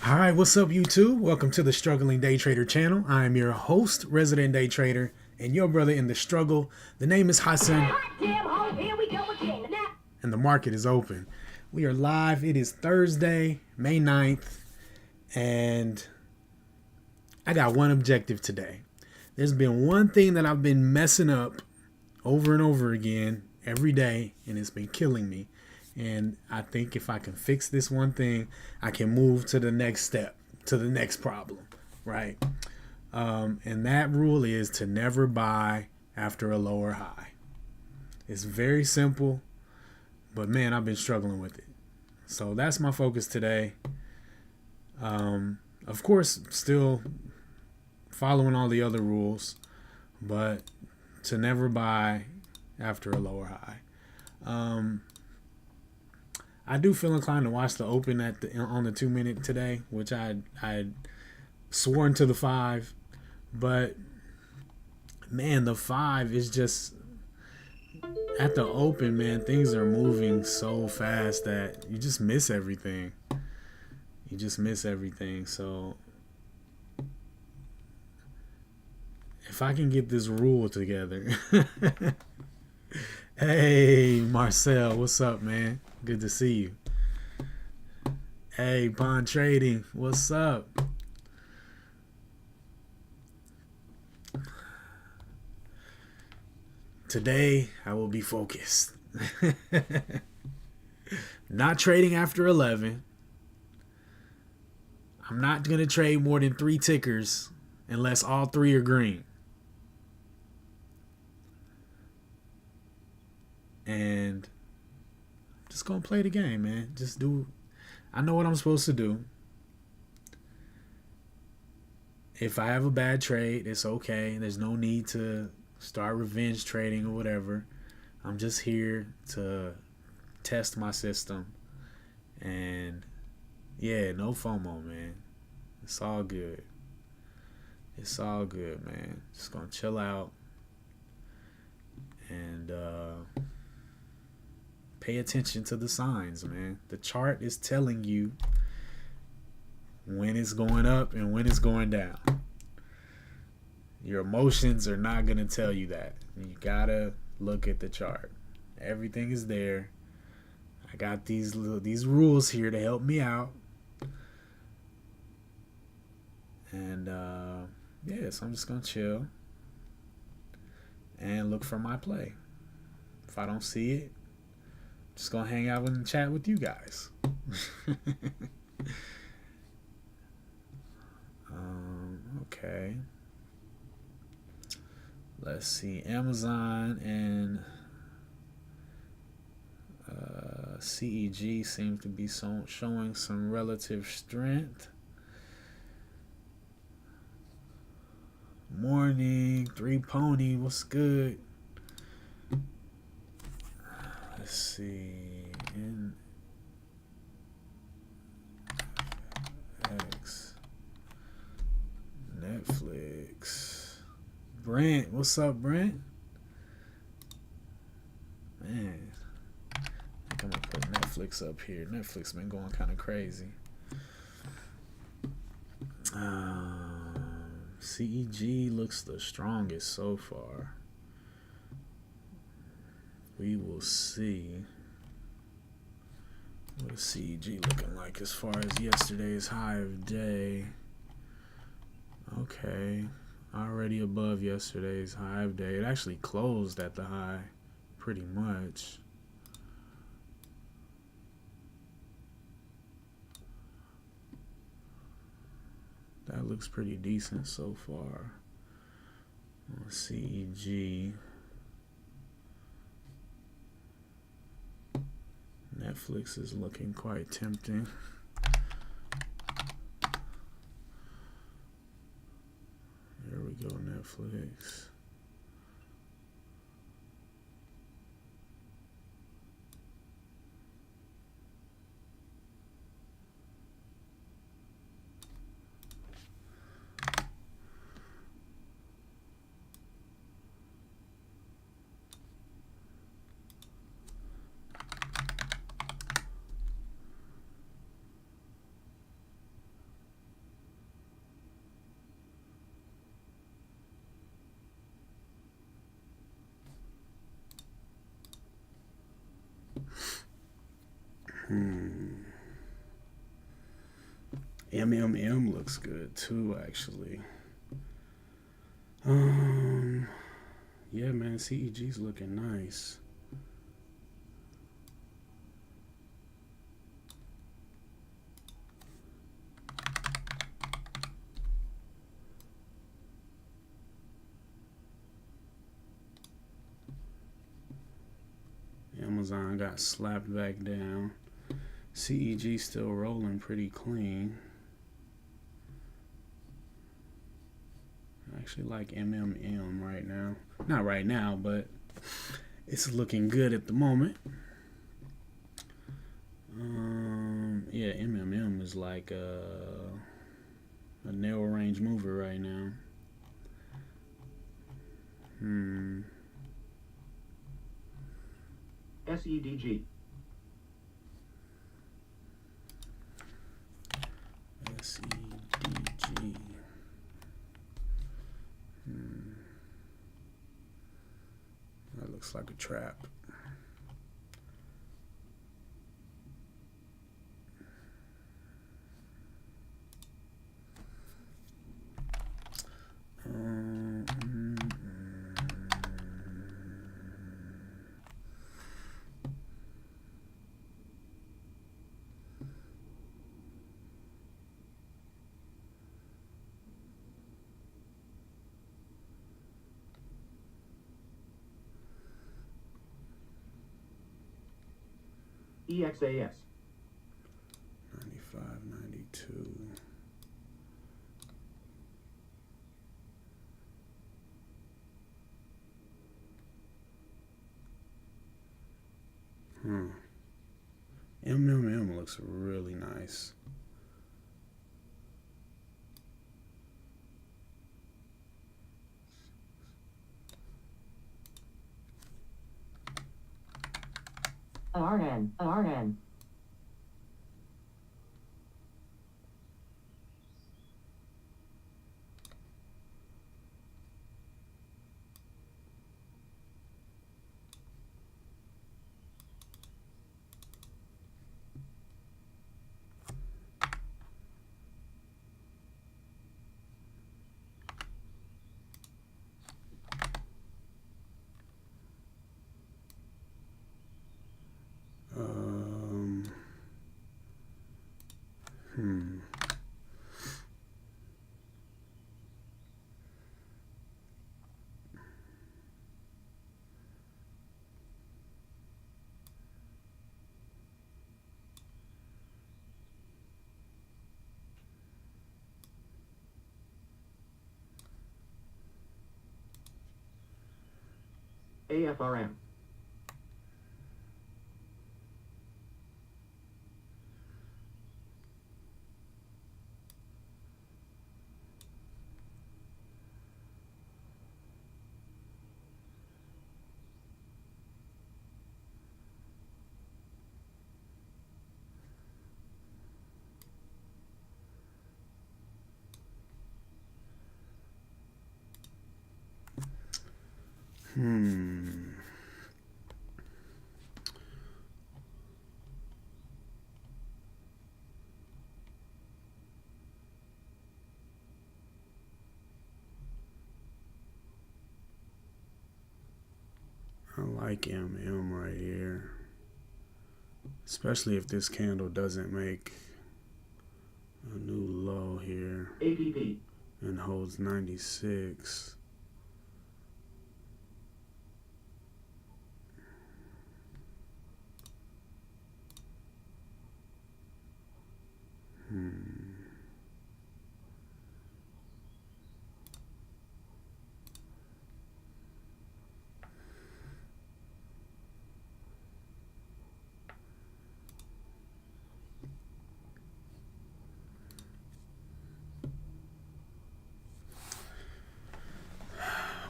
All right, what's up, YouTube? Welcome to the Struggling Day Trader channel. I am your host, Resident Day Trader, and your brother in the struggle. The name is Hassan, and the market is open. We are live. It is Thursday, May 9th, and I got one objective today. There's been one thing that I've been messing up over and over again every day, and it's been killing me. And I think if I can fix this one thing, I can move to the next step, to the next problem, right? And that rule is to never buy after a lower high. It's very simple, but man, I've been struggling with it. So that's my focus today. Of course, still following all the other rules, but to never buy after a lower high. I do feel inclined to watch the open on the 2 minute today, which I had sworn to the 5, but man, the 5 is just at the open, man. Things are moving so fast that you just miss everything. So if I can get this rule together. Hey, Marcel, what's up, man? Good to see you. Hey, Pond Trading, what's up? Today, I will be focused. Not trading after 11. I'm not going to trade more than 3 tickers unless all 3 are green. And I'm just going to play the game, man. I know what I'm supposed to do. If I have a bad trade, it's okay. There's no need to start revenge trading or whatever. I'm just here to test my system. And yeah, no FOMO, man. It's all good. It's all good, man. Just going to chill out. And pay attention to the signs, man. The chart is telling you when it's going up and when it's going down. Your emotions are not going to tell you that. You got to look at the chart. Everything is there. I got these rules here to help me out. And yeah, so I'm just going to chill and look for my play. If I don't see it, just gonna hang out and chat with you guys. Okay. Let's see. Amazon and CEG seem to be showing some relative strength. Morning, 3 Pony, what's good? Let's see. NFLX. Netflix. Brent, what's up, Brent? Man, I think I'm gonna put Netflix up here. Netflix been going kind of crazy. CEG looks the strongest so far. We will see what is CEG looking like as far as yesterday's high of day. Okay, already above yesterday's high of day. It actually closed at the high pretty much. That looks pretty decent so far. CEG. Netflix is looking quite tempting. There we go, Netflix. MMM looks good too, actually. Yeah, man, CEG's looking nice. Amazon got slapped back down. CEG still rolling pretty clean. I actually like MMM right now. Not right now, but it's looking good at the moment. Yeah, MMM is like a narrow range mover right now. SEDG. SEDG. That looks like a trap. EXAS. 95, 92. MMM looks really nice. RN. AFRM. I like MM right here. Especially if this candle doesn't make a new low here. APP. And holds 96.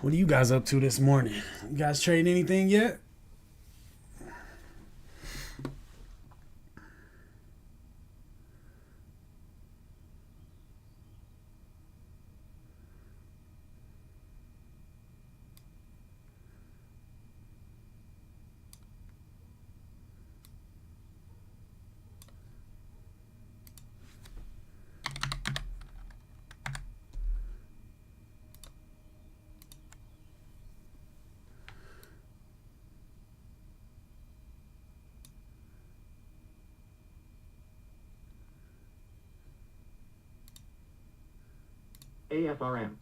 What are you guys up to this morning? You guys trading anything yet? AFRM.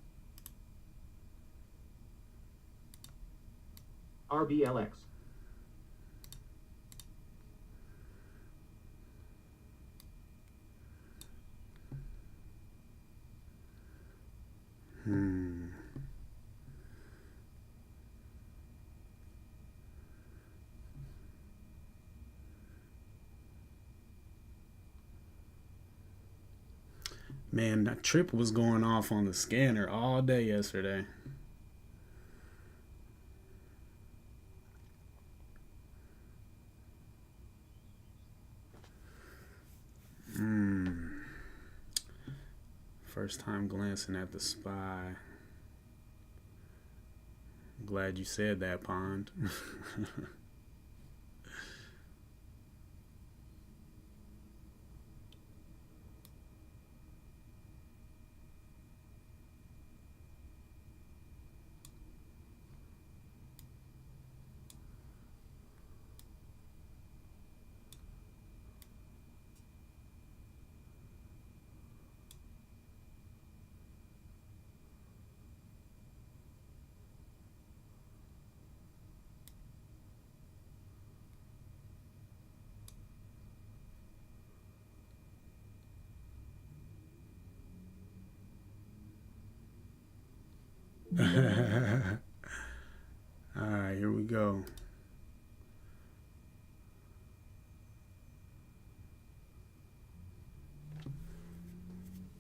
RBLX. Man, that trip was going off on the scanner all day yesterday. First time glancing at the SPY. Glad you said that, Pond. All right, here we go.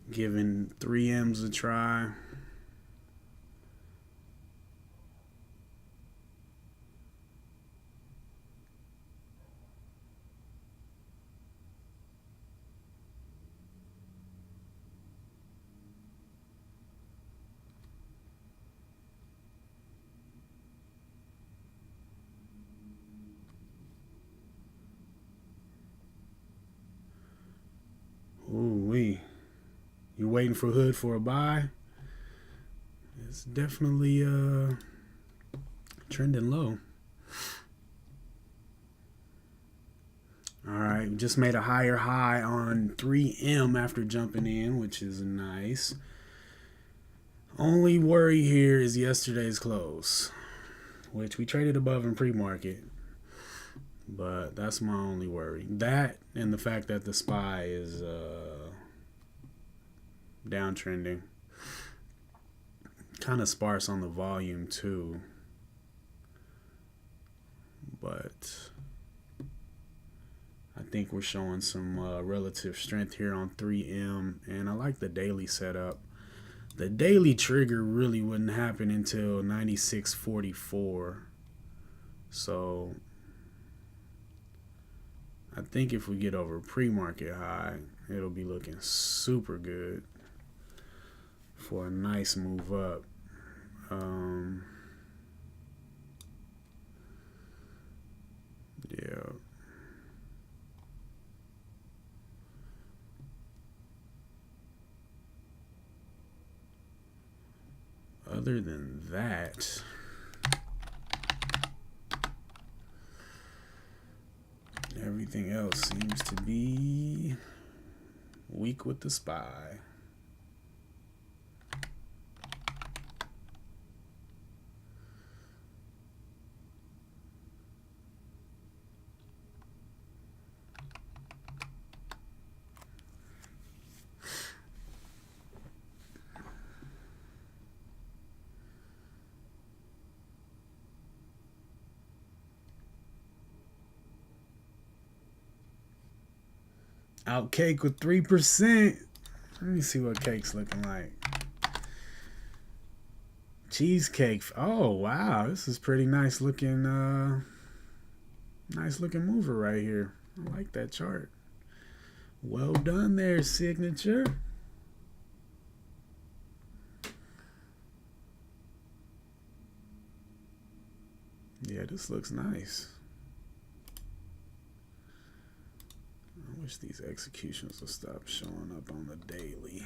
Giving 3Ms a try. Ooh-wee. You waiting for Hood for a buy? It's definitely trending low. All right, we just made a higher high on 3M after jumping in, which is nice. Only worry here is yesterday's close, which we traded above in pre-market. But that's my only worry. That and the fact that the SPY is downtrending. Kind of sparse on the volume too. But I think we're showing some relative strength here on 3M. And I like the daily setup. The daily trigger really wouldn't happen until 96.44. So I think if we get over pre-market high, it'll be looking super good for a nice move up. Yeah. Other than that, everything else seems to be weak with the SPY. Out cake with 3%. Let me see what cake's looking like. Cheesecake. Oh wow, this is pretty nice looking. Nice looking mover right here. I like that chart. Well done there, signature. Yeah, this looks nice. I wish these executions would stop showing up on the daily.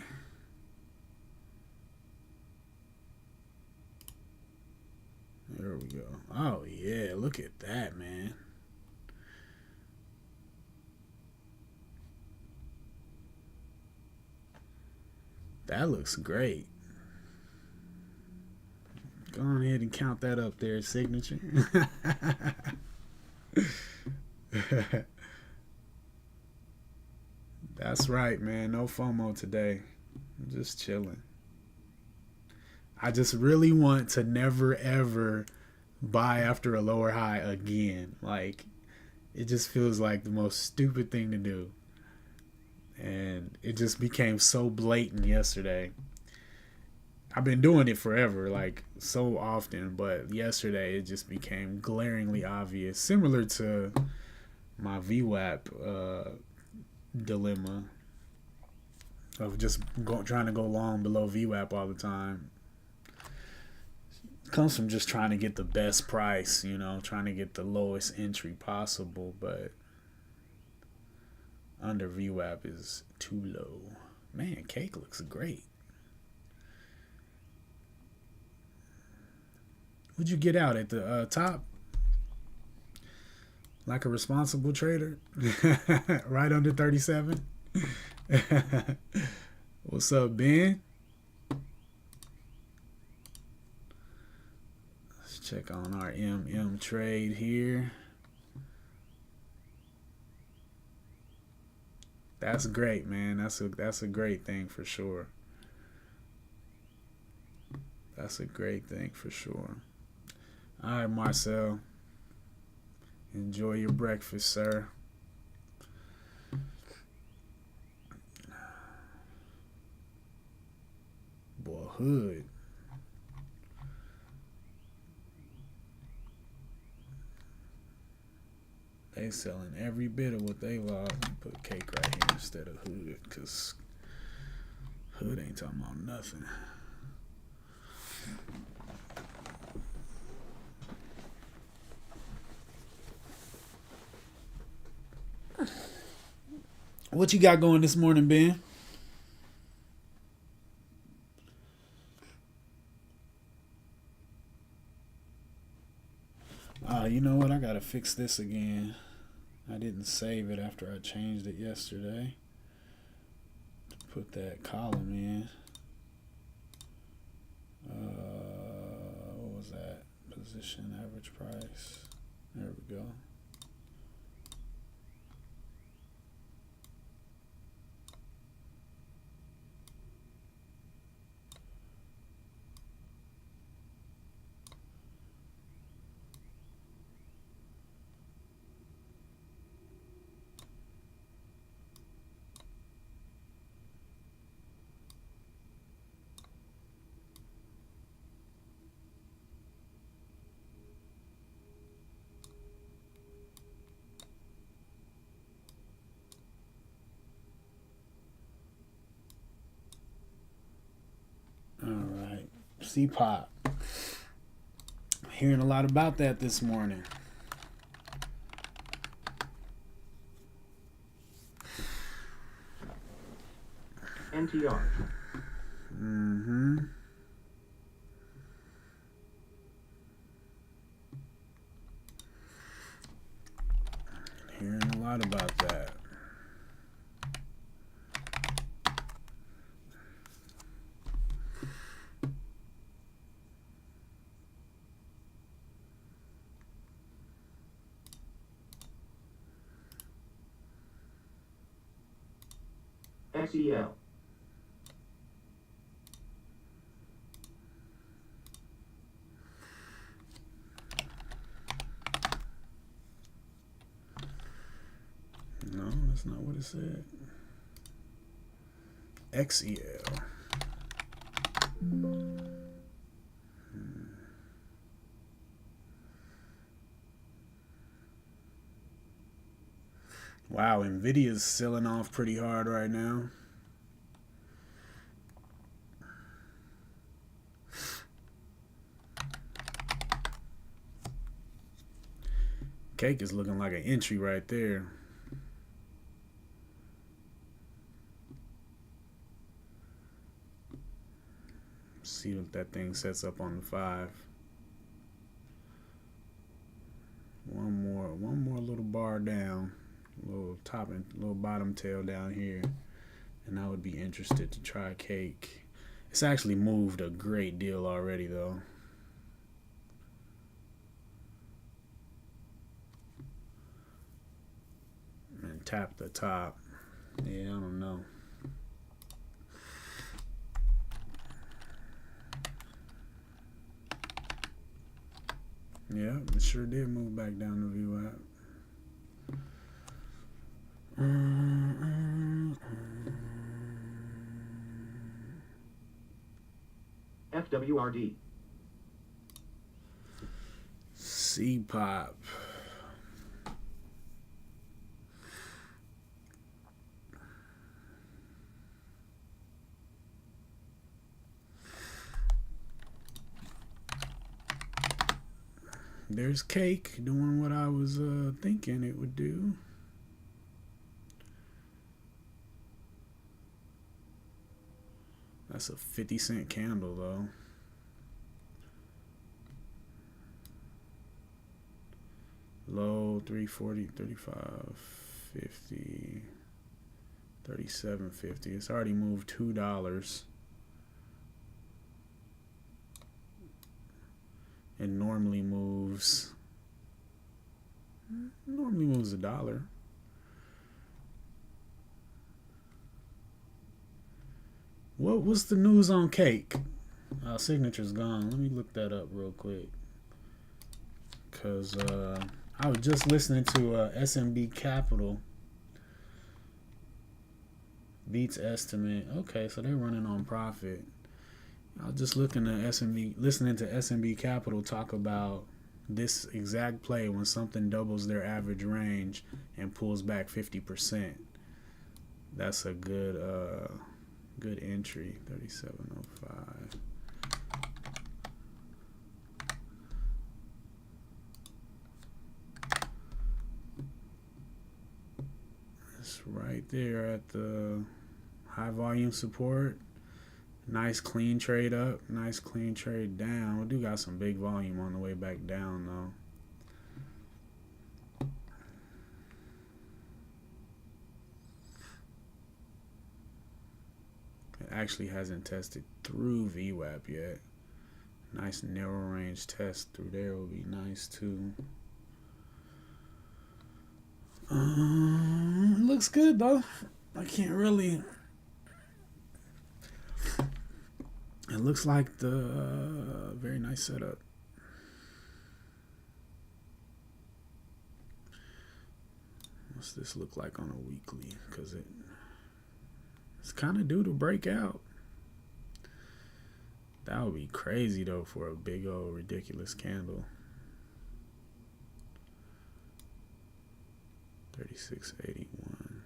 There we go. Oh yeah, look at that, man. That looks great. Go on ahead and count that up there, signature. That's right, man. No FOMO today. I'm just chilling. I just really want to never, ever buy after a lower high again. Like, it just feels like the most stupid thing to do. And it just became so blatant yesterday. I've been doing it forever, like so often, but yesterday it just became glaringly obvious, similar to my VWAP dilemma of just trying to go long below VWAP all the time. It comes from just trying to get the best price, you know, trying to get the lowest entry possible, but under VWAP is too low. Man, cake looks great. Would you get out at the top? Like a responsible trader? Right under 37? What's up, Ben? Let's check on our MM trade here. That's great, man. That's a great thing for sure. That's a great thing for sure. All right, Marcel. Enjoy your breakfast, sir. Boy, hood. They selling every bit of what they lost. Put cake right here instead of hood, because hood ain't talking about nothing. What you got going this morning, Ben? You know what? I gotta fix this again. I didn't save it after I changed it yesterday. Put that column in. What was that? Position average price. There we go. All right, C-Pop. Hearing a lot about that this morning. NTR. Mm-hmm. Hearing a lot about that. XEL. No, that's not what it said. XEL. Wow, NVIDIA's selling off pretty hard right now. Cake is looking like an entry right there. See what that thing sets up on the 5. One more little bar down, little top and little bottom tail down here, and I would be interested to try cake. It's actually moved a great deal already though. tap the top. Yeah, I don't know. Yeah, it sure did move back down the view app. FWRD. C-pop. There's cake doing what I was thinking it would do. That's a 50-cent candle though. Low 340, 35, 50, 37.50. It's already moved $2. It normally moves $1. What's the news on cake? Signature's gone. Let me look that up real quick. Cause I was just listening to SMB Capital beats estimate. Okay, so they're running on profit. I was just listening to SMB Capital talk about this exact play when something doubles their average range and pulls back 50%. That's a good entry. 37.05. It's right there at the high volume support. Nice clean trade up, nice clean trade down. We do got some big volume on the way back down though. It actually hasn't tested through VWAP yet. Nice narrow range test through there will be nice too. It looks good though. I can't really. It looks like the very nice setup. What's this look like on a weekly? Because it's kind of due to break out. That would be crazy though for a big old ridiculous candle. 36.81.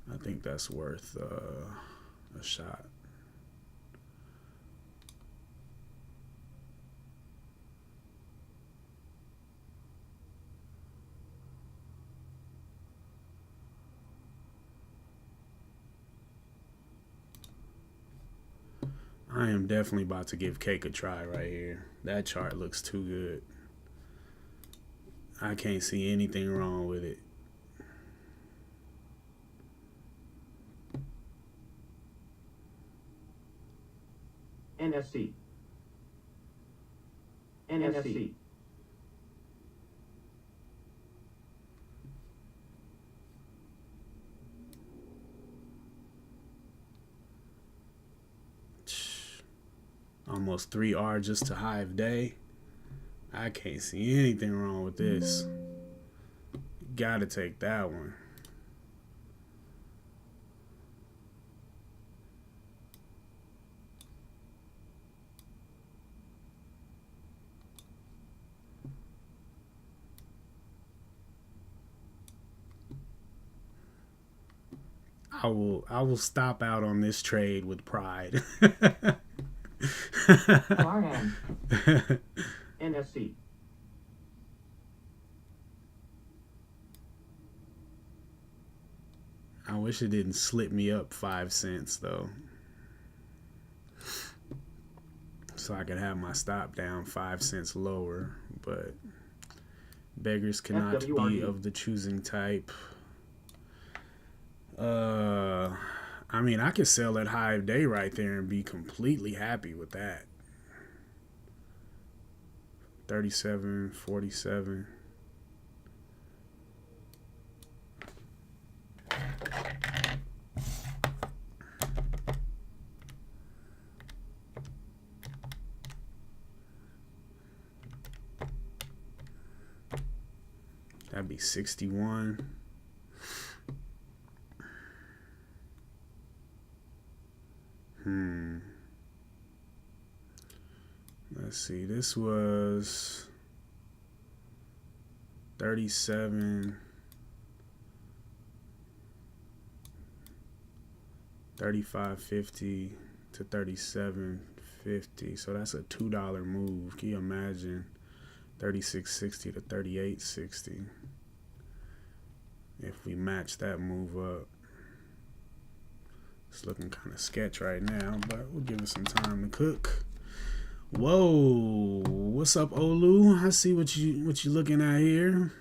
I think that's worth a shot. I am definitely about to give cake a try right here. That chart looks too good. I can't see anything wrong with it. NSC. NSC. Almost 3R just to high of day. I can't see anything wrong with this. Gotta take that one. I will stop out on this trade with pride. RM. NSC. I wish it didn't slip me up 5 cents though. So I could have my stop down 5 cents lower, but beggars cannot be of the choosing type. I mean, I could sell at high day right there and be completely happy with that. 37.47. That'd be 61. Let's see. This was 37. 35.50 to 37.50. So that's a $2 move. Can you imagine? 36.60 to 38.60. If we match that move up. It's looking kind of sketch right now, but we'll give it some time to cook. Whoa, what's up, Olu? I see what you looking at here.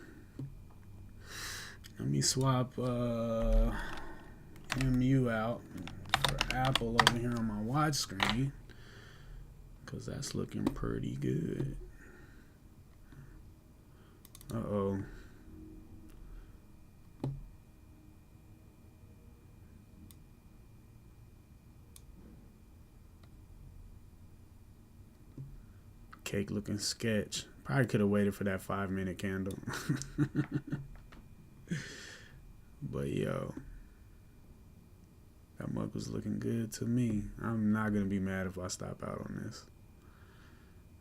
Let me swap MU out for Apple over here on my watch screen, because that's looking pretty good. Uh-oh. Cake looking sketch. Probably could have waited for that 5-minute candle. But yo, that mug was looking good to me. I'm not gonna be mad if I stop out on this.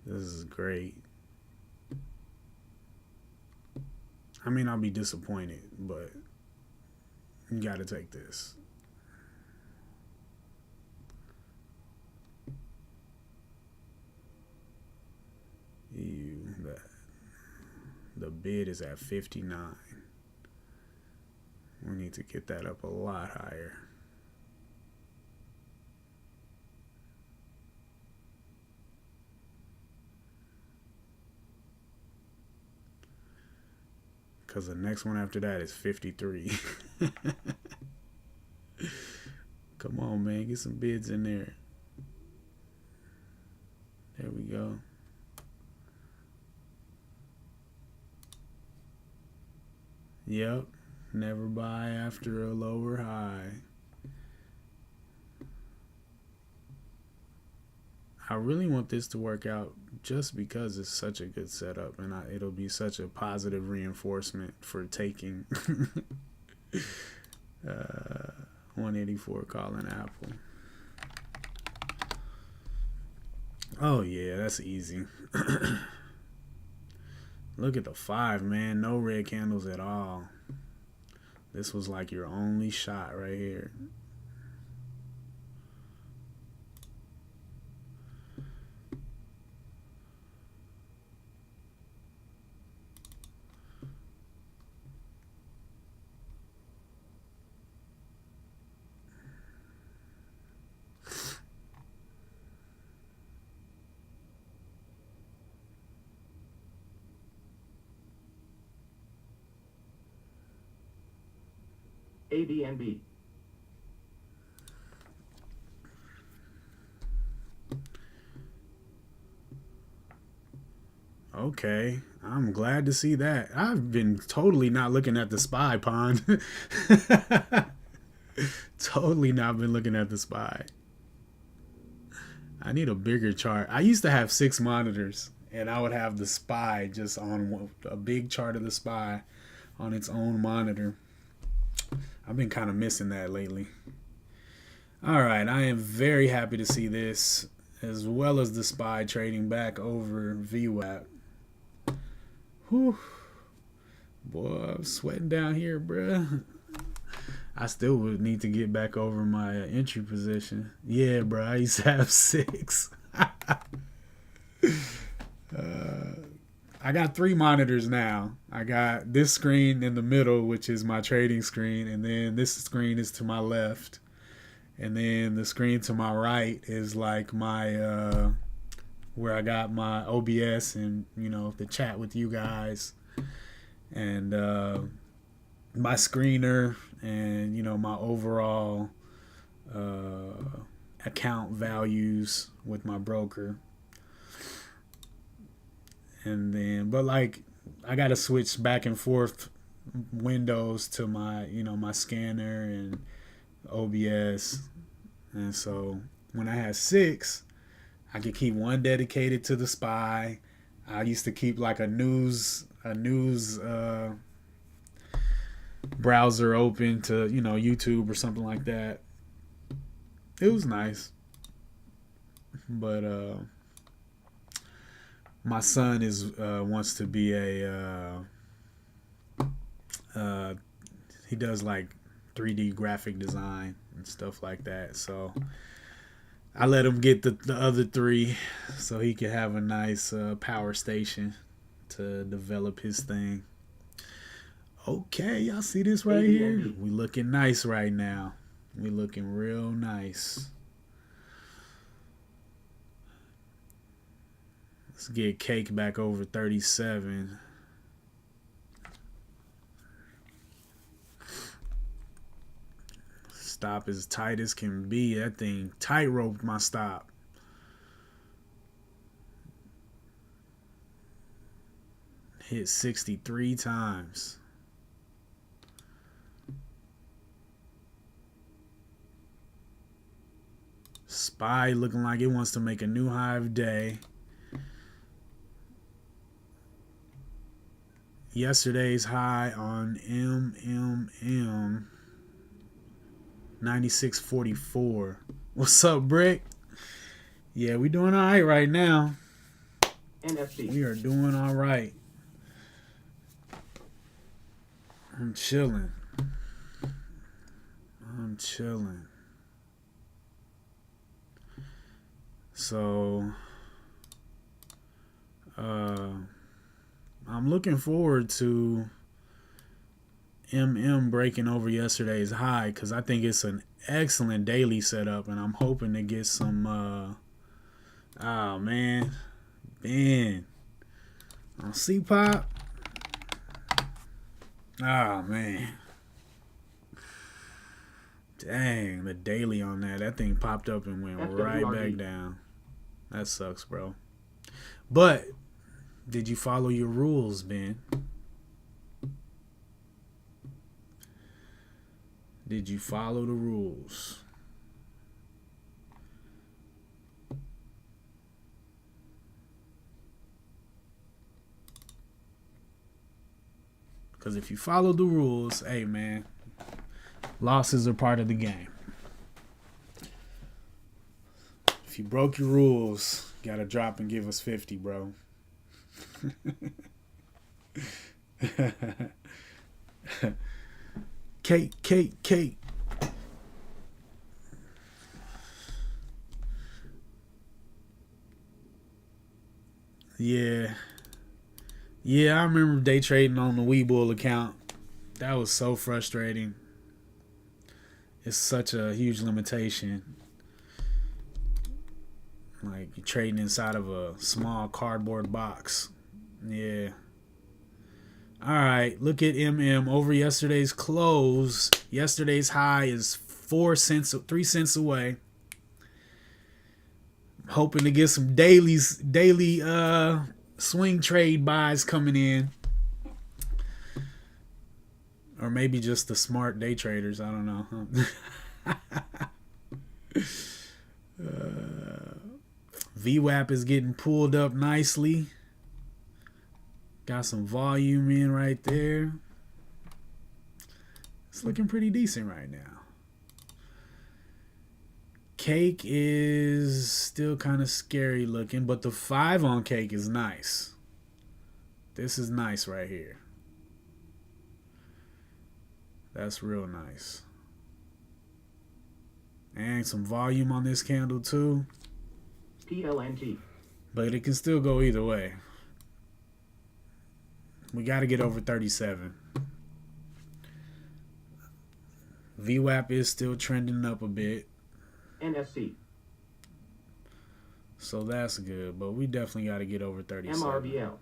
This is great. I mean, I'll be disappointed, but you gotta take this. The bid is at 59. We need to get that up a lot higher. Because the next one after that is 53. Come on, man. Get some bids in there. There we go. Yep. Never buy after a lower high. I really want this to work out just because it's such a good setup, and it'll be such a positive reinforcement for taking 184 calling Apple. Oh yeah, that's easy. Look at the 5, man. No red candles at all. This was like your only shot right here. ADNB. Okay, I'm glad to see that. I've been totally not looking at the SPY pond. Totally not been looking at the SPY. I need a bigger chart. I used to have 6 monitors, and I would have the SPY just on a big chart of the SPY on its own monitor. I've been kind of missing that lately. All right, I am very happy to see this, as well as the SPY trading back over VWAP. Whew. Boy, I'm sweating down here, bruh. I still would need to get back over my entry position. Yeah, bruh, I used to have 6. I got 3 monitors now. I got this screen in the middle, which is my trading screen, and then this screen is to my left, and then the screen to my right is like my where I got my OBS and, you know, the chat with you guys, and my screener, and, you know, my overall account values with my broker. And then, but like, I got to switch back and forth windows to my, my scanner and OBS. And so when I had 6, I could keep one dedicated to the SPY. I used to keep like a news browser open to, YouTube or something like that. It was nice. But my son wants to be he does like 3D graphic design and stuff like that. So I let him get the other 3 so he can have a nice power station to develop his thing. Okay, y'all see this right here? We looking nice right now. We looking real nice. Let's get cake back over 37. Stop as tight as can be. That thing tight-roped my stop. Hit 63 times. SPY looking like it wants to make a new high of day. Yesterday's high on MMM 96.44. What's up, Brick? Yeah, we doing all right now. NFC. We are doing all right. I'm chilling. So, I'm looking forward to breaking over yesterday's high because I think it's an excellent daily setup, and I'm hoping to get some. Oh man, Ben, on C-Pop. Oh man, dang, the daily on that thing popped up and went right back down. That sucks, bro. But did you follow your rules, Ben? Did you follow the rules? Because if you follow the rules, hey, man, losses are part of the game. If you broke your rules, you got to drop and give us 50, bro. Kate. Yeah, I remember day trading on the Webull account. That was so frustrating. It's such a huge limitation. Like, you're trading inside of a small cardboard box. Yeah. Alright, look at over yesterday's close. Yesterday's high is 3 cents away. Hoping to get some daily swing trade buys coming in. Or maybe just the smart day traders. I don't know. VWAP is getting pulled up nicely. Got some volume in right there. It's looking pretty decent right now. Cake is still kind of scary looking, but the 5 on cake is nice. This is nice right here. That's real nice. And some volume on this candle too. PLNT. But it can still go either way. We got to get over 37. VWAP is still trending up a bit. NFC. So that's good, but we definitely got to get over 37. MRVL.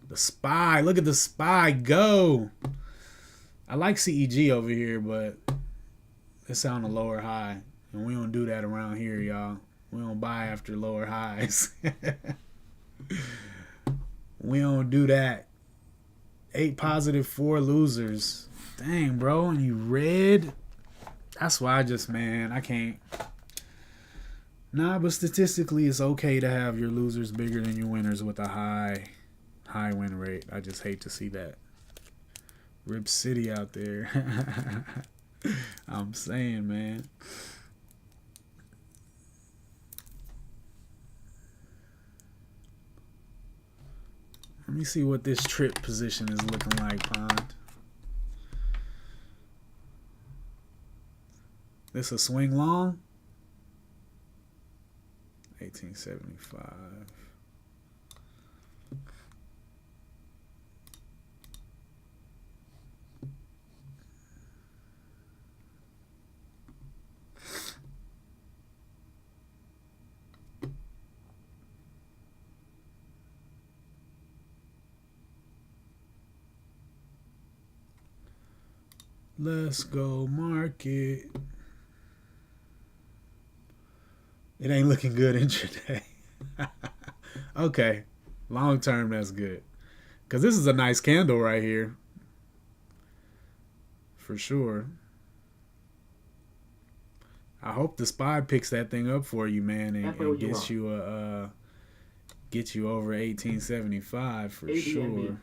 The SPY. Look at the SPY go. I like CEG over here, but It's on a lower high. And we don't do that around here, y'all. We don't buy after lower highs. We don't do that. 8 positive, 4 losers. Dang, bro. And you red? That's why I can't. Nah, but statistically, it's okay to have your losers bigger than your winners with a high win rate. I just hate to see that. Rip City out there. I'm saying, man. Let me see what this trip position is looking like, Pond. This a swing long? 1875. Let's go market. It ain't looking good intraday. Okay. Long term, that's good. Because this is a nice candle right here. For sure. I hope the SPY picks that thing up for you, man, and gets you over 1875 for sure.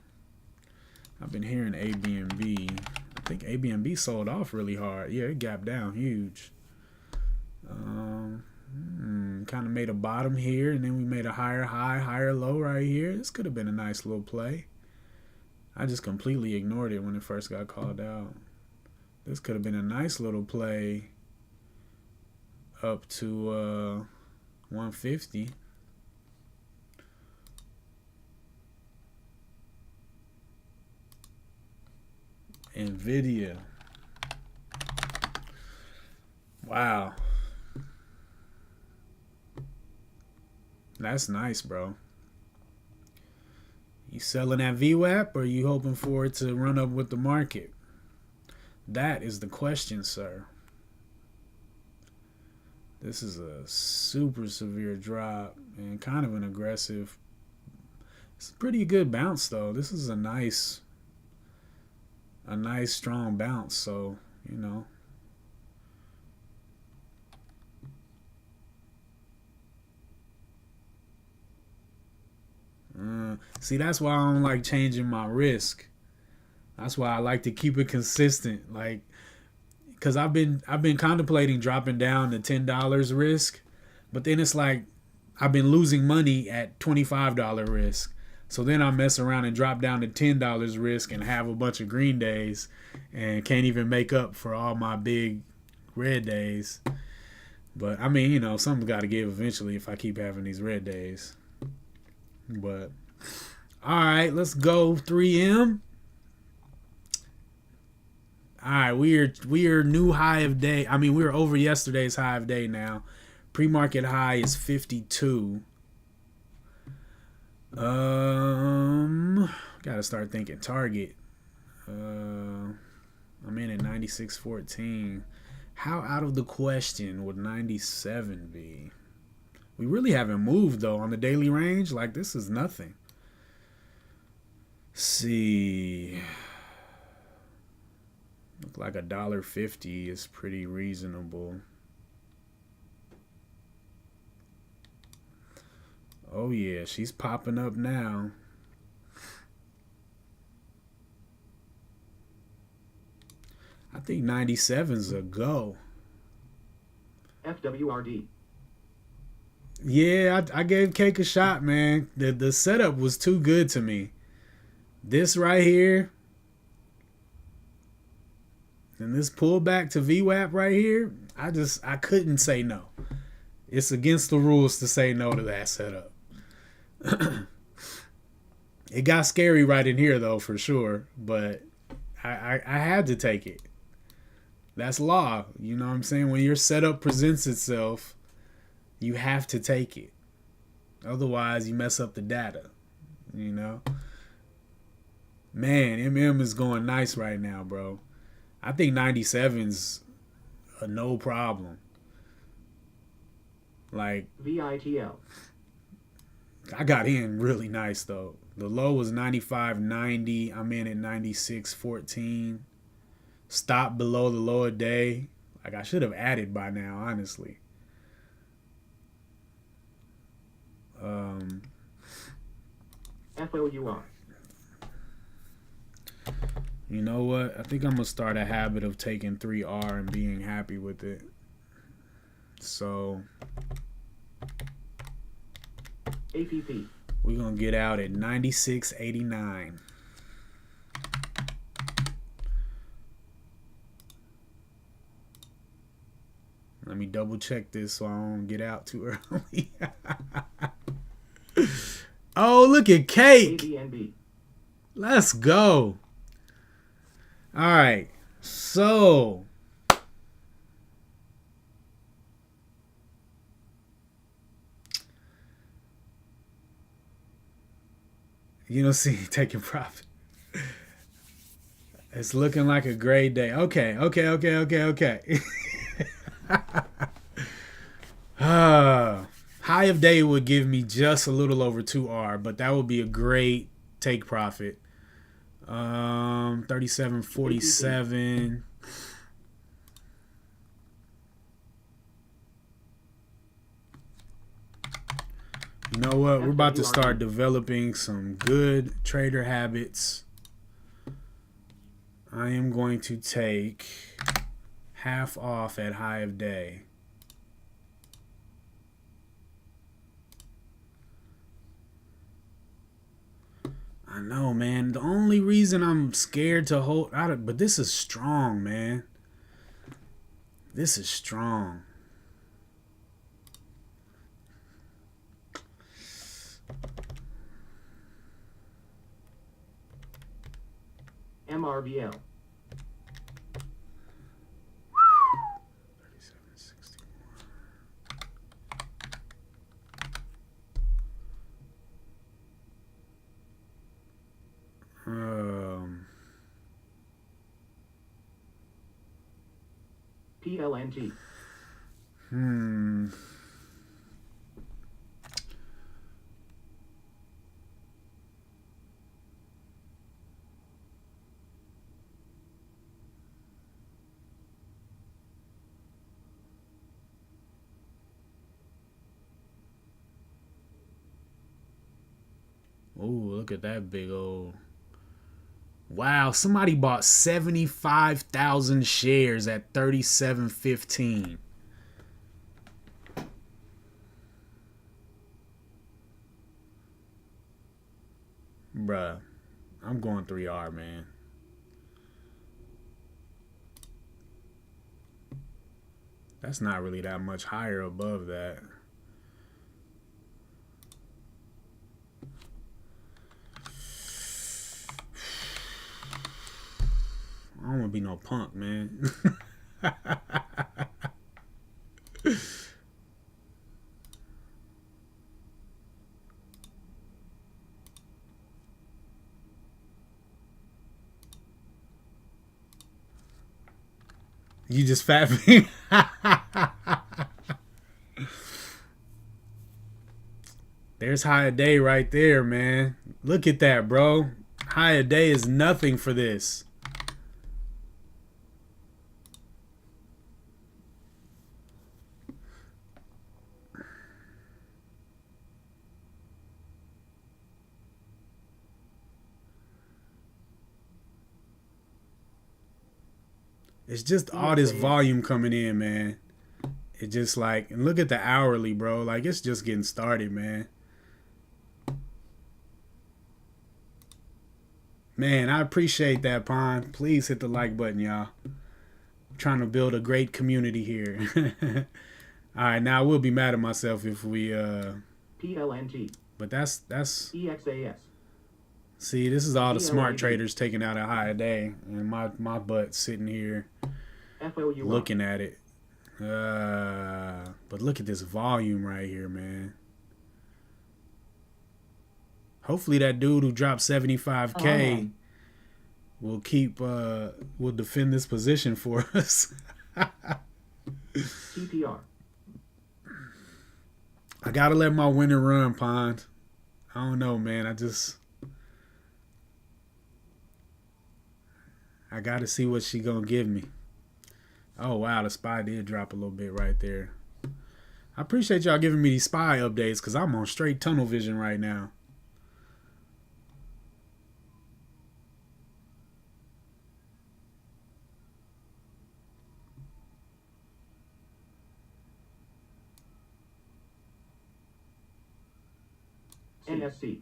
I've been hearing ABNB. I think ABNB sold off really hard. Yeah, it gapped down huge. Kind of made a bottom here, and then we made a higher high, higher low right here. This could have been a nice little play. I just completely ignored it when it first got called out. This could have been a nice little play up to 150. NVDA. Wow. That's nice, bro. You selling at VWAP, or you hoping for it to run up with the market? That is the question, sir. This is a super severe drop and kind of an aggressive. It's a pretty good bounce, though. This is a nice strong bounce, so, you know. See, that's why I don't like changing my risk. That's why I like to keep it consistent, like, because I've been contemplating dropping down to $10 risk, but then it's like I've been losing money at $25 risk. So then I mess around and drop down to $10 risk and have a bunch of green days and can't even make up for all my big red days. But I mean, you know, something's got to give eventually if I keep having these red days. But all right, let's go 3M. All right, we are new high of day. I mean, we're over yesterday's high of day now. Pre-market high is 52. Gotta start thinking target. I'm in at 96.14. How out of the question would 97 be? We really haven't moved though on the daily range. Like, this is nothing. Let's see. Look like $1.50 is pretty reasonable. Oh yeah, she's popping up now. I think 97's a go. FWRD. Yeah, I gave Cake a shot, man. The setup was too good to me. This right here, and this pullback to VWAP right here, I couldn't say no. It's against the rules to say no to that setup. It got scary right in here though, for sure, but I had to take it. That's law. You know what I'm saying? When your setup presents itself, you have to take it. Otherwise, you mess up the data. You know? Man, MM is going nice right now, bro. I think 97's no problem. Like, VITL. I got in really nice though. The low was 95.90. I'm in at 96.14. Stop below the low of day. Like, I should have added by now, honestly. FOUR. You know what? I think I'm gonna start a habit of taking 3R and being happy with it. So APP. we're gonna get out at 96.89. Let me double check this so I don't get out too early. Oh, look at Cake. ABNB. Let's go. All right. So you don't see taking profit. It's looking like a great day. Okay. High of day would give me just a little over 2R, but that would be a great take profit. 37.47. You know what? We're about to start developing some good trader habits. I am going to take half off at high of day. I know, man. The only reason I'm scared to hold out of, but this is strong, man. This is strong. MRVL. 37.61. PLNT. Oh, look at that big old. Wow, somebody bought 75,000 shares at 37.15. Bruh, I'm going 3R, man. That's not really that much higher above that. I don't want to be no punk, man. You just fat me. There's high a day right there, man. Look at that, bro. High a day is nothing for this. It's just all this volume coming in, man. It just like, and look at the hourly, bro. Like, it's just getting started, man. Man, I appreciate that, Pon. Please hit the like button, y'all. I'm trying to build a great community here. All right, now I will be mad at myself if we PLNT. but that's EXAS. see, this is all the smart traders taking out a high day, and my butt sitting here FOUR. looking at it. But look at this volume right here, man. Hopefully that dude who dropped 75K will defend this position for us. TPR. I gotta let my winner run, Pond. I don't know, man. I gotta see what she gonna give me. Oh wow, the SPY did drop a little bit right there. I appreciate y'all giving me these SPY updates because I'm on straight tunnel vision right now. NFC.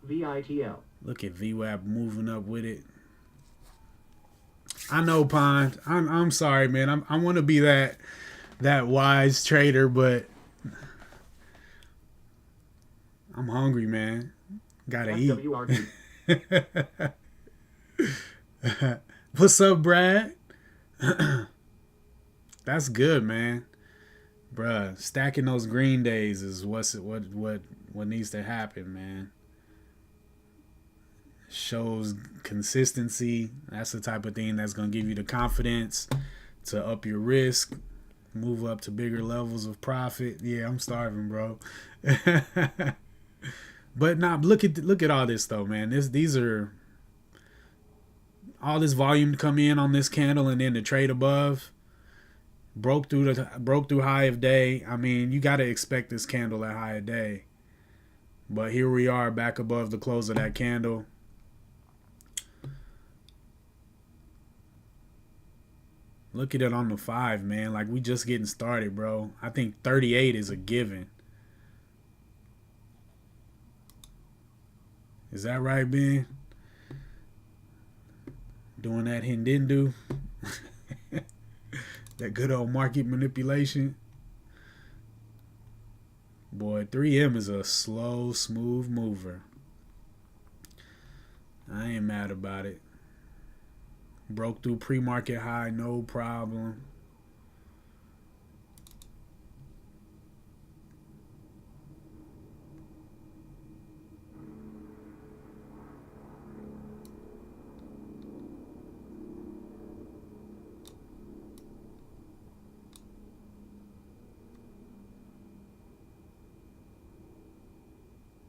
VITL. Look at VWAP moving up with it. I know, Pond. I'm sorry, man. I want to be that wise trader, but I'm hungry, man. Gotta SWRD. eat. What's up, Brad? That's good, man. Bruh, stacking those green days is what needs to happen, man. Shows consistency. That's the type of thing that's going to give you the confidence to up your risk, move up to bigger levels of profit. Yeah, I'm starving, bro. But nah, look at all this though, man. These are all this volume to come in on this candle, and then the trade above broke through high of day. I mean, you got to expect this candle at high of day. But here we are back above the close of that candle. Look at it on the 5, man. Like, we just getting started, bro. I think 38 is a given. Is that right, Ben? Doing that Hindendu. That good old market manipulation. Boy, 3M is a slow, smooth mover. I ain't mad about it. Broke through pre-market high, no problem.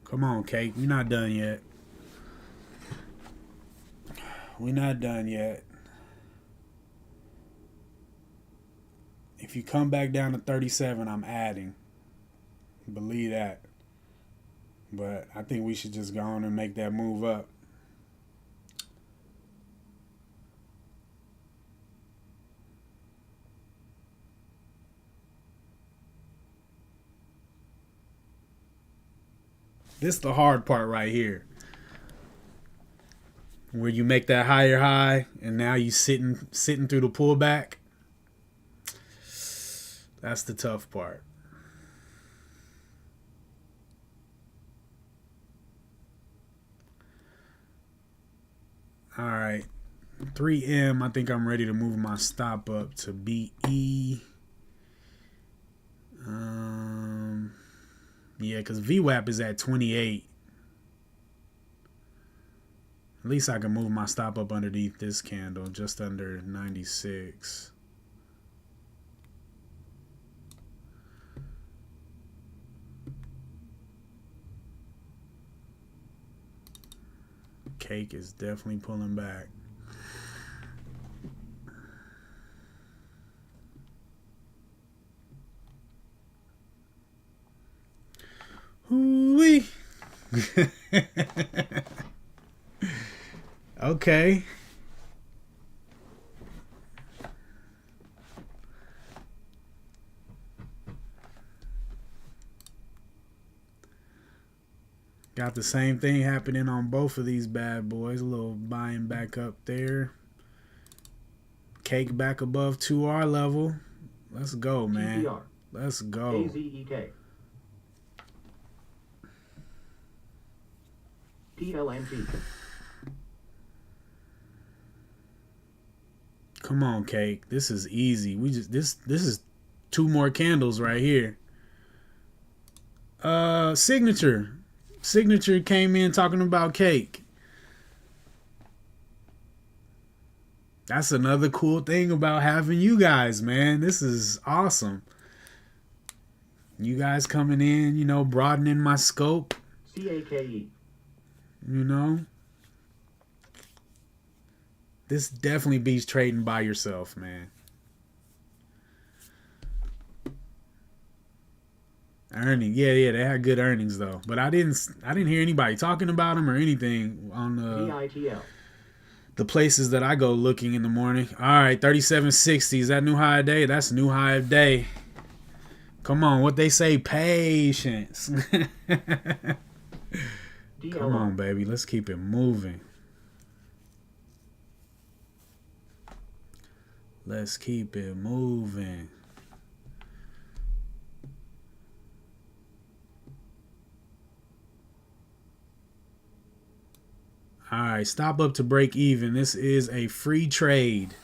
Come on, Cake. We're not done yet. We're not done yet. If you come back down to 37, I'm adding. Believe that. But I think we should just go on and make that move up. This is the hard part right here. Where you make that higher high and now you sitting through the pullback. That's the tough part. All right. 3M, I think I'm ready to move my stop up to BE. Yeah, because VWAP is at 28. At least I can move my stop up underneath this candle, just under 96. Cake is definitely pulling back. Hoo-wee. Okay. Got the same thing happening on both of these bad boys. A little buying back up there. Cake back above 2R level. Let's go, man. TPR. Let's go. AZEK. PLNT. Come on, Cake. This is easy. We just this is 2 more candles right here. Signature. Signature came in talking about Cake. That's another cool thing about having you guys, man. This is awesome. You guys coming in, broadening my scope, CAKE. This definitely beats trading by yourself, man. Earnings, yeah, they had good earnings though, but I didn't hear anybody talking about them or anything on BITL. the places that I go looking in the morning. All right, 37.60, is that new high of day? That's new high of day. Come on, what they say, patience. Come on, baby, let's keep it moving. Let's keep it moving. All right, stop up to break even. This is a free trade.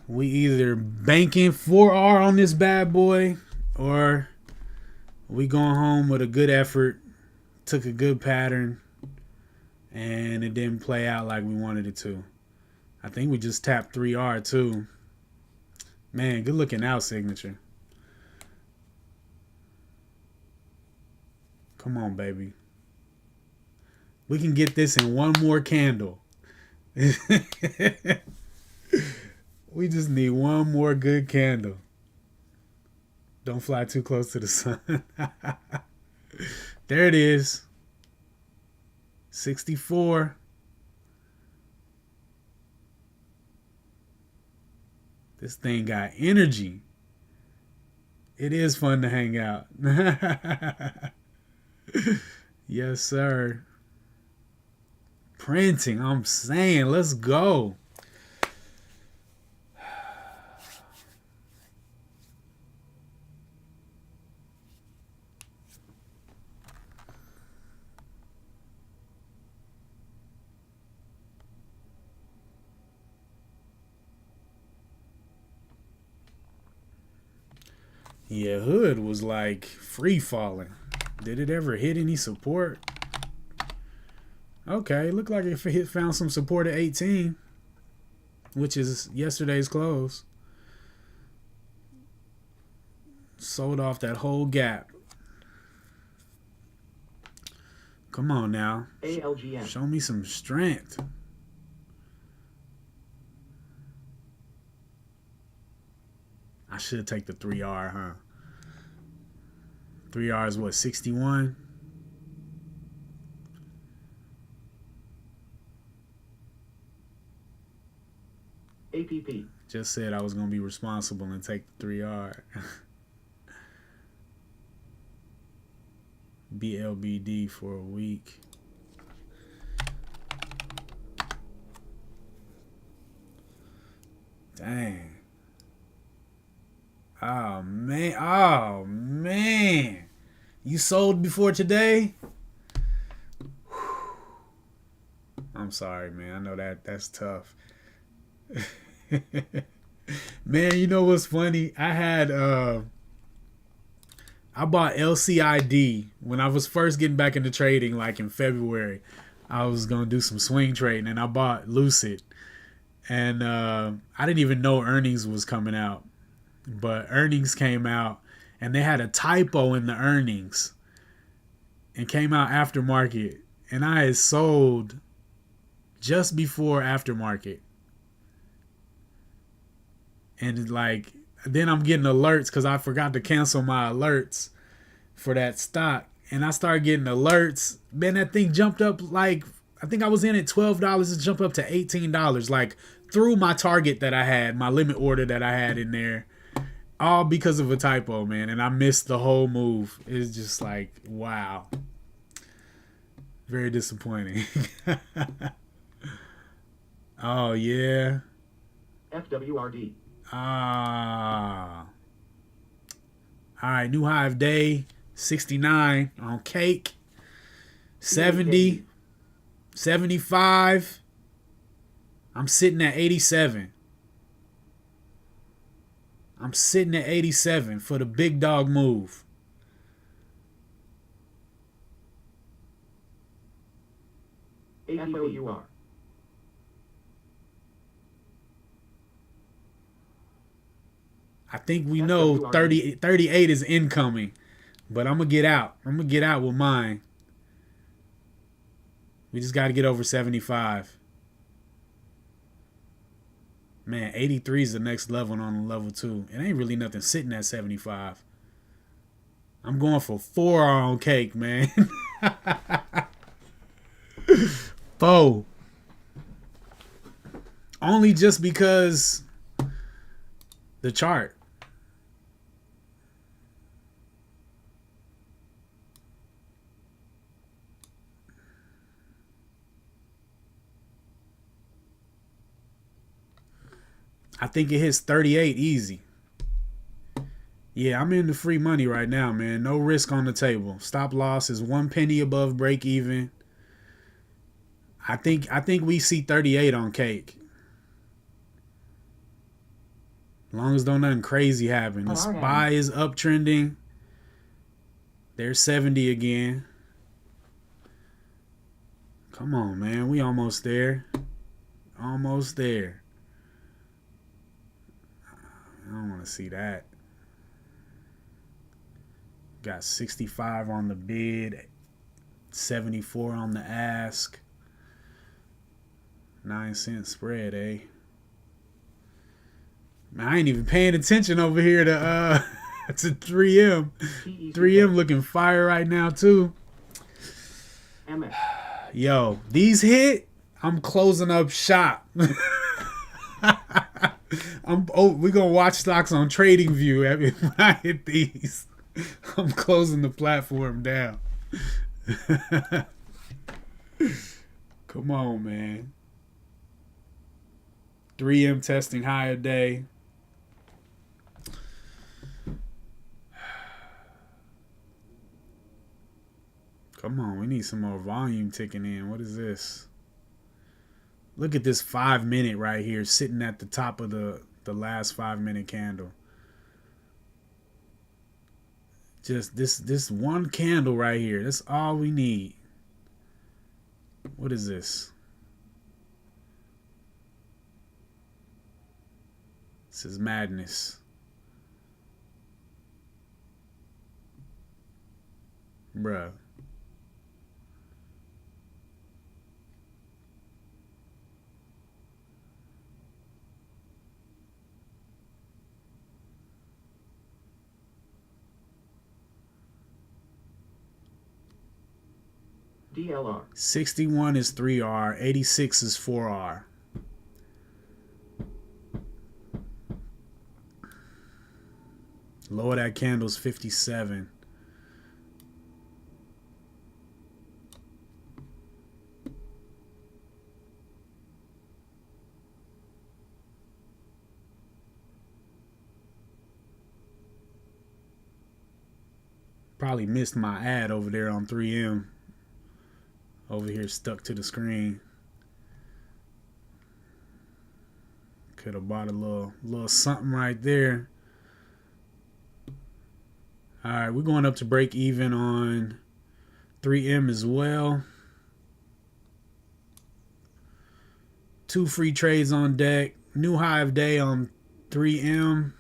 We either banking 4R on this bad boy, or we going home with a good effort, took a good pattern, and it didn't play out like we wanted it to. I think we just tapped 3R too. Man, good looking out signature. Come on, baby. We can get this in one more candle. We just need one more good candle. Don't fly too close to the sun. There it is. 64. This thing got energy. It is fun to hang out. Yes, sir. Printing, I'm saying, let's go. Yeah, Hood was like free falling. Did it ever hit any support? Okay, looked like it found some support at 18, which is yesterday's close. Sold off that whole gap. Come on now. ALGN. Show me some strength. I should take the 3R, huh? 3R is what, 61? APP. Just said I was going to be responsible and take the 3R. BLBD for a week. Dang. Oh, man. Oh, man. You sold before today? I'm sorry, man. I know that's tough. Man, you know what's funny? I bought LCID when I was first getting back into trading, like in February. I was going to do some swing trading, and I bought Lucid. And I didn't even know earnings was coming out. But earnings came out, and they had a typo in the earnings. And came out aftermarket. And I had sold just before aftermarket. And like, then I'm getting alerts because I forgot to cancel my alerts for that stock. And I started getting alerts. Man, that thing jumped up like, I think I was in at $12. It jumped up to $18. Like, through my target that I had, my limit order that I had in there. All because of a typo, man. And I missed the whole move. It's just like, wow. Very disappointing. Oh, yeah. FWRD. Ah. All right, new high of day, 69 on cake. 70, 75. I'm sitting at 87. I'm sitting at 87 for the big dog move. APOUR. I think we know 38 is incoming, but I'm going to get out. I'm going to get out with mine. We just got to get over 75. Man, 83 is the next level on level 2. It ain't really nothing sitting at 75. I'm going for 4 on cake, man. 4. Only just because the chart. I think it hits 38 easy. Yeah, I'm in the free money right now, man. No risk on the table. Stop loss is 1 penny above break even. I think we see 38 on cake. As long as don't nothing crazy happen. The SPY is uptrending. There's 70 again. Come on, man. We almost there. Almost there. I don't want to see that. Got 65 on the bid, 74 on the ask. 9-cent spread, eh? Man, I ain't even paying attention over here to 3M. 3M looking fire right now too. Yo, these hit, I'm closing up shop. We're gonna watch stocks on TradingView when I hit these. I'm closing the platform down. Come on, man. 3M testing higher day. Come on, we need some more volume ticking in. What is this? Look at this 5 minute right here sitting at the top of the last 5 minute candle. Just this one candle right here. That's all we need. What is this? This is madness. Bruh. DLR. 61 is 3R. 86 is 4R. Low of that candle's 57. Probably missed my ad over there on 3M. Over here stuck to the screen. Could have bought a little something right there. All right, we're going up to break even on 3M as well. 2 free trades on deck. New high of day on 3M.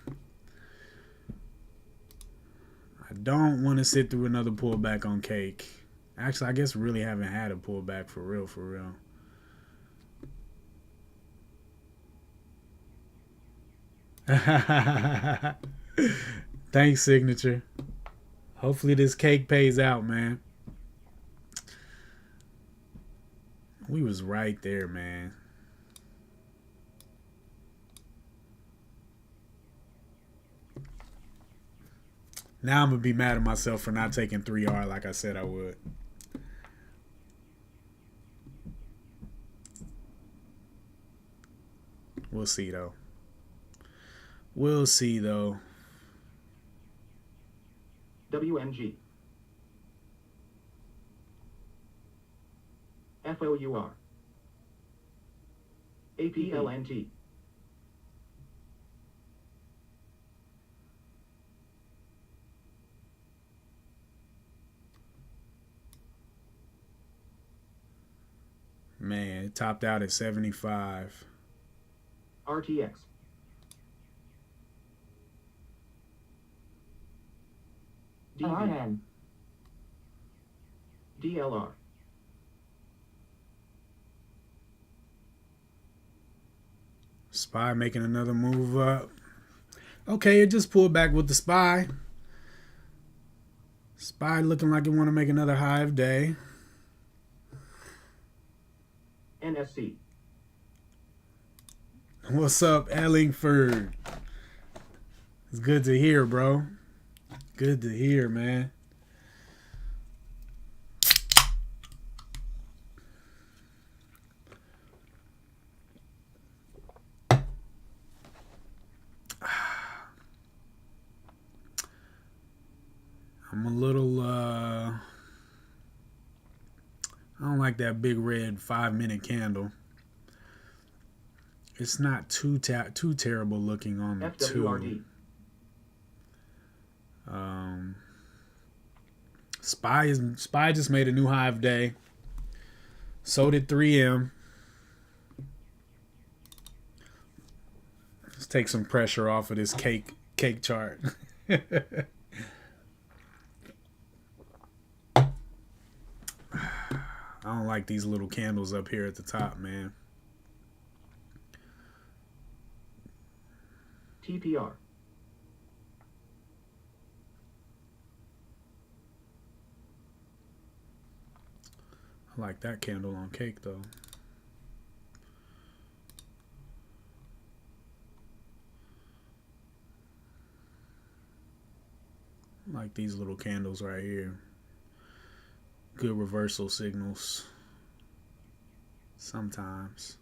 I don't want to sit through another pullback on cake. Actually, I guess really haven't had a pullback for real, for real. Thanks, Signature. Hopefully this cake pays out, man. We was right there, man. Now I'm going to be mad at myself for not taking 3R like I said I would. We'll see, though. We'll see, though. WMG. FOUR. APLNT. Man, it topped out at 75. RTX. DV, DLR, SPY making another move up. Okay, it just pulled back with the SPY. SPY looking like it want to make another high of day. NSC, What's up, Ellingford? It's good to hear, bro. Good to hear, man. I'm a little, I don't like that big red 5-minute candle. It's not too terrible looking on the FWRD, 2. SPY just made a new high of day. So did 3M. Let's take some pressure off of this cake chart. I don't like these little candles up here at the top, man. TPR, I like that candle on cake, though. I like these little candles right here. Good reversal signals. Sometimes.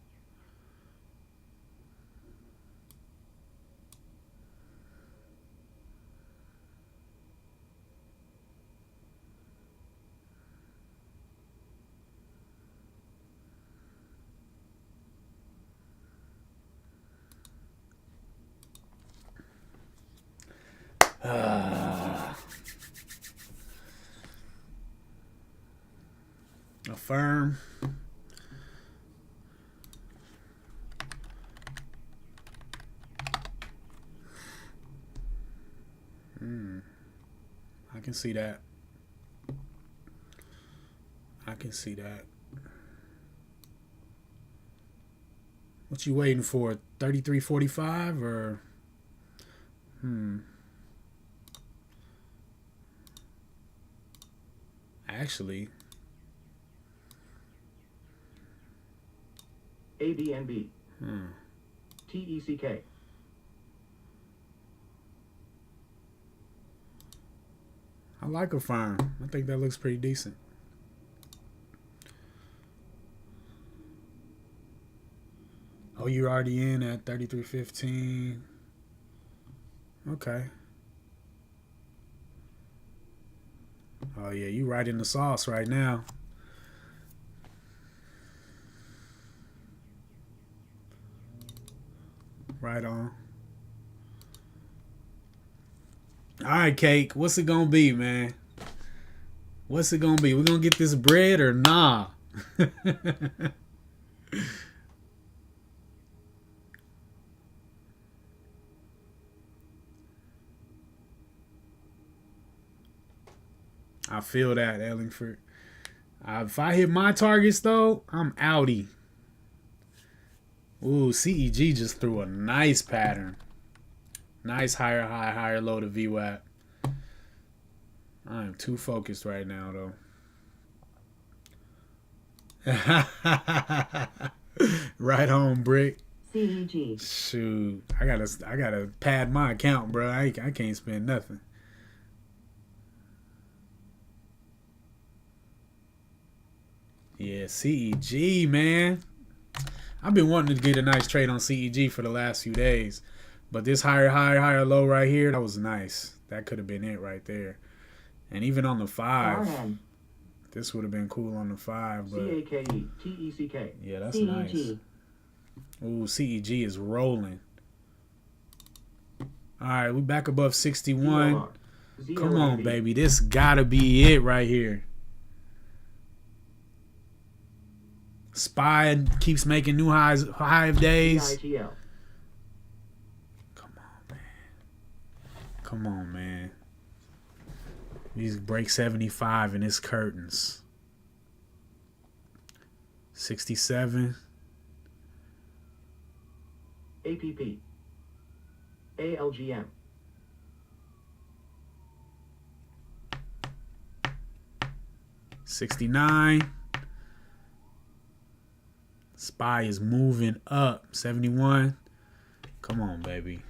Affirm. I can see that. I can see that. What you waiting for? 33.45 or? Actually, ADNB, TECK, I like Affirm. I think that looks pretty decent. Oh, you're already in at 33.15. Okay. Oh yeah, you right in the sauce right now. Right on. All right, Cake. What's it gonna be, man? What's it gonna be? We gonna get this bread or nah? I feel that, Ellingford. If I hit my targets, though, I'm outie. Ooh, CEG just threw a nice pattern. Nice higher high, higher low to VWAP. I am too focused right now, though. Right home, Brick. CEG. Shoot, I gotta pad my account, bro. I can't spend nothing. Yeah, CEG, man. I've been wanting to get a nice trade on CEG for the last few days. But this higher high, higher low right here, that was nice. That could have been it right there. And even on the 5, this would have been cool on the 5. But CAKE, TECK, yeah, that's CEG. nice. Ooh, CEG is rolling. All right, we back above 61. DLR, Come on, ZLAB, baby. This gotta be it right here. SPY keeps making new high of days. BITL, Come on, man. Come on, man. We break 75 and it's curtains. 67. APP. ALGM. $69. SPY is moving up. 71. Come on, baby.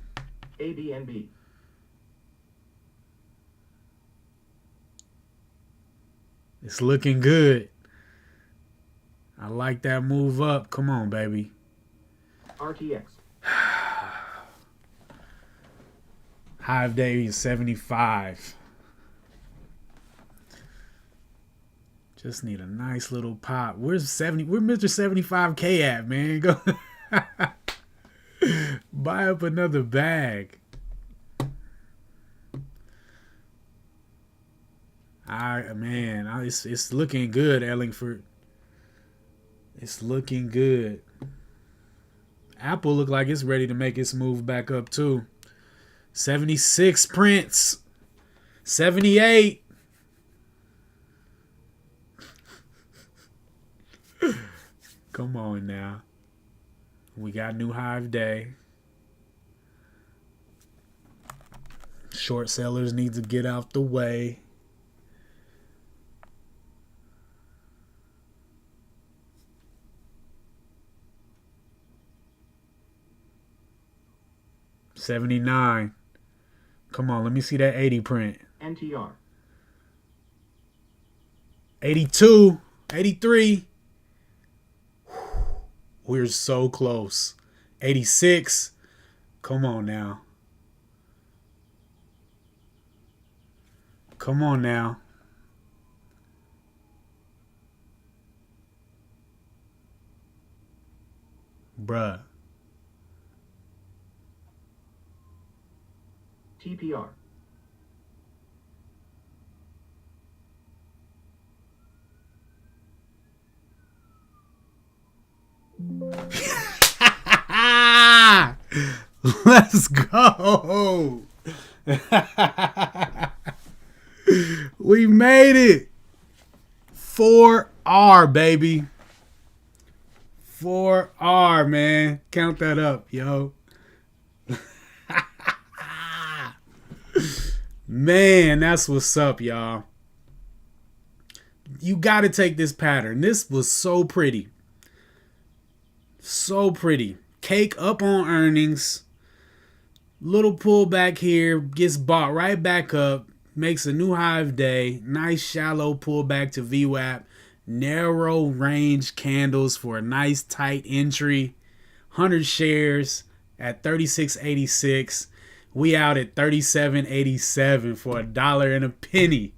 ABNB. It's looking good. I like that move up. Come on, baby. RTX. Hive day is 75. Just need a nice little pop. Where's Mr. 75K at, man? Go buy up another bag. It's looking good, Ellingford. It's looking good. Apple look like it's ready to make its move back up too. 76 prints. 78. Come on now. We got new Hive day. Short sellers need to get out the way. $79. Come on, let me see that 80 print. NTR. 82. 83. We're so close. 86. Come on now. Come on now. Bruh. TPR. Let's go. We made it. 4R, baby. 4R, man. Count that up, yo. Man, that's what's up, y'all. You got to take this pattern. This was so pretty. So pretty. Cake up on earnings. Little pullback here. Gets bought right back up. Makes a new Hive day. Nice shallow pullback to VWAP. Narrow range candles for a nice tight entry. 100 shares at 36.86. We out at 37.87 for $1 and a penny.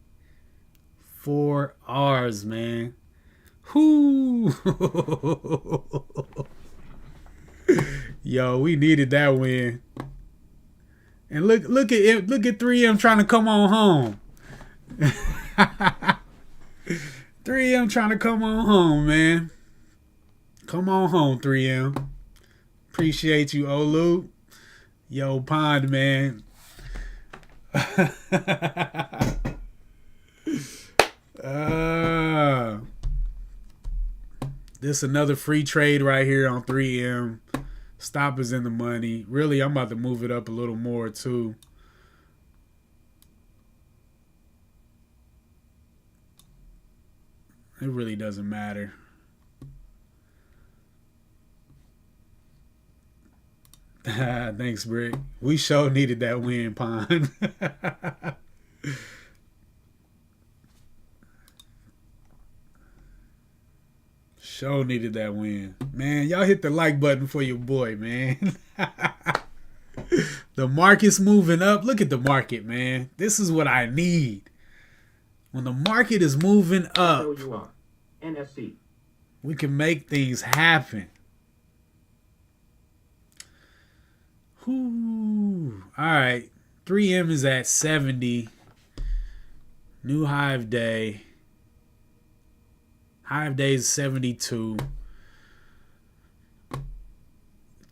4 R's, man. Whoo. Yo, we needed that win. And look at 3M trying to come on home. 3M trying to come on home, man. Come on home, 3M. Appreciate you, Olu. Yo, Pond, man. This another free trade right here on 3M. Stop is in the money. Really, I'm about to move it up a little more, too. It really doesn't matter. Thanks, Brick. We sure needed that win, Pond. Sure needed that win. Man, y'all hit the like button for your boy, man. The market's moving up. Look at the market, man. This is what I need. When the market is moving up, NSC. we can make things happen. Whew. All right. 3M is at 70. New Hive day. Hive day is 72.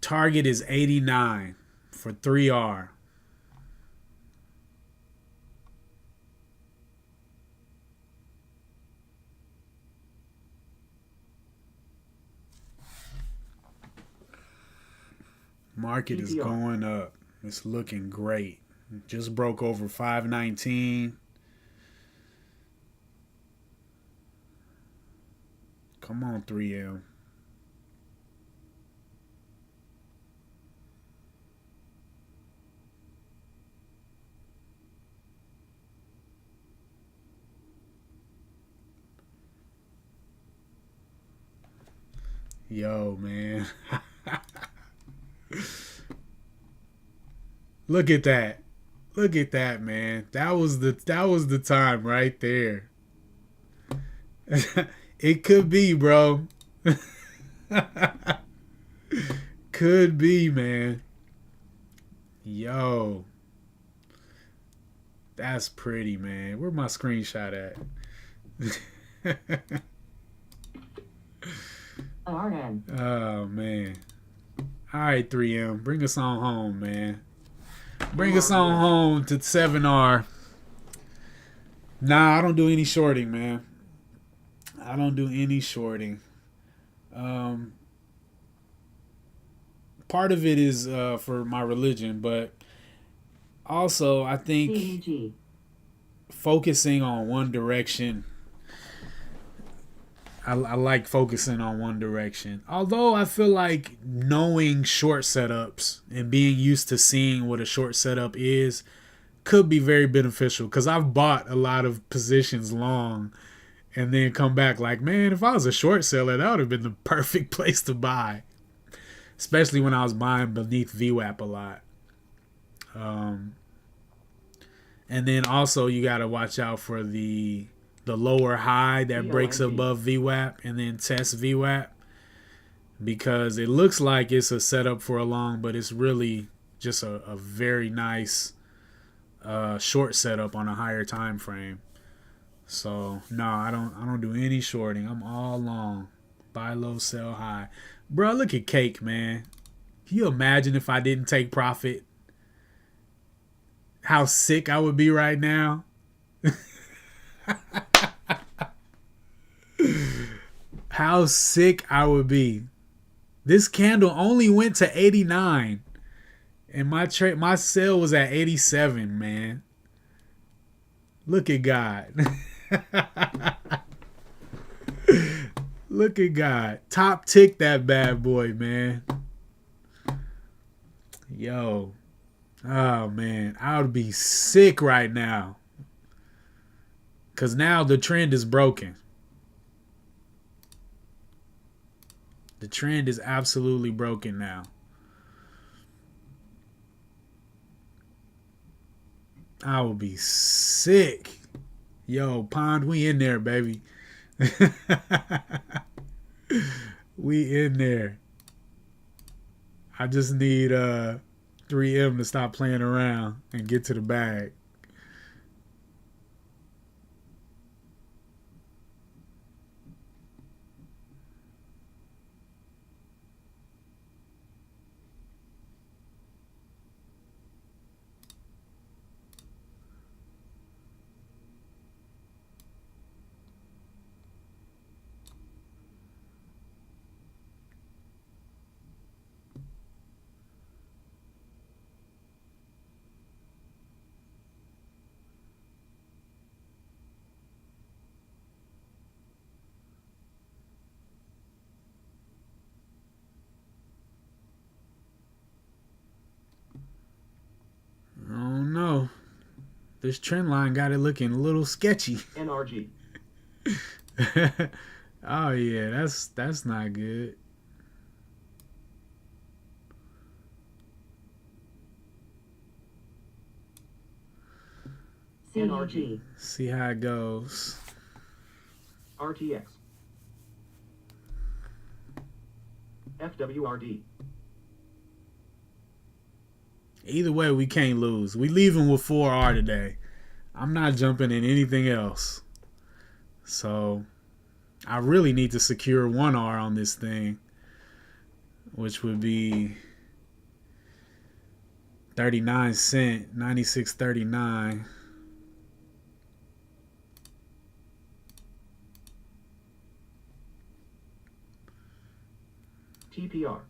Target is 89 for 3R. Market is TPR. going up. It's looking great. Just broke over 519. Come on, 3M. Yo, man. Look at that. Look at that, man. That was the time right there. It could be, bro. Could be, man. Yo. That's pretty, man. Where my screenshot at? RN. Oh, man. All right, 3M. Bring us on home, man. Bring us on home to 7R. Nah, I don't do any shorting, man. I don't do any shorting. Part of it is for my religion, but also I think CEG. focusing on one direction. I like focusing on one direction. Although I feel like knowing short setups and being used to seeing what a short setup is could be very beneficial, because I've bought a lot of positions long and then come back like, man, if I was a short seller, that would have been the perfect place to buy. Especially when I was buying beneath VWAP a lot. And then also you got to watch out for the lower high that breaks above VWAP and then test VWAP, because it looks like it's a setup for a long, but it's really just a very nice short setup on a higher time frame. So no, I don't do any shorting. I'm all long. Buy low, sell high. Bro, look at Cake, man. Can you imagine if I didn't take profit? How sick I would be right now. How sick I would be. This candle only went to 89. And my sale was at 87, man. Look at God. Look at God. Top tick that bad boy, man. Yo. Oh, man. I would be sick right now. Because now the trend is broken. The trend is absolutely broken now. I will be sick. Yo, Pond, we in there, baby. We in there. I just need 3M to stop playing around and get to the bag. Oh no. This trend line got it looking a little sketchy. NRG. Oh yeah, that's not good. CEG. See how it goes. RTX. FWRD. Either way, we can't lose. We leaving with 4R today. I'm not jumping in anything else. So I really need to secure 1R on this thing, which would be 39 cent, 96.39. TPR.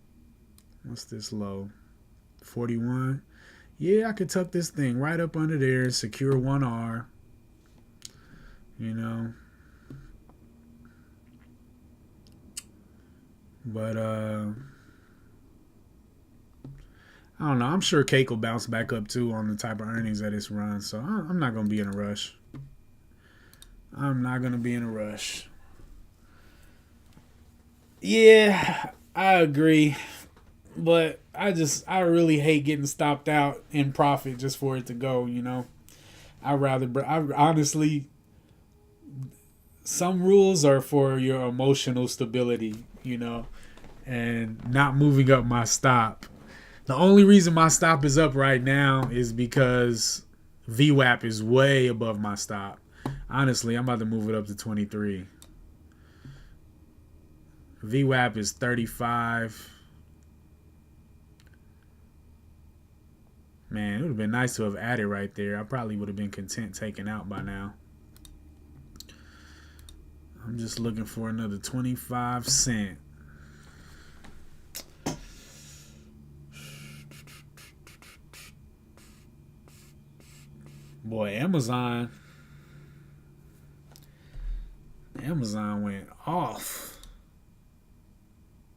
What's this low? 41. Yeah, I could tuck this thing right up under there and secure 1R. You know. But I don't know. I'm sure Cake will bounce back up too on the type of earnings that it's run. So I'm not gonna be in a rush. I'm not gonna be in a rush. Yeah, I agree. But I really hate getting stopped out in profit just for it to go, you know. I honestly, some rules are for your emotional stability, you know, and not moving up my stop. The only reason my stop is up right now is because VWAP is way above my stop. Honestly, I'm about to move it up to 23. VWAP is 35. Man, it would have been nice to have added right there. I probably would have been content taking out by now. I'm just looking for another 25 cent. Boy, Amazon went off.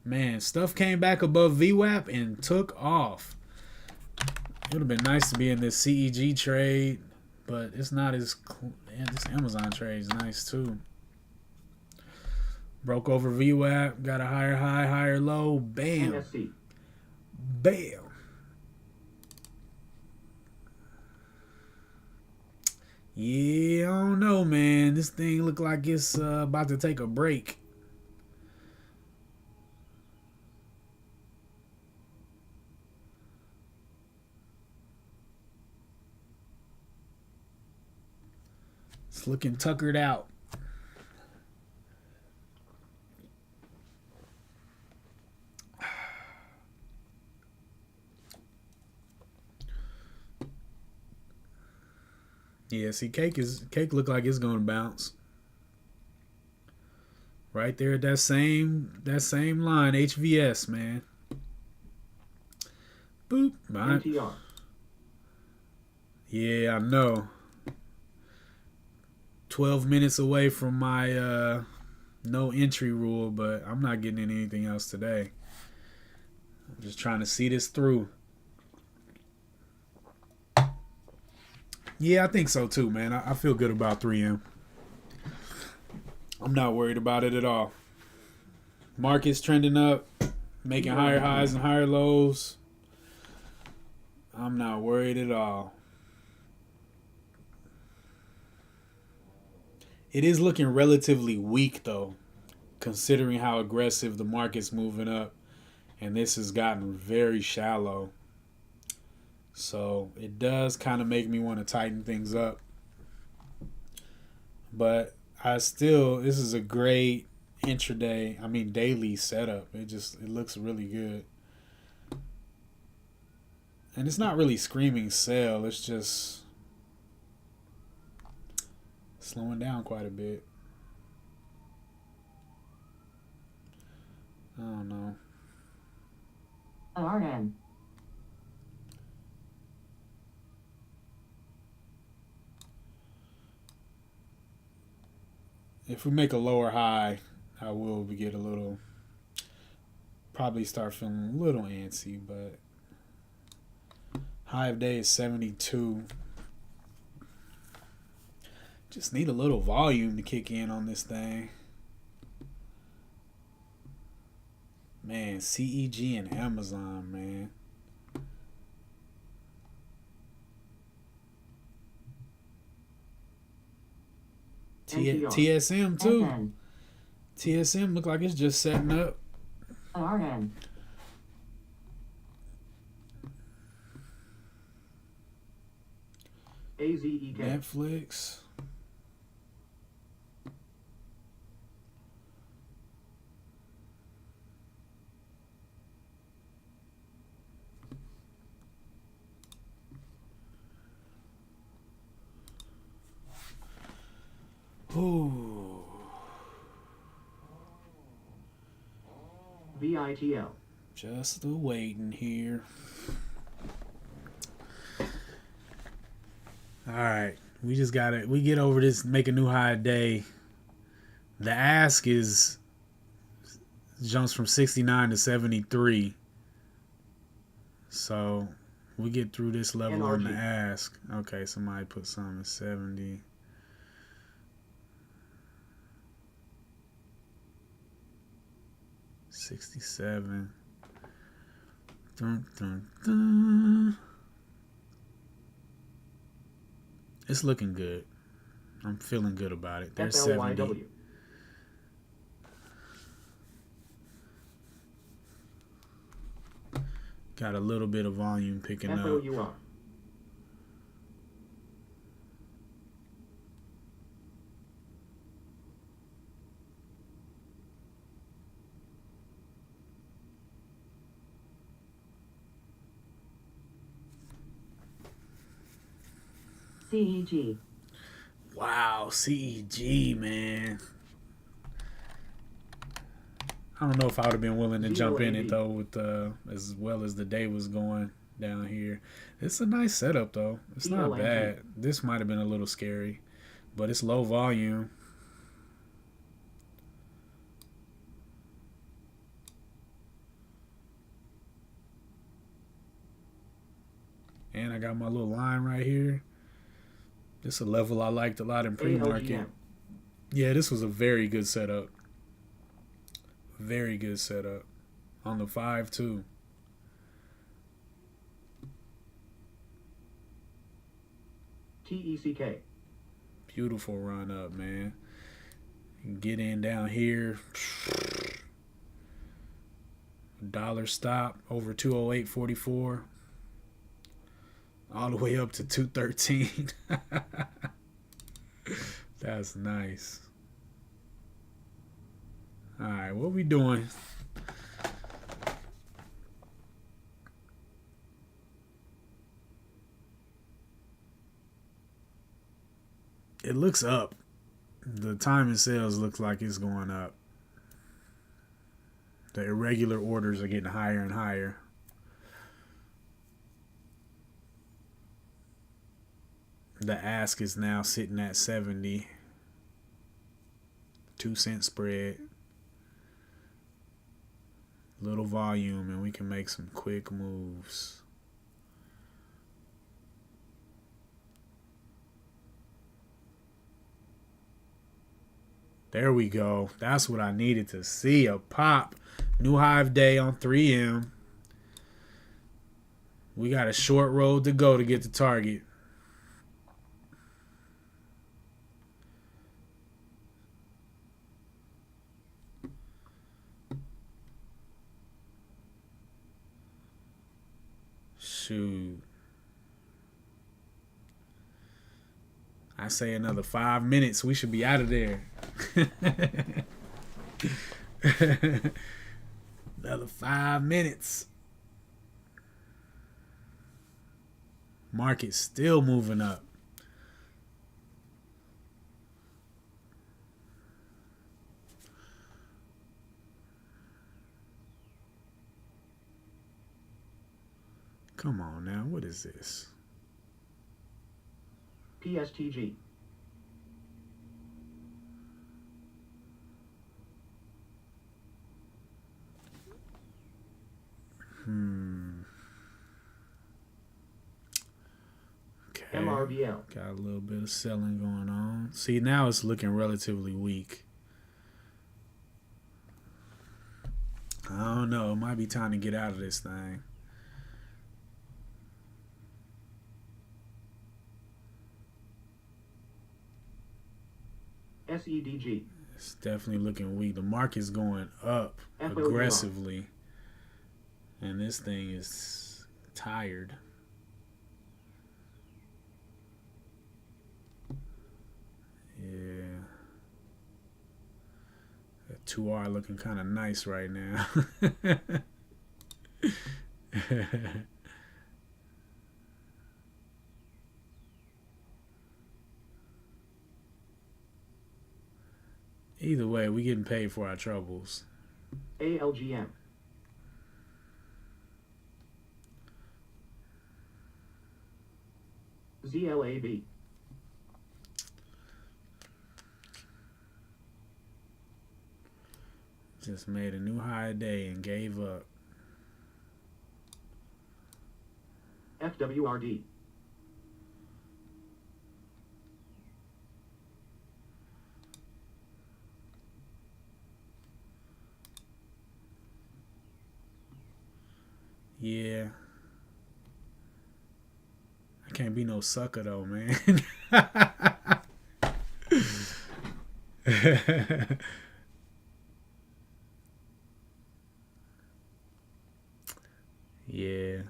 Man, stuff came back above VWAP and took off. It would have been nice to be in this CEG trade, but it's not as... Man, this Amazon trade is nice too. Broke over VWAP, got a higher high, higher low. Bam. NFC. Bam. Yeah, I don't know, man. This thing look like it's about to take a break. It's looking tuckered out. Yeah, see, cake look like it's gonna bounce. Right there at that same line, HVS, man. Boop. NTR. Yeah, I know. 12 minutes away from my no entry rule, but I'm not getting in anything else today. I'm just trying to see this through. Yeah, I think so too, man. I feel good about 3M. I'm not worried about it at all. Market's trending up, making higher highs and higher lows. I'm not worried at all. It is looking relatively weak, though, considering how aggressive the market's moving up. And this has gotten very shallow. So it does kind of make me want to tighten things up. But this is a great daily setup. It looks really good. And it's not really screaming sell. It's just slowing down quite a bit. I don't know. RN. If we make a lower high, I will get probably start feeling a little antsy, but high of day is 72. Just need a little volume to kick in on this thing. Man, CEG and Amazon, man. TSM too. SN. TSM look like it's just setting up. RN. AZEK. Netflix. Ooh. BITL. Just the waiting here. All right. We just got to, we get over this, make a new high day. The ask is, jumps from 69 to 73. So we get through this level on the NRG. ask. Okay, somebody put something at 70. $67. Dun, dun, dun. It's looking good. I'm feeling good about it. There's 70. FLYW. Got a little bit of volume picking up. FOUR. CEG. Wow, CEG, man. I don't know if I would have been willing to jump in it though, with as well as the day was going down here. It's a nice setup though. It's not bad. This might have been a little scary, but it's low volume. And I got my little line right here. This is a level I liked a lot in pre-market. ALGM. Yeah, this was a very good setup. Very good setup. On the 5 too. TECK. Beautiful run up, man. You can get in down here. Dollar stop over 208.44. All the way up to 213. That's nice. All right, what we doing? It looks up. The time in sales looks like it's going up. The irregular orders are getting higher and higher. The ask is now sitting at 70. 2-cent spread. Little volume, and we can make some quick moves. There we go. That's what I needed to see. A pop. New hive day on 3M. We got a short road to go to get to target. Shoot. I say another 5 minutes. We should be out of there. Another 5 minutes. Market's still moving up. Come on now, what is this? PSTG. Okay. MRVL. Got a little bit of selling going on. See, now it's looking relatively weak. I don't know. It might be time to get out of this thing. SEDG. It's definitely looking weak. The market's going up FOUR. aggressively. And this thing is tired. Yeah. That 2R looking kind of nice right now. Either way, we getting paid for our troubles. ALGM. ZLAB. Just made a new high day and gave up. FWRD. Yeah. I can't be no sucker though, man. Yeah.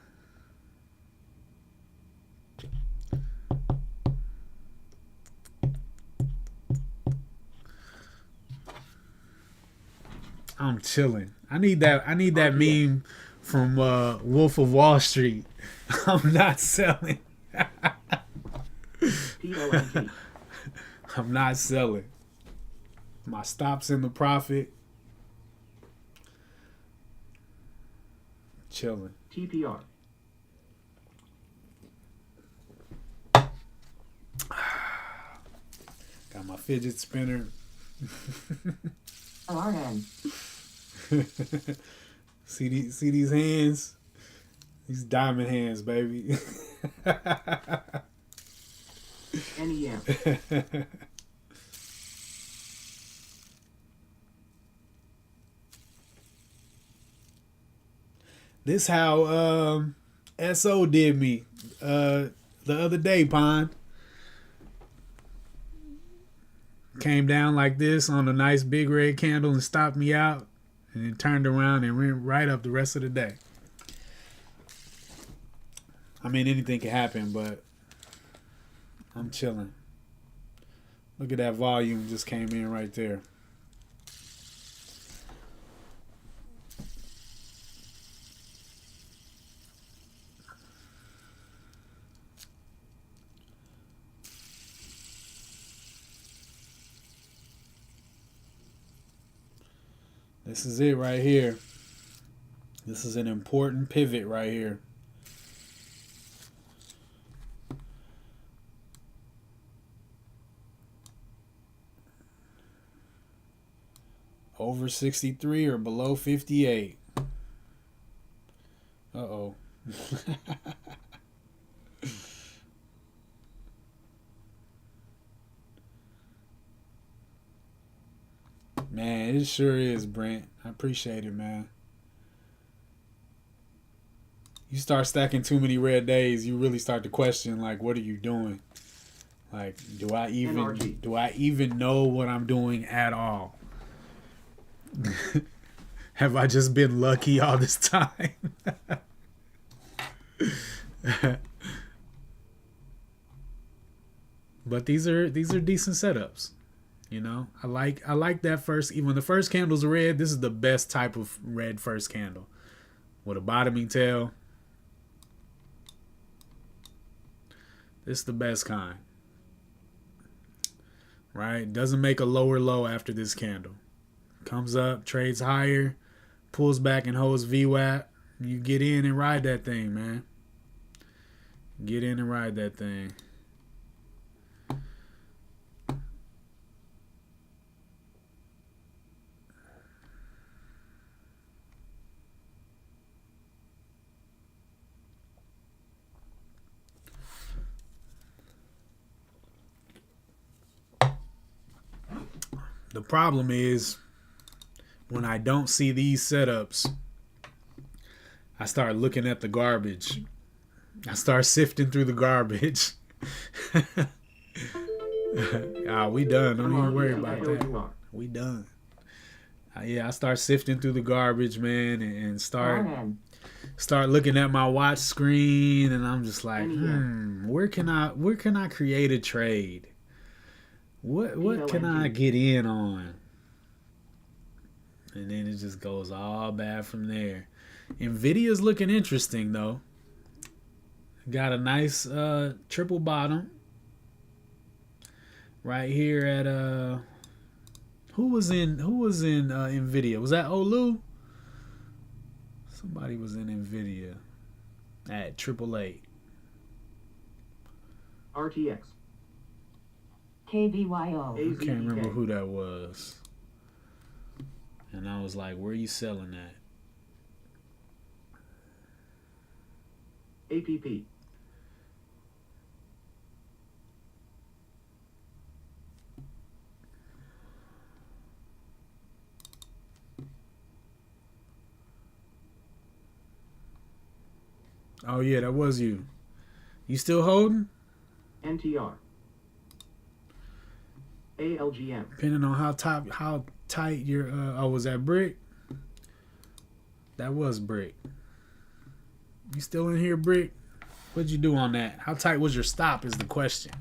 I'm chilling. I need that meme from Wolf of Wall Street. I'm not selling. POMG. I'm not selling. My stop's in the profit. Chilling. TPR. Got my fidget spinner. RN. See these hands? These diamond hands, baby. NEM. This how SO did me the other day, Pond. Came down like this on a nice big red candle and stopped me out, and then turned around and went right up the rest of the day. I mean, anything can happen, but I'm chilling. Look at that volume just came in right there. This is it right here. This is an important pivot right here. Over 63 or below 58. Uh-oh. Man, it sure is, Brent. I appreciate it, man. You start stacking too many red days, you really start to question, like, what are you doing? Like, do I even know what I'm doing at all? Have I just been lucky all this time? But these are decent setups. You know, I like that first. Even when the first candle's red, this is the best type of red first candle with a bottoming tail. This is the best kind, right? Doesn't make a lower low after this candle. Comes up, trades higher, pulls back and holds VWAP. You get in and ride that thing, man. Get in and ride that thing. The problem is when I don't see these setups, I start looking at the garbage. I start sifting through the garbage. We done. Don't even worry about that. We done. Yeah, I start sifting through the garbage, man, and start looking at my watch screen, and I'm just like, where can I create a trade? What can I get in on? And then it just goes all bad from there. NVIDIA's looking interesting though. Got a nice triple bottom right here at who was in NVIDIA? Was that Olu? Somebody was in NVIDIA at 888. RTX. KBYO. I can't remember who that was. And I was like, where are you selling at? APP. Oh yeah, that was you. You still holding? NTR. ALGM. Depending on how tight your was that brick? That was brick. You still in here, brick? What'd you do on that? How tight was your stop is the question.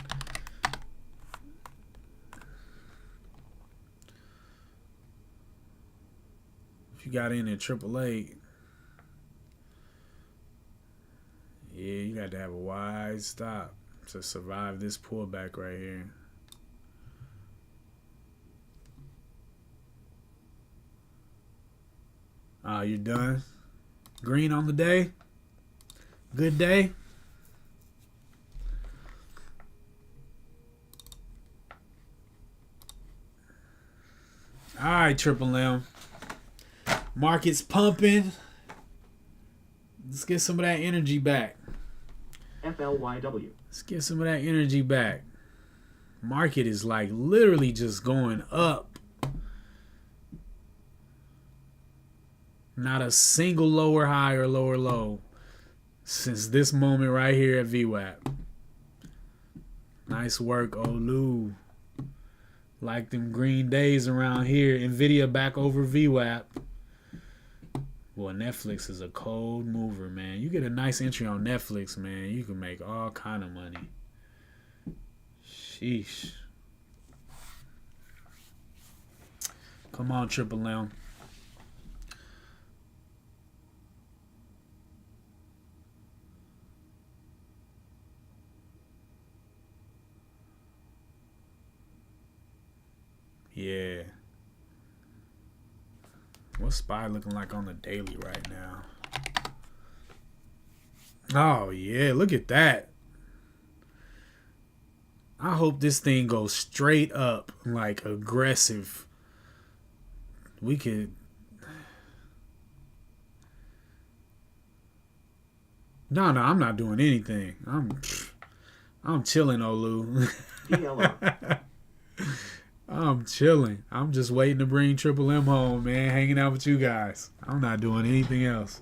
If you got in at AAA, yeah, you got to have a wide stop to survive this pullback right here. You're done. Green on the day. Good day. All right, Triple M. Market's pumping. Let's get some of that energy back. FLYW. Let's get some of that energy back. Market is like literally just going up. Not a single lower high or lower low since this moment right here at VWAP. Nice work, Olu. Like them green days around here. NVIDIA back over VWAP. Well, Netflix is a cold mover, man. You get a nice entry on Netflix, man. You can make all kind of money. Sheesh. Come on, Triple M. Yeah. What's SPY looking like on the daily right now? Oh, yeah. Look at that. I hope this thing goes straight up, like aggressive. We could... No, I'm not doing anything. I'm chilling, Olu. DLR. I'm chilling. I'm just waiting to bring Triple M home, man. Hanging out with you guys. I'm not doing anything else.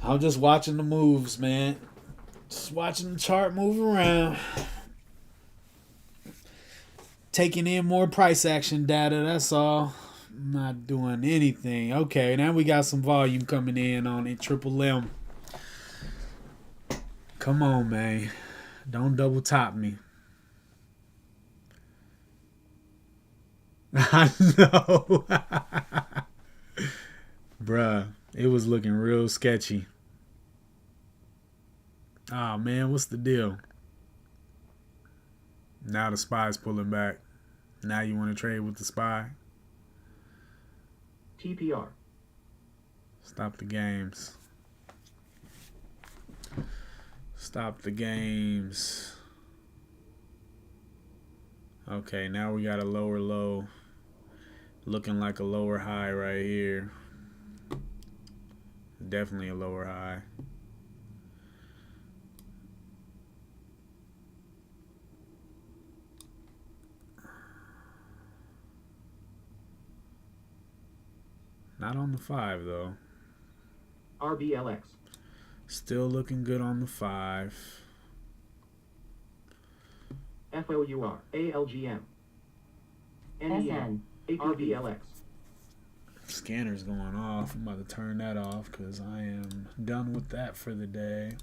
I'm just watching the moves, man. Just watching the chart move around. Taking in more price action data, that's all. I'm not doing anything. Okay, now we got some volume coming in on it. Triple M. Come on, man. Don't double top me. I know. Bruh, it was looking real sketchy. Oh, man, what's the deal? Now the SPY's pulling back. Now you want to trade with the SPY? TPR. Stop the games. Stop the games. Okay, now we got a lower low. Looking like a lower high right here. Definitely a lower high. Not on the 5 though. RBLX. Still looking good on the 5. FOUR. ALGM. NEM. RBLX. Scanner's going off. I'm about to turn that off because I am done with that for the day.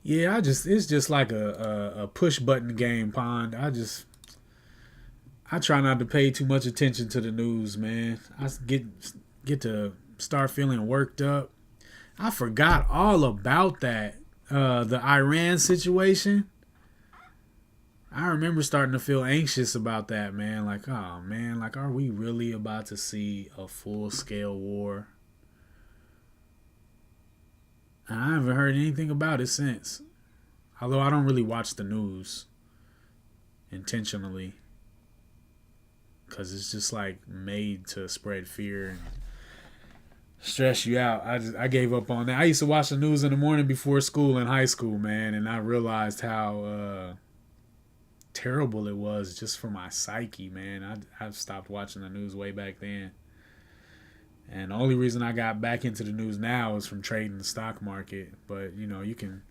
Yeah, it's just like a push button game, Pond. I try not to pay too much attention to the news, man. I get to start feeling worked up. I forgot all about that. The Iran situation. I remember starting to feel anxious about that, man. Like, oh man, like, are we really about to see a full-scale war? And I haven't heard anything about it since. Although I don't really watch the news. intentionally, because it's just like made to spread fear and stress you out. I gave up on that. I used to watch the news in the morning before school in high school, man, and I realized how terrible it was just for my psyche, man. I stopped watching the news way back then. And the only reason I got back into the news now is from trading the stock market. But, you know, you can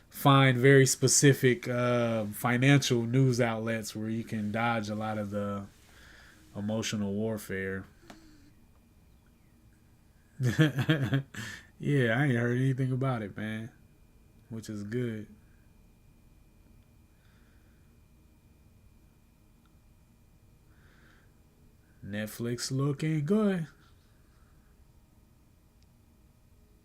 find very specific financial news outlets where you can dodge a lot of the emotional warfare. Yeah, I ain't heard anything about it, man, which is good. Netflix looking good.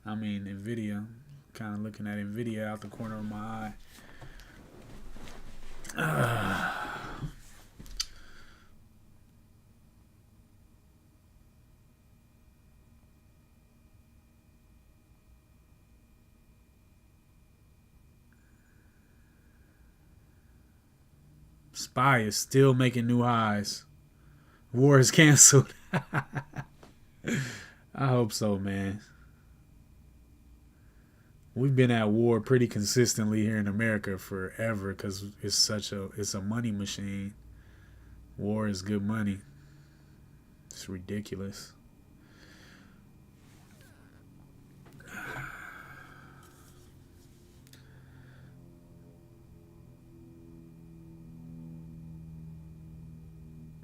I mean, NVIDIA. Kind of looking at NVIDIA out the corner of my eye. SPY is still making new highs. War is canceled. I hope so, man. We've been at war pretty consistently here in America forever because it's a money machine. War is good money. It's ridiculous.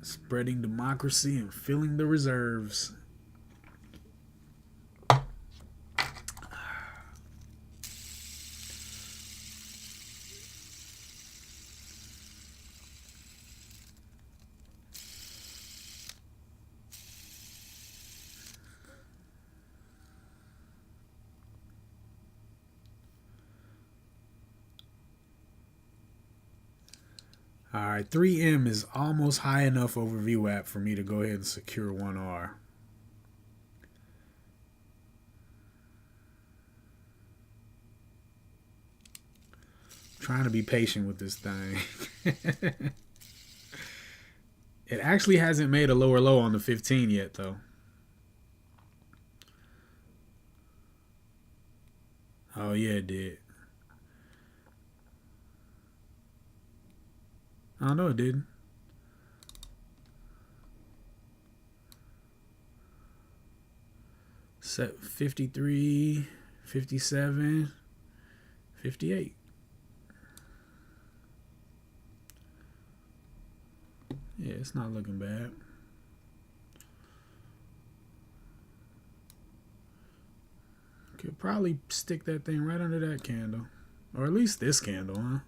Spreading democracy and filling the reserves. All right, 3M is almost high enough over VWAP for me to go ahead and secure 1R. Trying to be patient with this thing. It actually hasn't made a lower low on the 15 yet, though. Oh, yeah, it did. Oh, no, it didn't. Set 53, 57, 58. Yeah, it's not looking bad. Could probably stick that thing right under that candle. Or at least this candle, huh?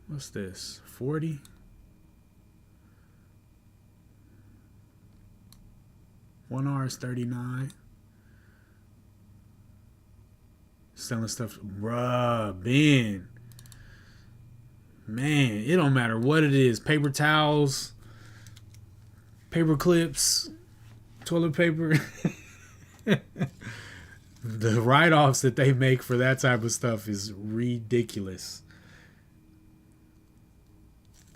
What's this? 40? One R is 39. Selling stuff. Bruh, Ben. Man, it don't matter what it is. Paper towels, paper clips, toilet paper. The write-offs that they make for that type of stuff is ridiculous.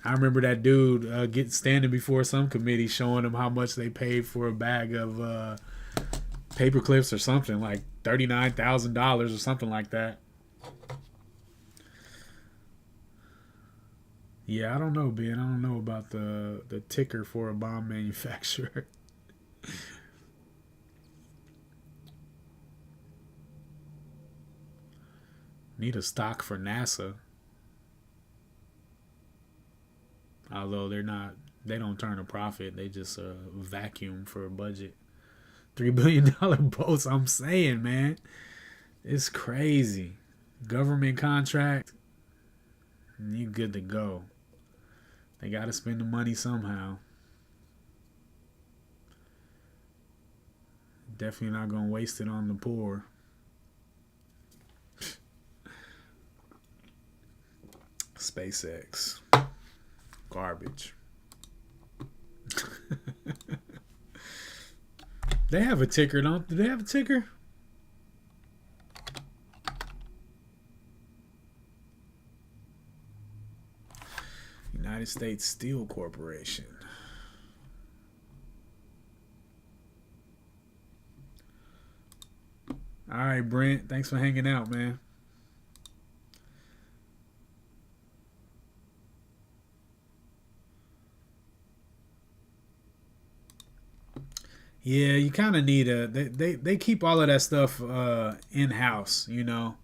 I remember that dude standing before some committee showing them how much they paid for a bag of paper clips or something, like $39,000 or something like that. Yeah, I don't know, Ben. I don't know about the ticker for a bomb manufacturer. Need a stock for NASA. Although they don't turn a profit. They just vacuum for a budget. $3 billion boats, I'm saying, man. It's crazy. Government contract, you good to go. They got to spend the money somehow. Definitely not going to waste it on the poor. SpaceX. Garbage. They have a ticker, don't they? Do they have a ticker? United States Steel Corporation. All right, Brent. Thanks for hanging out, man. Yeah, you kind of need a. They keep all of that stuff in house. You know,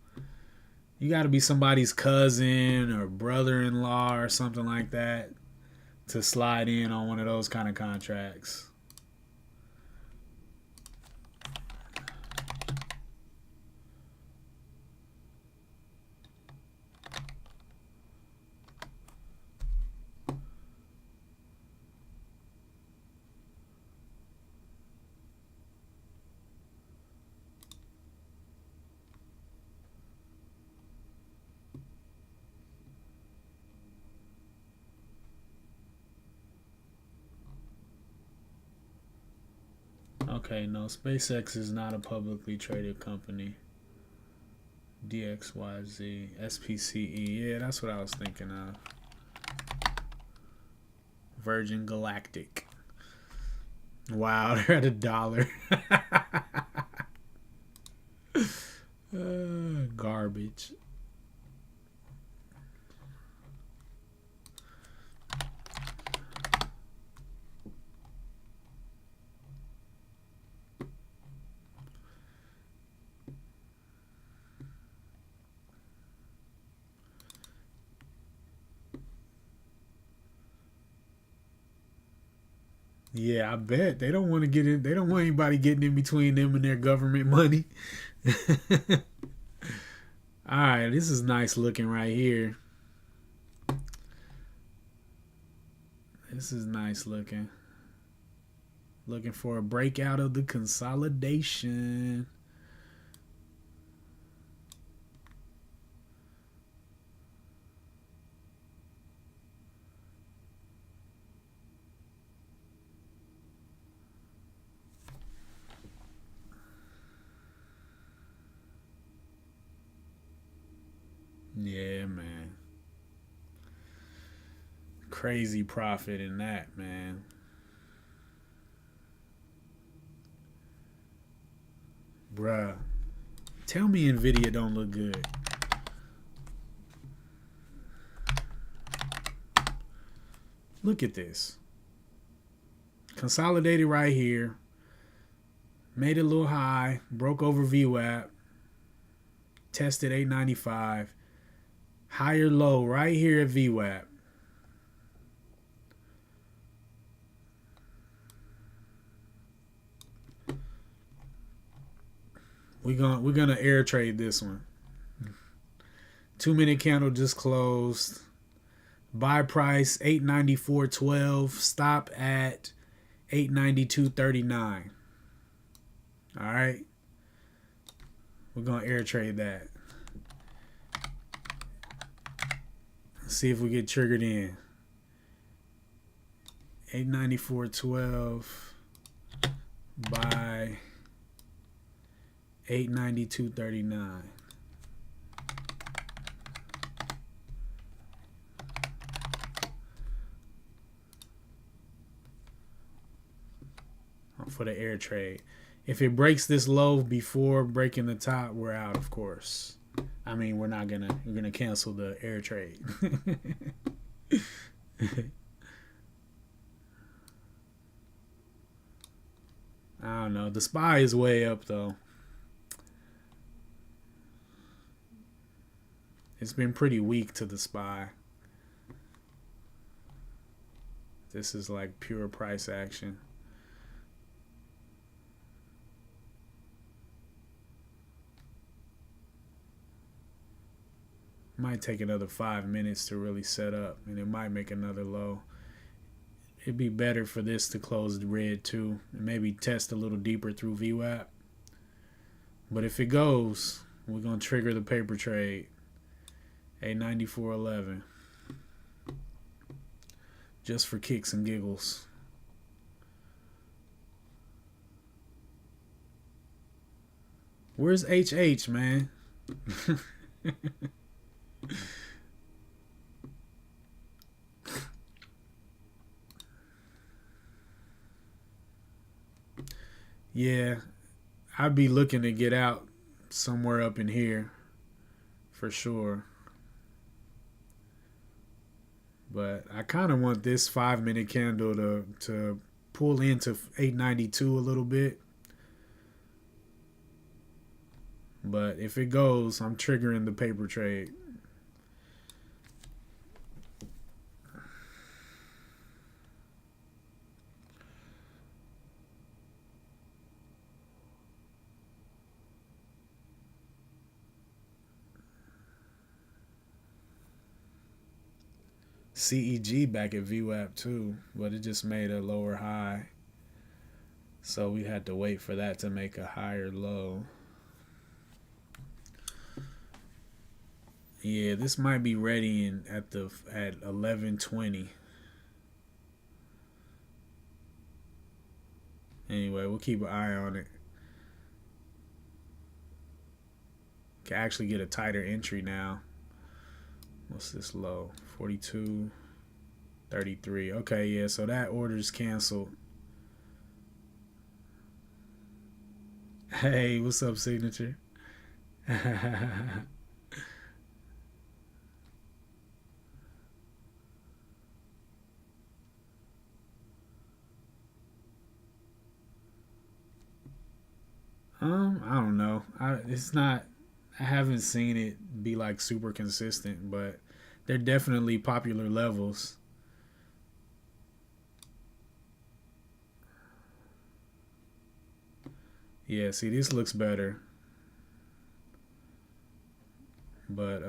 you got to be somebody's cousin or brother-in-law or something like that to slide in on one of those kind of contracts. Okay, no, SpaceX is not a publicly traded company. DXYZ, SPCE, yeah, that's what I was thinking of. Virgin Galactic. Wow, they're at $1. Garbage. Yeah, I bet they don't want to get in. They don't want anybody getting in between them and their government money. All right, this is nice looking right here. This is nice looking. Looking for a breakout of the consolidation. Yeah, man. Crazy profit in that, man. Bruh. Tell me NVIDIA don't look good. Look at this. Consolidated right here. Made it a little high. Broke over VWAP. Tested 895. Higher low right here at VWAP. We're gonna air trade this one. 2-minute candle just closed. Buy price 894.12. Stop at 892.39. All right. We're gonna air trade that. See if we get triggered in. 894.12 by 892.39. For the air trade. If it breaks this low before breaking the top, we're out, of course. I mean, we're gonna cancel the air trade. I don't know. The SPY is way up though. It's been pretty weak to the SPY. This is like pure price action. Might take another 5 minutes to really set up, and it might make another low. It'd be better for this to close the red too, and maybe test a little deeper through VWAP. But if it goes, we're gonna trigger the paper trade. 894.11. Just for kicks and giggles. Where's HH, man? Yeah, I'd be looking to get out somewhere up in here for sure. But I kind of want this 5 minute candle to pull into 892 a little bit. But if it goes, I'm triggering the paper trade. CEG back at VWAP too, but it just made a lower high. So we had to wait for that to make a higher low. Yeah, this might be ready at 11:20. Anyway, we'll keep an eye on it. Can actually get a tighter entry now. What's this low? 42.33. Okay, yeah, so that order's canceled. Hey, what's up, Signature? I don't know. It's not. I haven't seen it be like super consistent, but they're definitely popular levels. Yeah, see, this looks better, but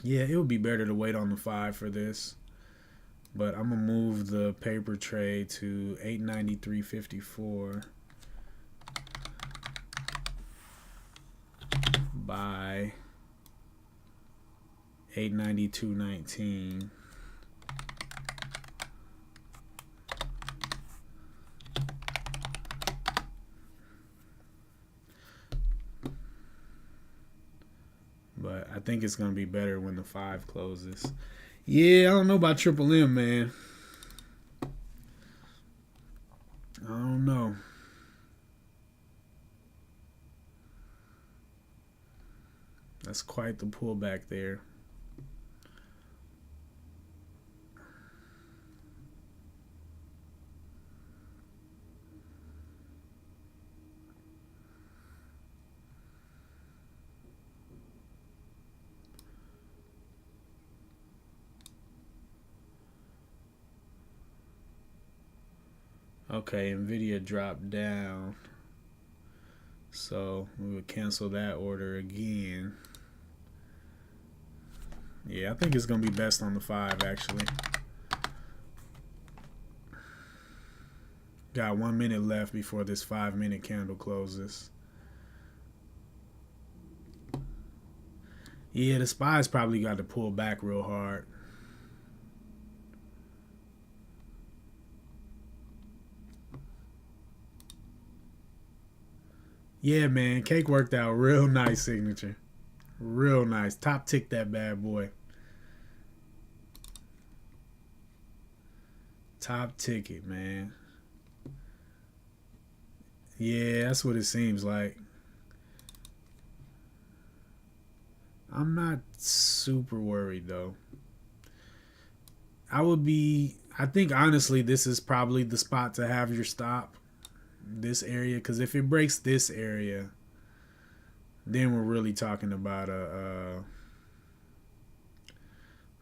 yeah, it would be better to wait on the 5 for this. But I'm gonna move the paper trade to 893.54. By 892.19. But I think it's gonna be better when the 5 closes. Yeah, I don't know about Triple M, man. I don't know. That's quite the pullback there. Okay, NVDA dropped down. So we would cancel that order again. Yeah, I think it's going to be best on the 5, actually. Got 1 minute left before this 5 minute candle closes. Yeah, the SPY's probably got to pull back real hard. Yeah, man, cake worked out real nice, Signature. Real nice. Top tick that bad boy. Top ticket, man. Yeah, that's what it seems like. I'm not super worried, though. I think, honestly, this is probably the spot to have your stop. This area, because if it breaks this area, then we're really talking about a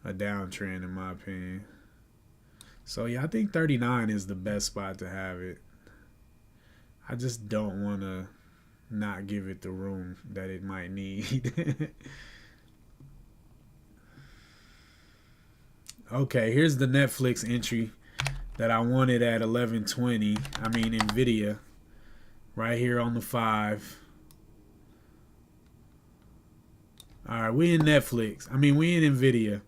downtrend, in my opinion. So yeah, I think 39 is the best spot to have it. I just don't want to not give it the room that it might need. Okay, here's the Netflix entry that I wanted at 11:20. I mean, NVIDIA. Right here on the 5. All right, we in Netflix. I mean, we in NVIDIA.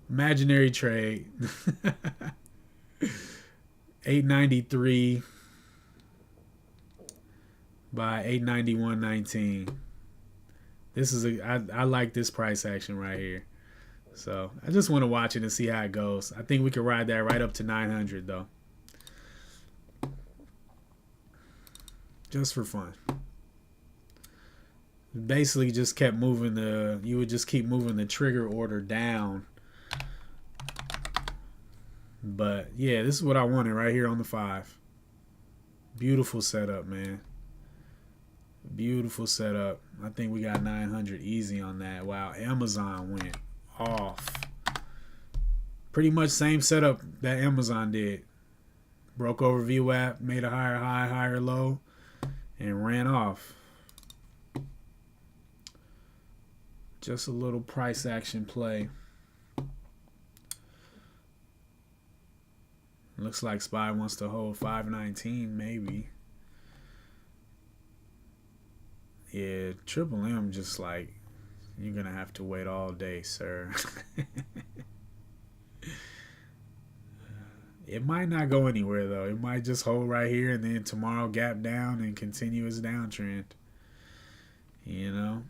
Imaginary trade. 893 by 891.19. This is I like this price action right here. So I just want to watch it and see how it goes. I think we could ride that right up to 900 though. just for fun. Basically, just kept moving you would just keep moving the trigger order down. But yeah, this is what I wanted right here on the 5. Beautiful setup, man. Beautiful setup. I think we got 900 easy on that. Wow, Amazon went off. Pretty much same setup that Amazon did. Broke over VWAP, made a higher high, higher low, and ran off. Just a little price action play. Looks like SPY wants to hold 519 maybe. Yeah, Triple M just like, you're going to have to wait all day, sir. It might not go anywhere, though. It might just hold right here and then tomorrow gap down and continue its downtrend. You know?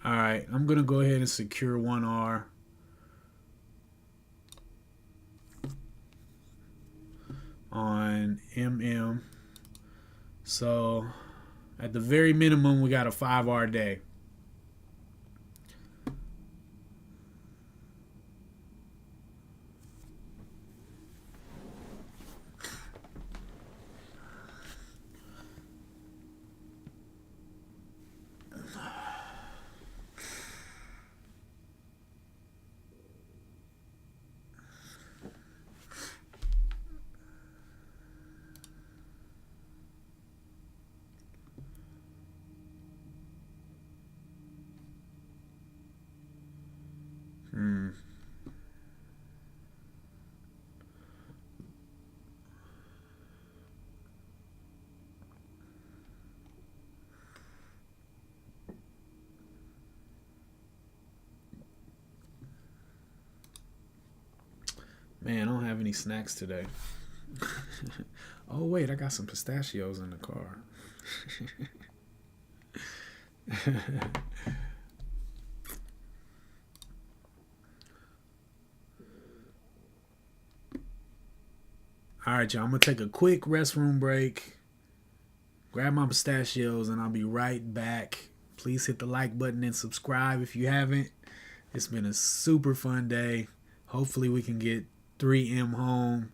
All right, I'm going to go ahead and secure 1R. On MM. So at the very minimum, we got a 5R day. Man, I don't have any snacks today. Oh, wait, I got some pistachios in the car. All right, y'all. I'm going to take a quick restroom break, grab my pistachios, and I'll be right back. Please hit the like button and subscribe if you haven't. It's been a super fun day. Hopefully we can get 3M home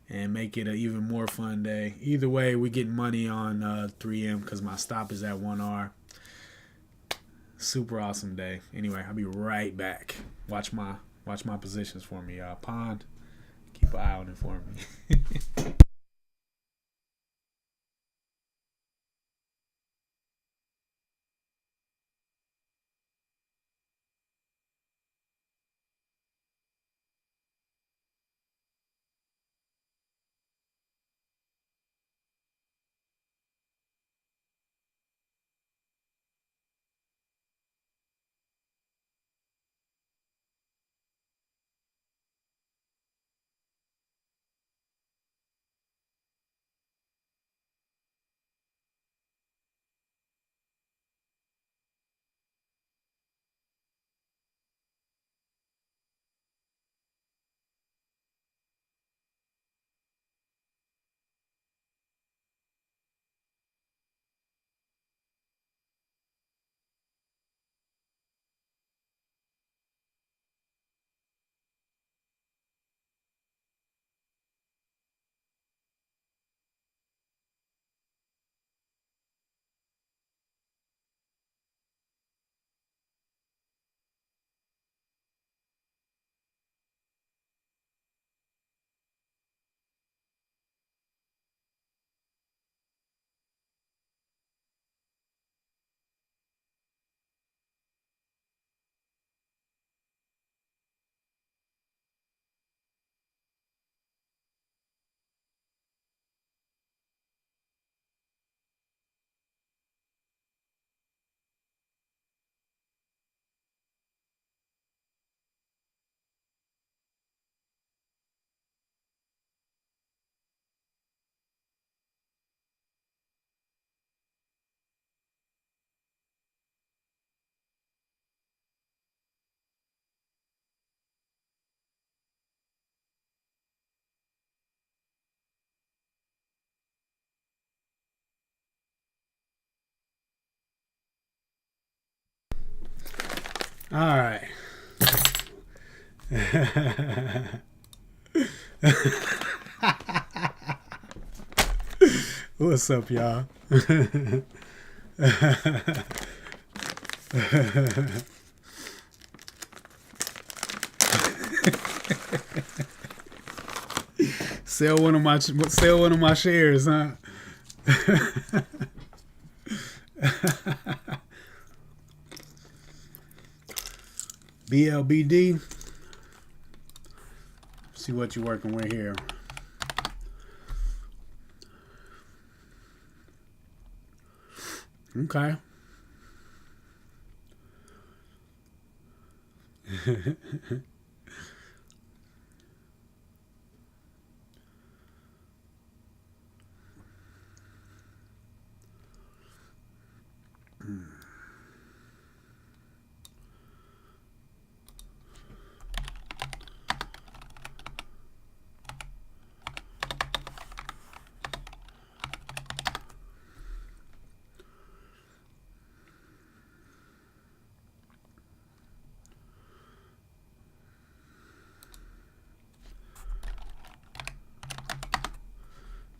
and make it an even more fun day. Either way, we get money on 3M because my stop is at 1R. Super awesome day. Anyway, I'll be right back. Watch my positions for me, y'all. Pond, keep an eye on it for me. All right. What's up, y'all? Sell one of my shares, huh? BLBD. See what you're working with here. Okay.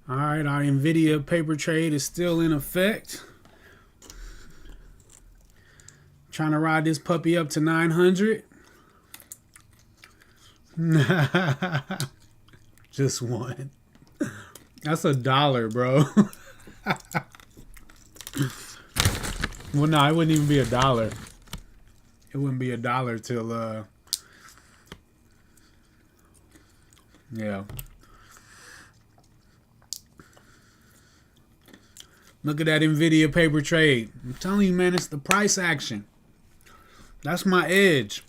All right, our NVIDIA paper trade is still in effect. Trying to ride this puppy up to 900. Just one. That's $1, bro. Well, no, it wouldn't even be $1. It wouldn't be $1 till, yeah. Look at that NVIDIA paper trade. I'm telling you, man, it's the price action. That's my edge.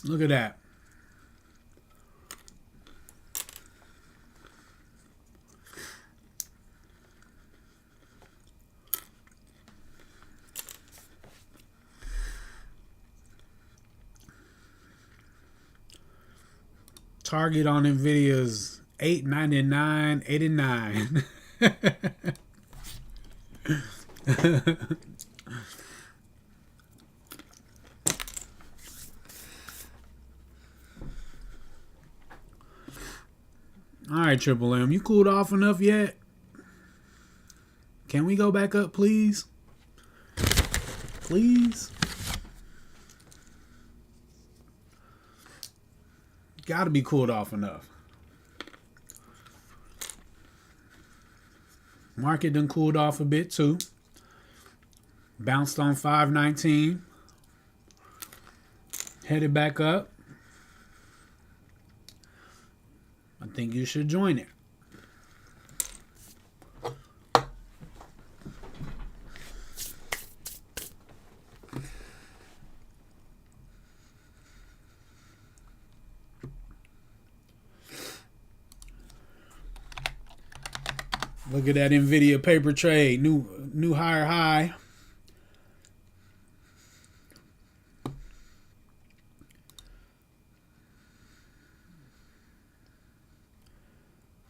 Look at that. Target on NVIDIA's $899.89. All right, Triple M, you cooled off enough yet? Can we go back up, please? Please? Gotta be cooled off enough. Market done cooled off a bit too. Bounced on 519. Headed back up. I think you should join it. Look at that NVIDIA paper trade. New higher high.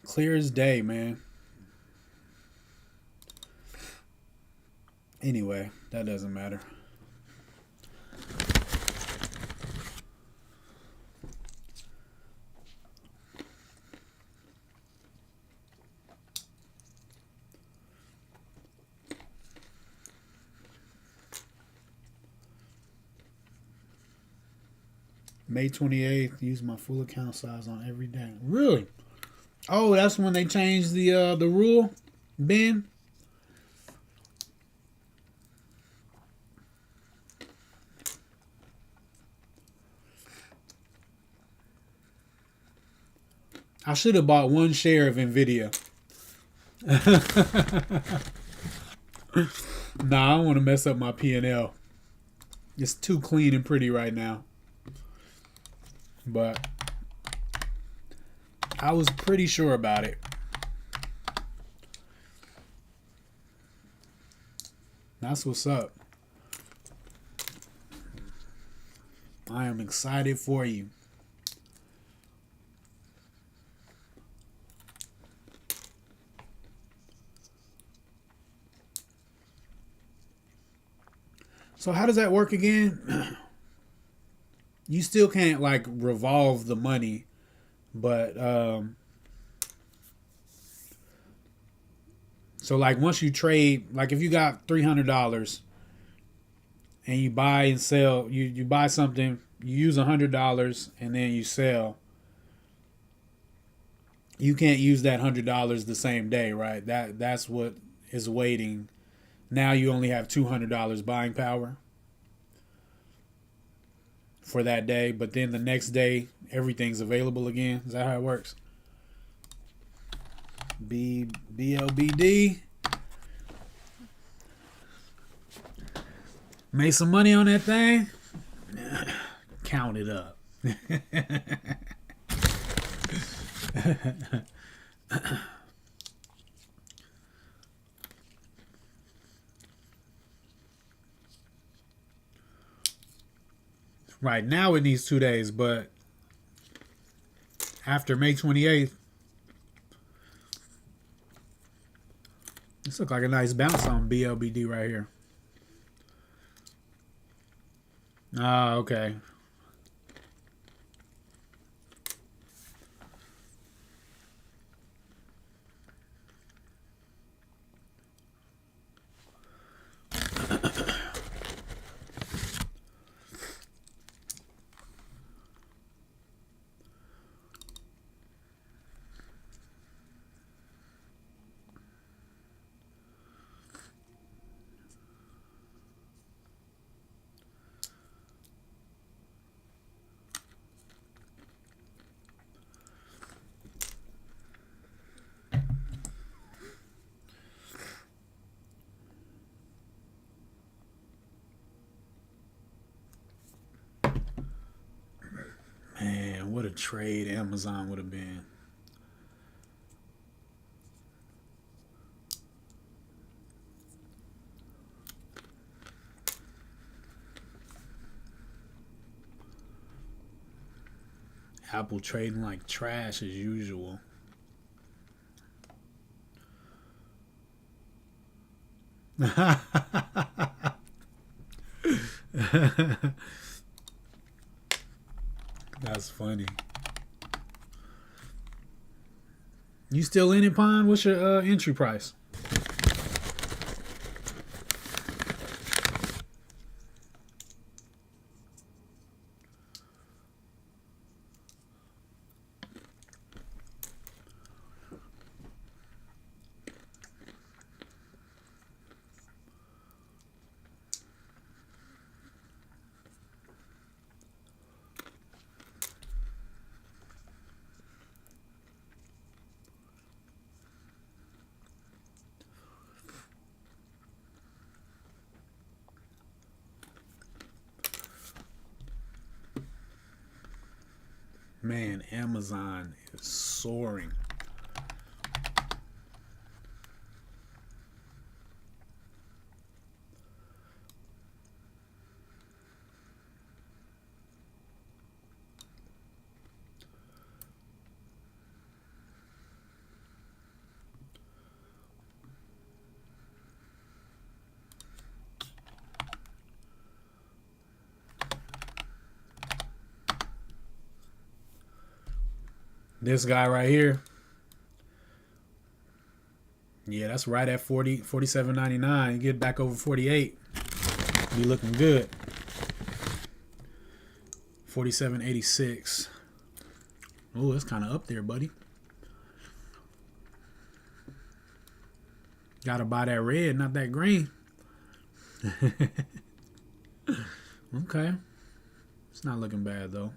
Clear as day, man. Anyway, that doesn't matter. May 28th, use my full account size on every day. Really? Oh, that's when they changed the rule, Ben? I should have bought one share of NVIDIA. Nah, I don't want to mess up my P&L. It's too clean and pretty right now. But I was pretty sure about it. That's what's up. I am excited for you. So how does that work again? You still can't like revolve the money, but so like once you trade, like if you got $300 and you buy and sell, you buy something, you use $100 and then you sell. You can't use that $100 the same day, right? That's what is waiting. Now you only have $200 buying power for that day, but then the next day everything's available again. Is that how it works? BLBD. Made some money on that thing. Count it up. Right now it needs 2 days, but after May 28th, this looks like a nice bounce on BLBD right here. Ah, okay. Man, what a trade Amazon would have been. Apple trading like trash as usual. That's funny. You still in it, Pond? What's your entry price? Man, Amazon is soaring. This guy right here. Yeah, that's right at 47.99. You get back over 48. Be looking good. 47.86. Oh, it's kind of up there, buddy. Gotta buy that red, not that green. Okay. It's not looking bad, though.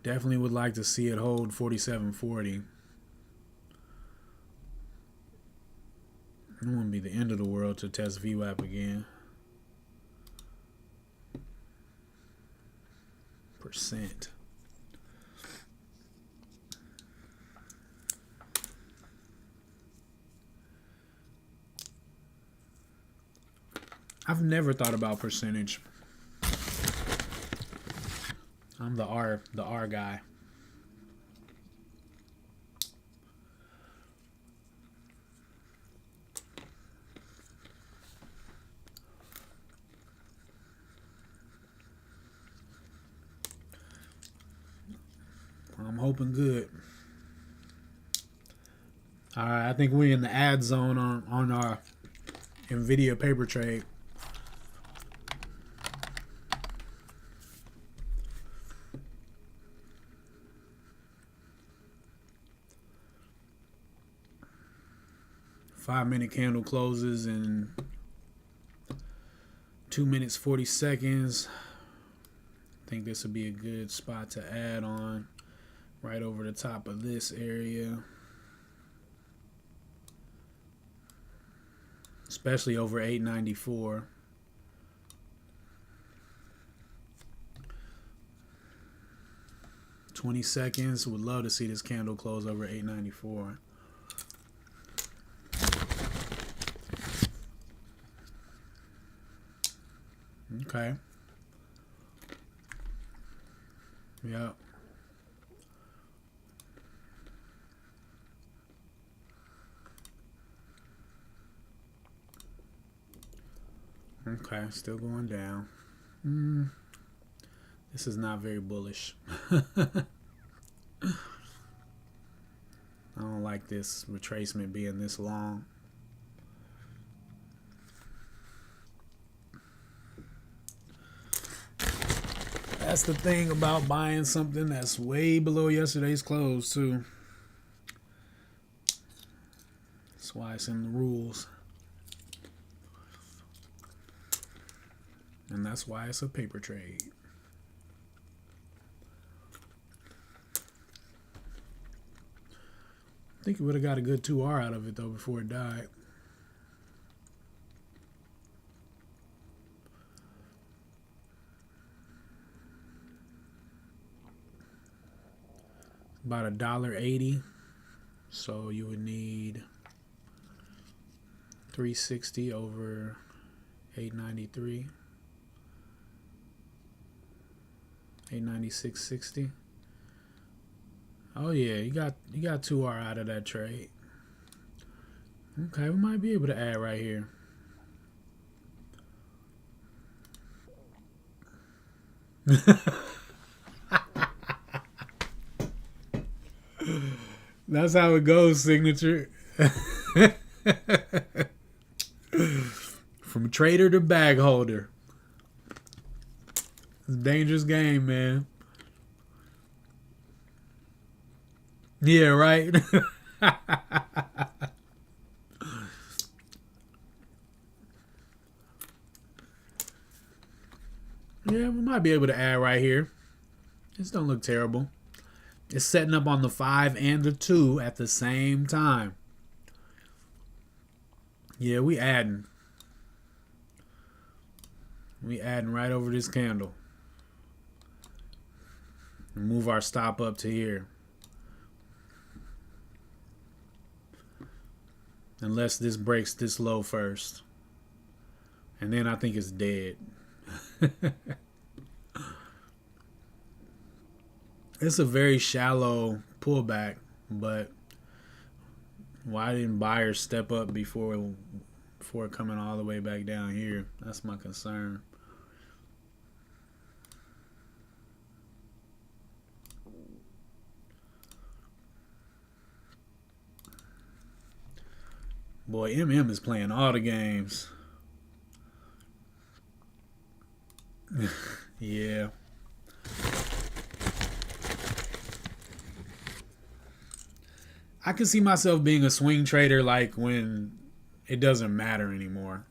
Definitely would like to see it hold 47.40. It wouldn't be the end of the world to test VWAP again. Percent. I've never thought about percentage. I'm the R guy. open good. All right, I think we're in the ad zone on our NVDA paper trade. Five-minute candle closes in 2 minutes 40 seconds. I think this would be a good spot to add on right over the top of this area, especially over 894. $20 seconds. Would love to see this candle close over 894. Okay. Yep. Okay, still going down. This is not very bullish. I don't like this retracement being this long. That's the thing about buying something that's way below yesterday's close, too. That's why it's in the rules. And that's why it's a paper trade. I think it would have got a good 2R out of it, though, before it died. About $1.80, so you would need 360 over 893, 896.60. Oh yeah, you got 2R out of that trade. Okay, we might be able to add right here. That's how it goes, signature. From trader to bag holder. It's a dangerous game, man. Yeah, right? Yeah, we might be able to add right here. This don't look terrible. It's setting up on the 5 and the 2 at the same time. Yeah, we adding. We adding right over this candle. Move our stop up to here. Unless this breaks this low first. And then I think it's dead. It's a very shallow pullback, but why didn't buyers step up before coming all the way back down here? That's my concern. Boy, MM is playing all the games. Yeah. I can see myself being a swing trader like when it doesn't matter anymore.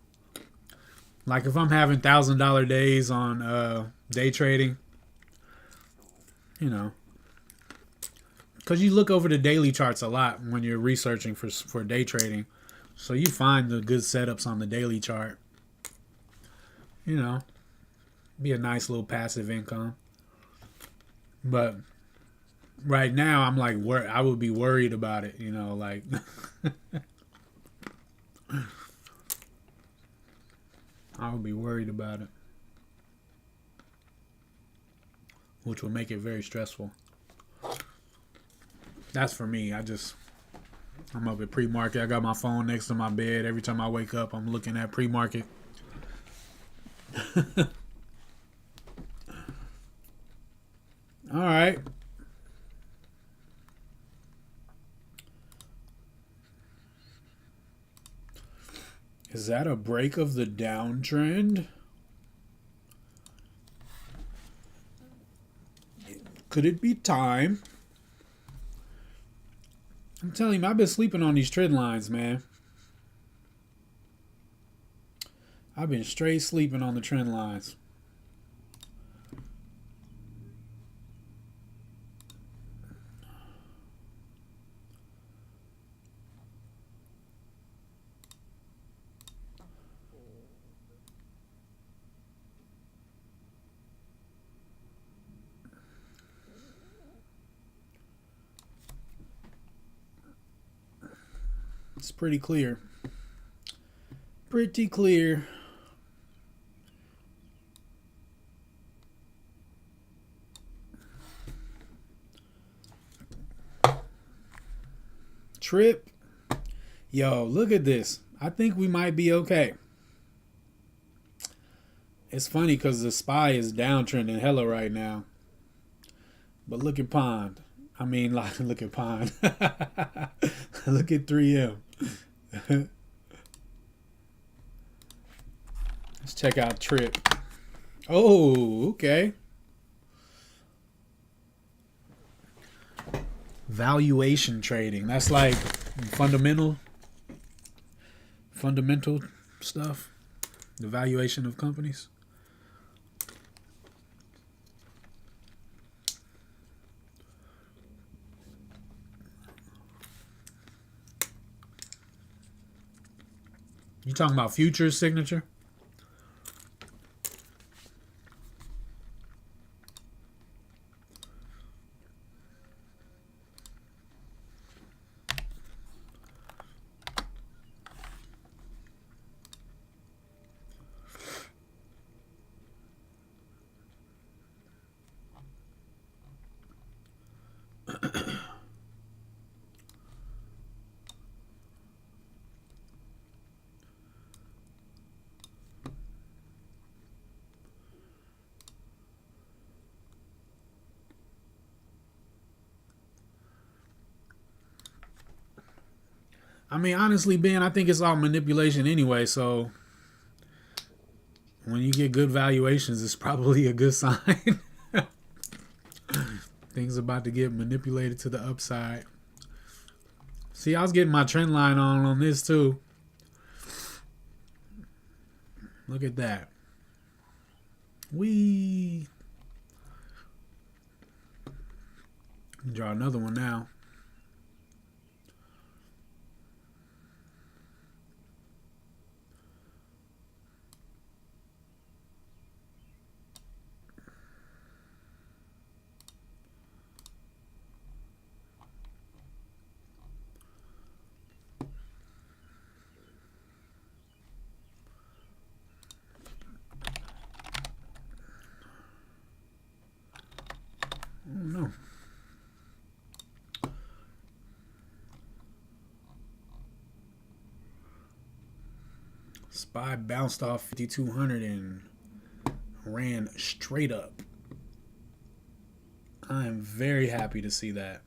Like if I'm having $1,000 days on day trading, you know, because you look over the daily charts a lot when you're researching for day trading. So you find the good setups on the daily chart. You know, be a nice little passive income. But right now, I'm like, I would be worried about it, you know, like. I would be worried about it. Which would make it very stressful. That's for me. I'm up at pre-market. I got my phone next to my bed. Every time I wake up, I'm looking at pre-market. All right. Is that a break of the downtrend? Could it be time? I'm telling you, I've been sleeping on these trend lines, man. I've been straight sleeping on the trend lines. It's pretty clear. Pretty clear. Trip. Yo, look at this. I think we might be okay. It's funny because the SPY is downtrending hella right now. But look at Pond. I mean, like, look at Pond. Look at 3M. Let's check out Trip. Oh, okay. Valuation trading. That's like fundamental stuff. The valuation of companies. You talking about futures signature? I mean, honestly, Ben, I think it's all manipulation anyway. So when you get good valuations, it's probably a good sign. Things about to get manipulated to the upside. See, I was getting my trend line on this too. Look at that. We draw another one now. Oh no. SPY bounced off 5,200 and ran straight up. I am very happy to see that.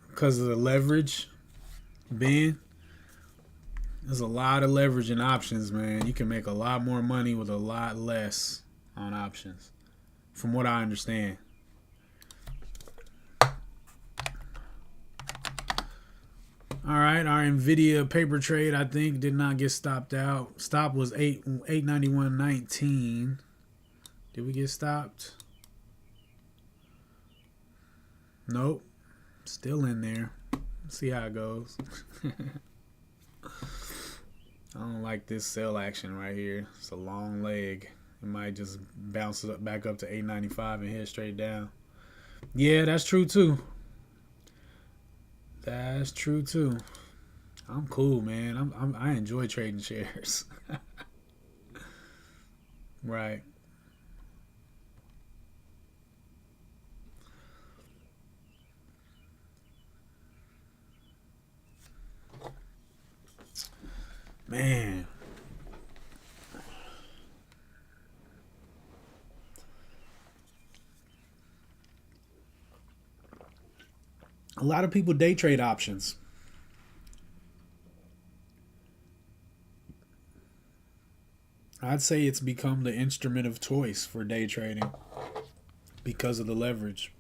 Because of the leverage, Ben, there's a lot of leverage in options, man. You can make a lot more money with a lot less on options, from what I understand. All right, our NVDA paper trade, I think, did not get stopped out. Stop was 891.19. Did we get stopped? Nope. Still in there. Let's see how it goes. I don't like this sell action right here. It's a long leg. It might just bounce it back up to 895 and head straight down. Yeah, that's true too. That's true too. I'm cool, man. I enjoy trading shares. Right. Man. A lot of people day trade options. I'd say it's become the instrument of choice for day trading because of the leverage.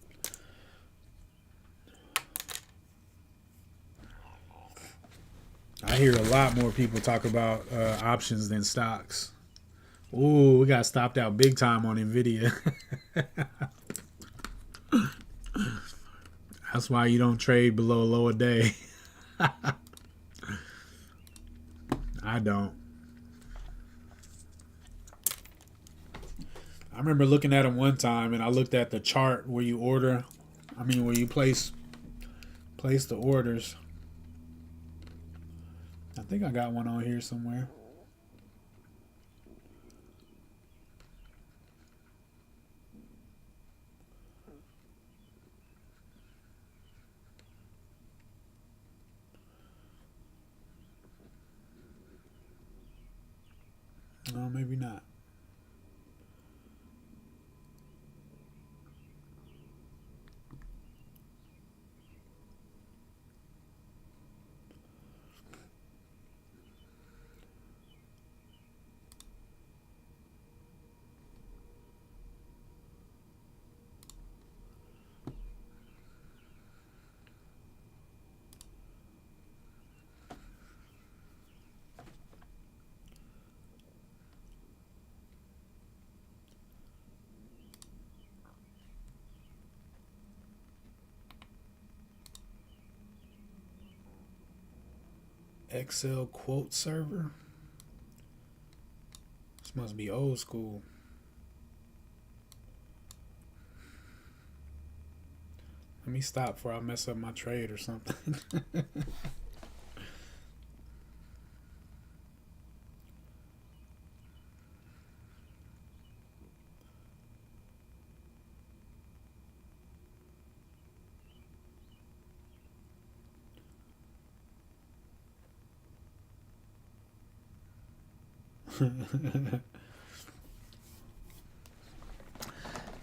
I hear a lot more people talk about options than stocks. Ooh, we got stopped out big time on NVDA. That's why you don't trade below low a day. I don't. I remember looking at them one time, and I looked at the chart where you order. Where you place the orders. I think I got one on here somewhere. No, maybe not. Excel quote server. This must be old school. Let me stop before I mess up my trade or something.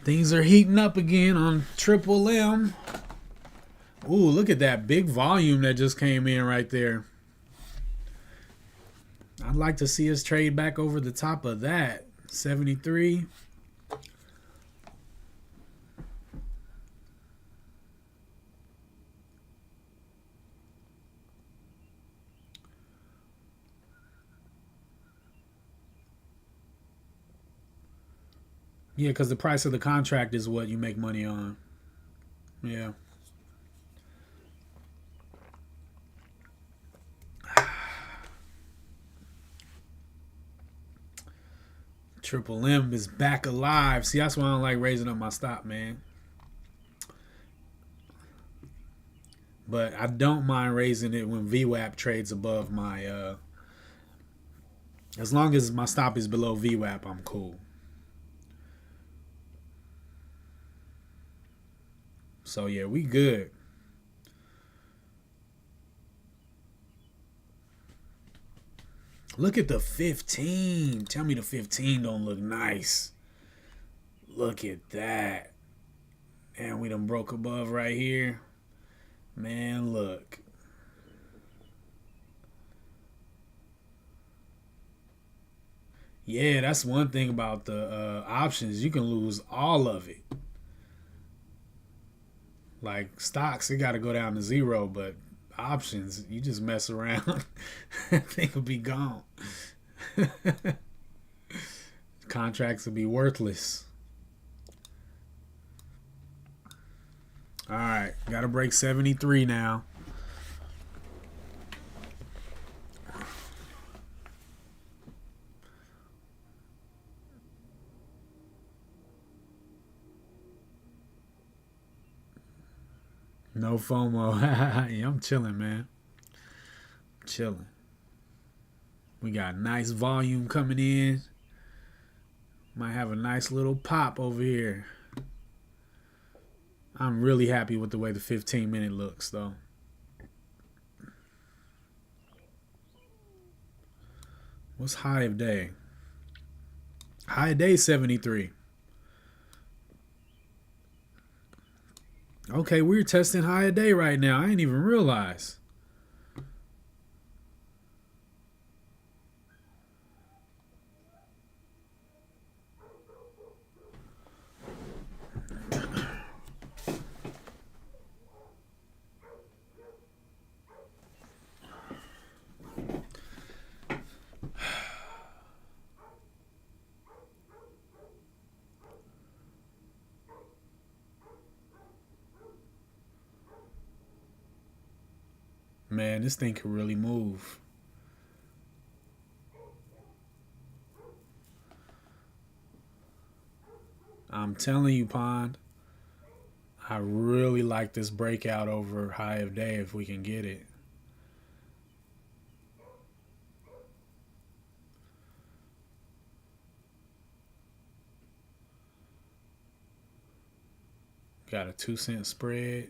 Things are heating up again on Triple M. Ooh, look at that big volume that just came in right there. I'd like to see us trade back over the top of that. 73. Yeah, because the price of the contract is what you make money on. Yeah. Triple M is back alive. See, that's why I don't like raising up my stop, man. But I don't mind raising it when VWAP trades above my... as long as my stop is below VWAP, I'm cool. So, yeah, we good. Look at the 15. Tell me the 15 don't look nice. Look at that. And we done broke above right here. Man, look. Yeah, that's one thing about the options. You can lose all of it. Like stocks, it got to go down to zero, but options, you just mess around. They will be gone. Contracts will be worthless. All right, got to break 73 now. No FOMO. Yeah, I'm chilling, man. Chilling. We got nice volume coming in. Might have a nice little pop over here. I'm really happy with the way the 15-minute looks, though. What's high of day? High of day 73. Okay, we're testing higher day right now. I didn't even realize. Man, this thing can really move. I'm telling you, Pond. I really like this breakout over high of day if we can get it. Got a 2-cent spread.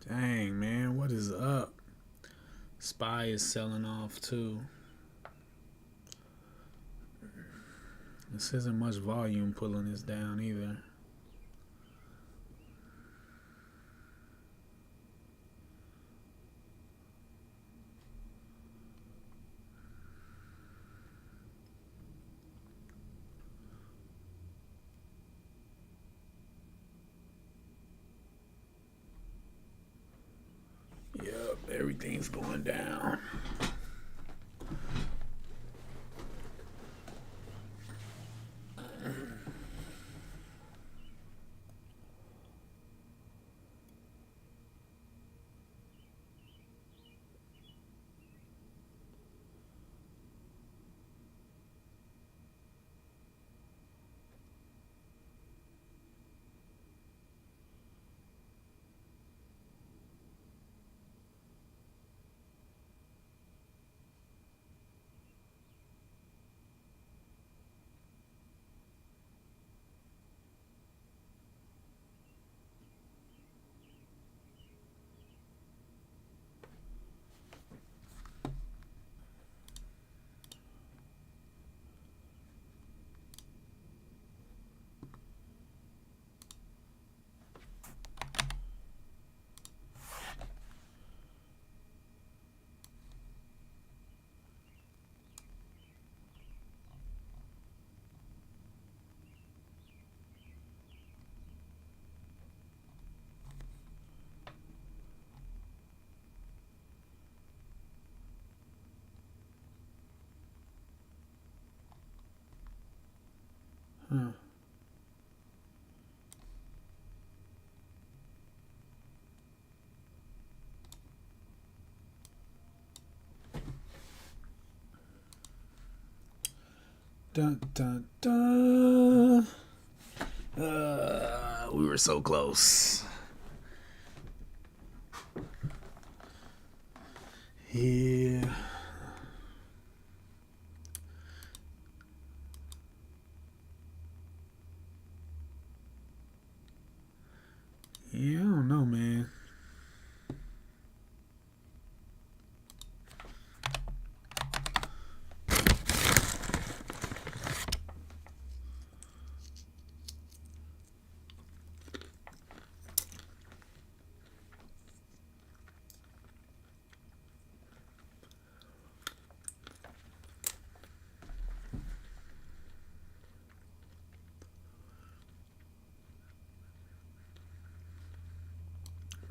Dang, man, what is up? SPY is selling off too. This isn't much volume pulling this down either. Yep, everything's going down. Huh. Dun, dun, dun. We were so close. Yeah. Yeah, I don't know, man.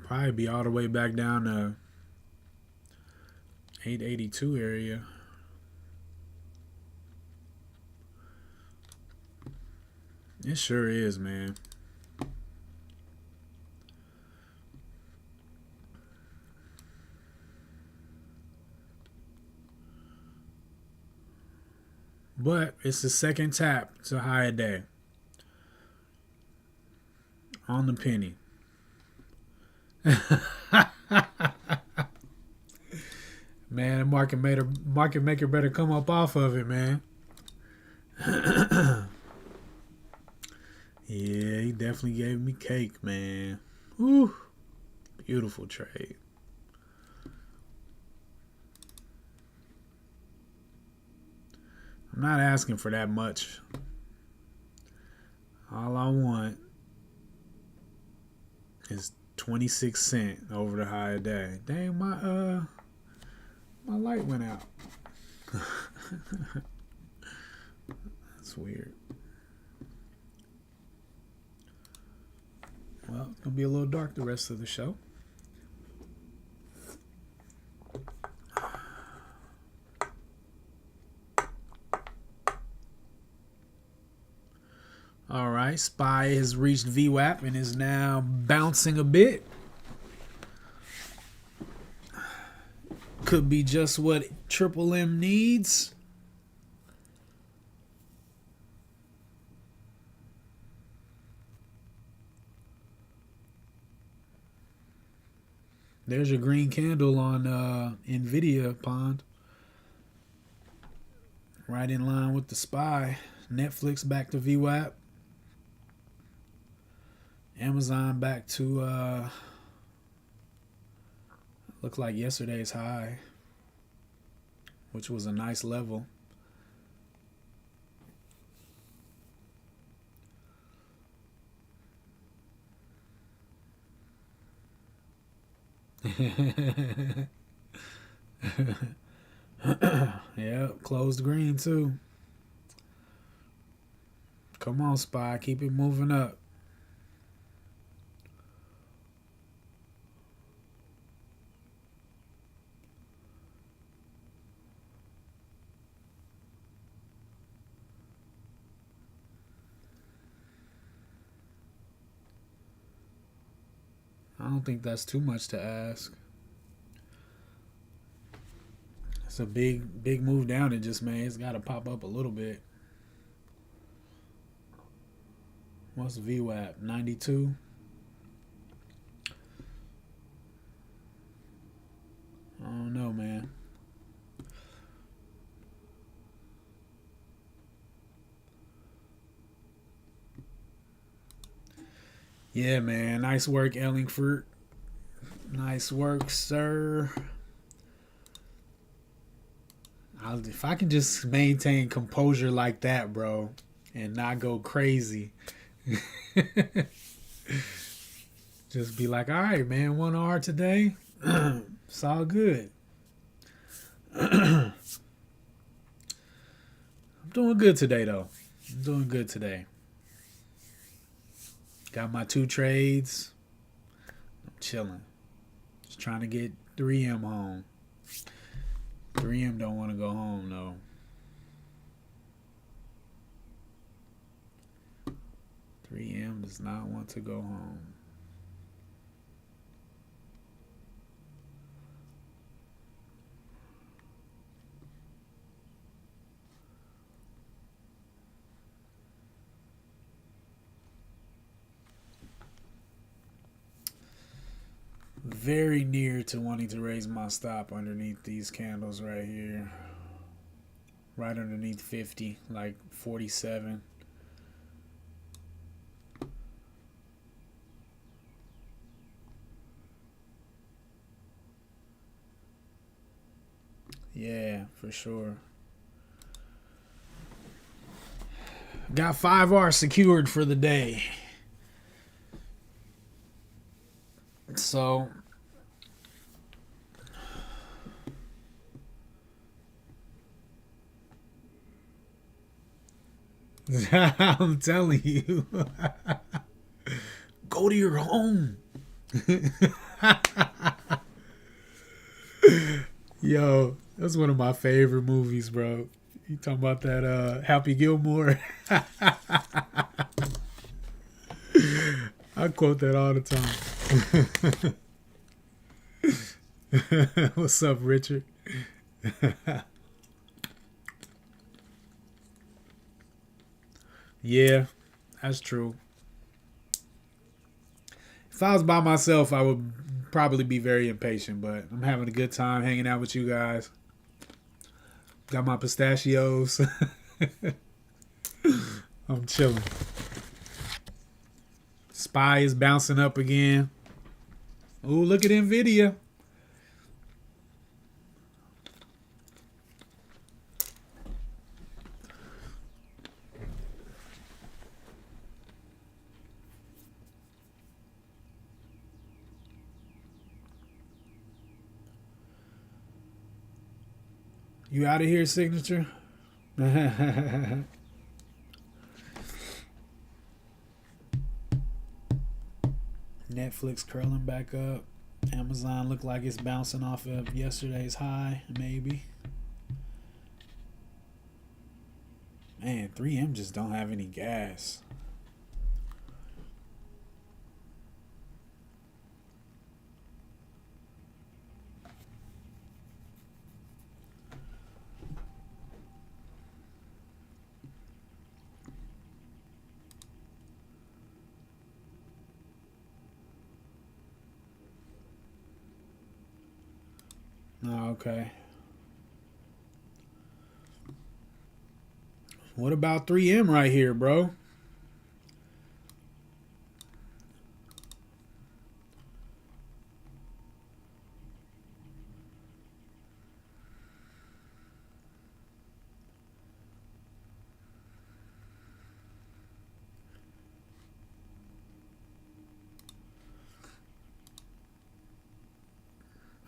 Probably be all the way back down to 882 area. It sure is, man. But it's the second tap to higher day on the penny. Man, the market maker better come up off of it, man. Yeah, he definitely gave me cake, man. Woo. Beautiful trade. I'm not asking for that much. All I want is 26 cents over the higher day. Dang, my light went out. That's weird. Well, it's gonna be a little dark the rest of the show. All right, SPY has reached VWAP and is now bouncing a bit. Could be just what Triple M needs. There's your green candle on NVDA, Pond. Right in line with the SPY. Netflix back to VWAP. Amazon back to look like yesterday's high, which was a nice level. Yep, closed green too. Come on, SPY, keep it moving up. I don't think that's too much to ask. It's a big move down it just made. It's got to pop up a little bit. What's VWAP? 92? I don't know, man. Yeah, man. Nice work, Ellingford. Nice work, sir. If I can just maintain composure like that, bro, and not go crazy. Just be like, all right, man, 1R today. It's all good. I'm doing good today, though. I'm doing good today. Got my 2 trades. I'm chilling. Just trying to get 3M home. 3M don't want to go home, though. No. 3M does not want to go home. very near to wanting to raise my stop underneath these candles right here. Right underneath 50, like 47. Yeah, for sure. Got 5R secured for the day. So I'm telling you. Go to your home. Yo, that's one of my favorite movies, bro. You talking about that Happy Gilmore? I quote that all the time. What's up, Richard? Yeah, that's true. If I was by myself, I would probably be very impatient, but I'm having a good time hanging out with you guys. Got my pistachios. I'm chilling. SPY is bouncing up again. Ooh, look at NVDA. You out of here, Signature? Netflix curling back up. Amazon look like it's bouncing off of yesterday's high, maybe. Man, 3M just don't have any gas. Oh, okay. What about 3M right here, bro?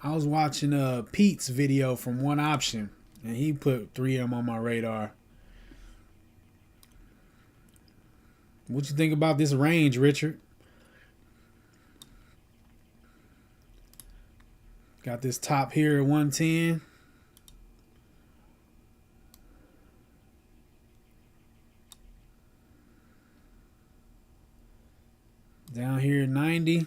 I was watching Pete's video from One Option, and he put 3M on my radar. What you think about this range, Richard? Got this top here at 110. Down here at 90.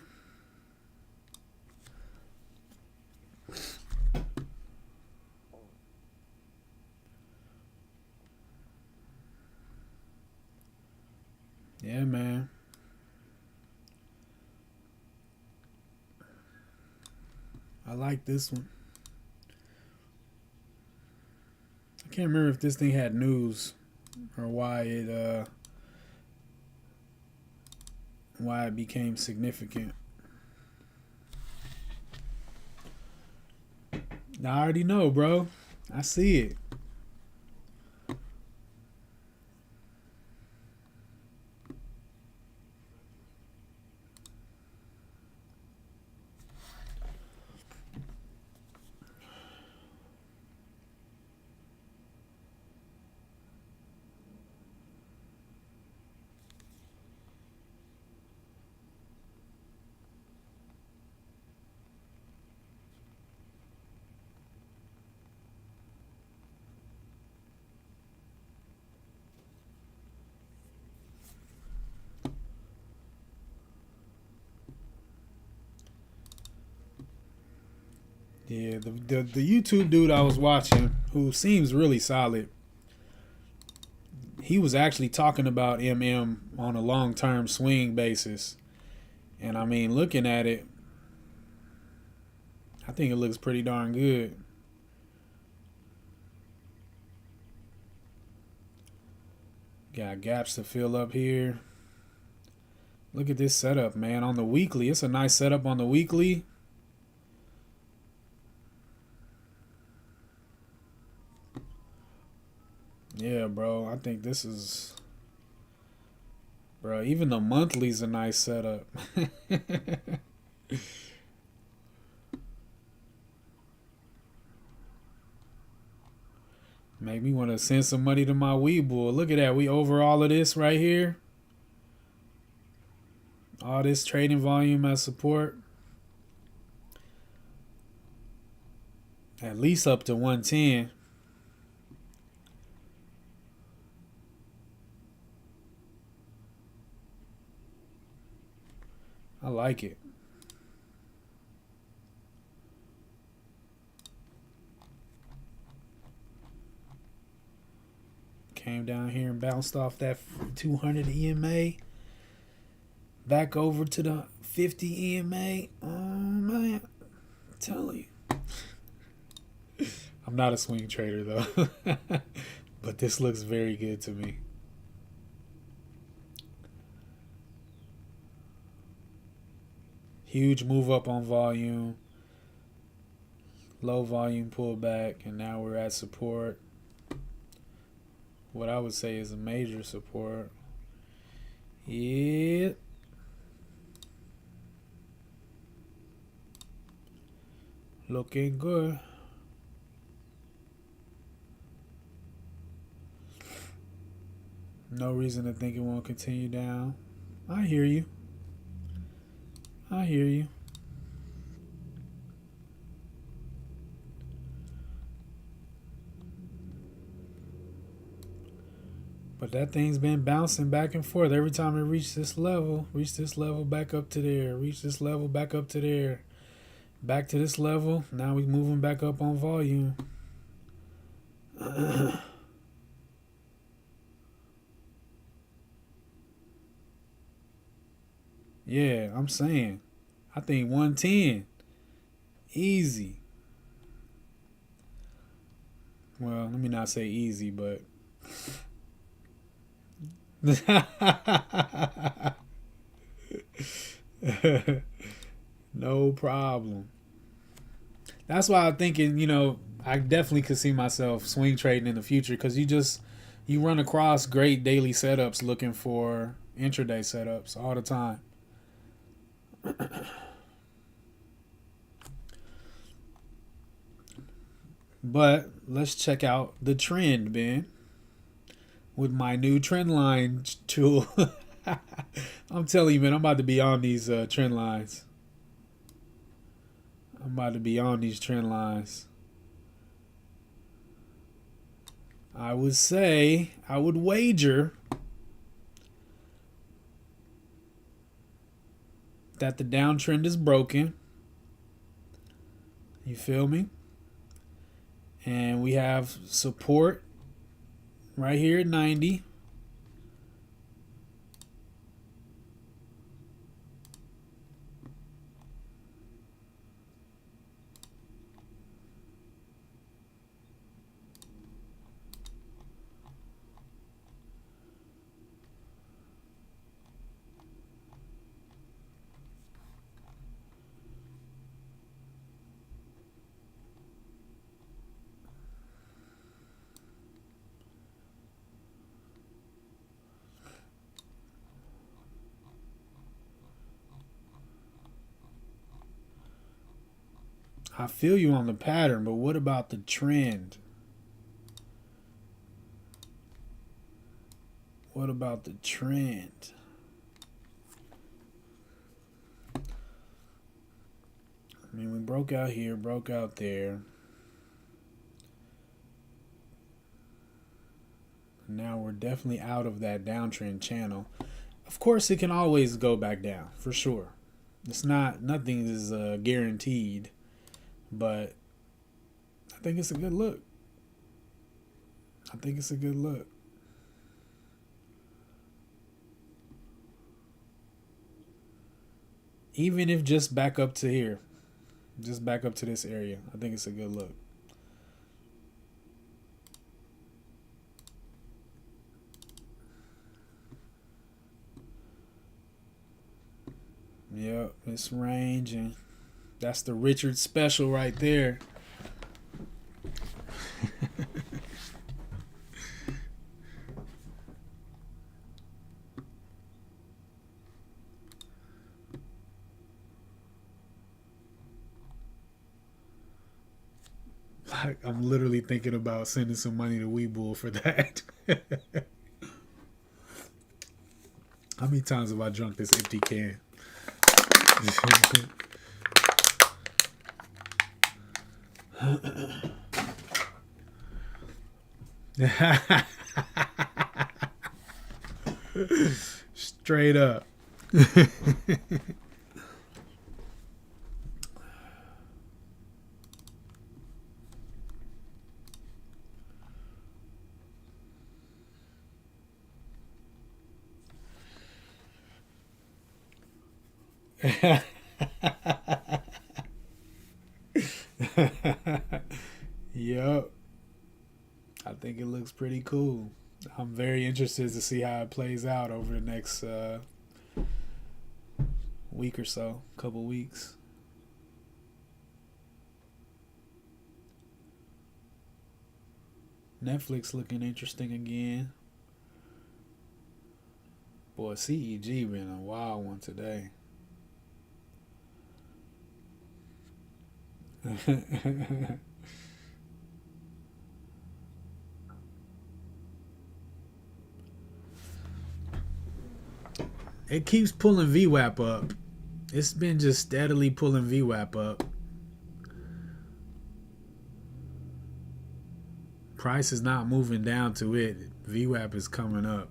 Yeah, man. I like this one. I can't remember if this thing had news or why it became significant. I already know, bro. I see it. Yeah, the YouTube dude I was watching, who seems really solid, he was actually talking about MM on a long-term swing basis. And I mean, looking at it, I think it looks pretty darn good. Got gaps to fill up here. Look at this setup, man. On the weekly, it's a nice setup on the weekly. Yeah, bro. I think this is... Bro, even the monthly's a nice setup. Make me want to send some money to my Weebull. Look at that. We over all of this right here. All this trading volume as support. At least up to 110. I like it. Came down here and bounced off that 200 EMA. Back over to the 50 EMA. Oh, man. I'm telling you. I'm not a swing trader, though. But this looks very good to me. Huge move up on volume. Low volume pullback. And now we're at support. What I would say is a major support. Yeah. Looking good. No reason to think it won't continue down. I hear you. I hear you. But that thing's been bouncing back and forth every time it reached this level, back up to there, reach this level, back up to there, back to this level. Now we're moving back up on volume. Yeah, I'm saying. I think 110. Easy. Well, let me not say easy, but... No problem. That's why I'm thinking, I definitely could see myself swing trading in the future because you run across great daily setups looking for intraday setups all the time. But let's check out the trend, Ben, with my new trend line tool. I'm telling you, man, I'm about to be on these trend lines. I would wager that the downtrend is broken. You feel me? And we have support right here at 90. I feel you on the pattern, but what about the trend? What about the trend? I mean, we broke out here, broke out there. Now we're definitely out of that downtrend channel. Of course, it can always go back down, for sure. Nothing is guaranteed. But I think it's a good look. Even if just back up to here. Just back up to this area. I think it's a good look. Yep, it's ranging. That's the Richard special right there. Like, I'm literally thinking about sending some money to Weebull for that. How many times have I drunk this empty can? Straight up. Yep. I think it looks pretty cool. I'm very interested to see how it plays out over the next week or so, couple weeks. Netflix looking interesting again. Boy, CEG been a wild one today. It keeps pulling VWAP up. It's been just steadily pulling VWAP up. Price is not moving down to it. VWAP is coming up.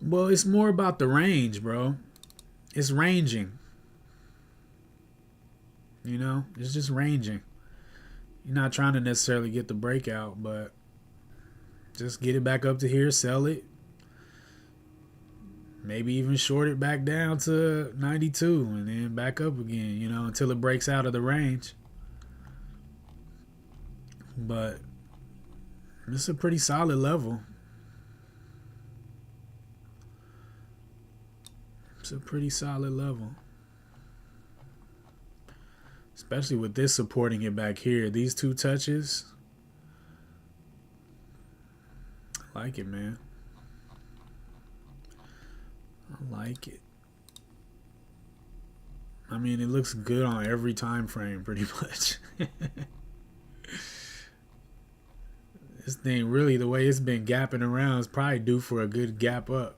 Well, it's more about the range, bro. It's ranging. You know, it's just ranging. You're not trying to necessarily get the breakout, but just get it back up to here, sell it. Maybe even short it back down to 92 and then back up again, you know, until it breaks out of the range. But it's a pretty solid level. It's a pretty solid level. Especially with this supporting it back here. These two touches. I like it, man. I like it. I mean, it looks good on every time frame, pretty much. This thing really, the way it's been gapping around, is probably due for a good gap up.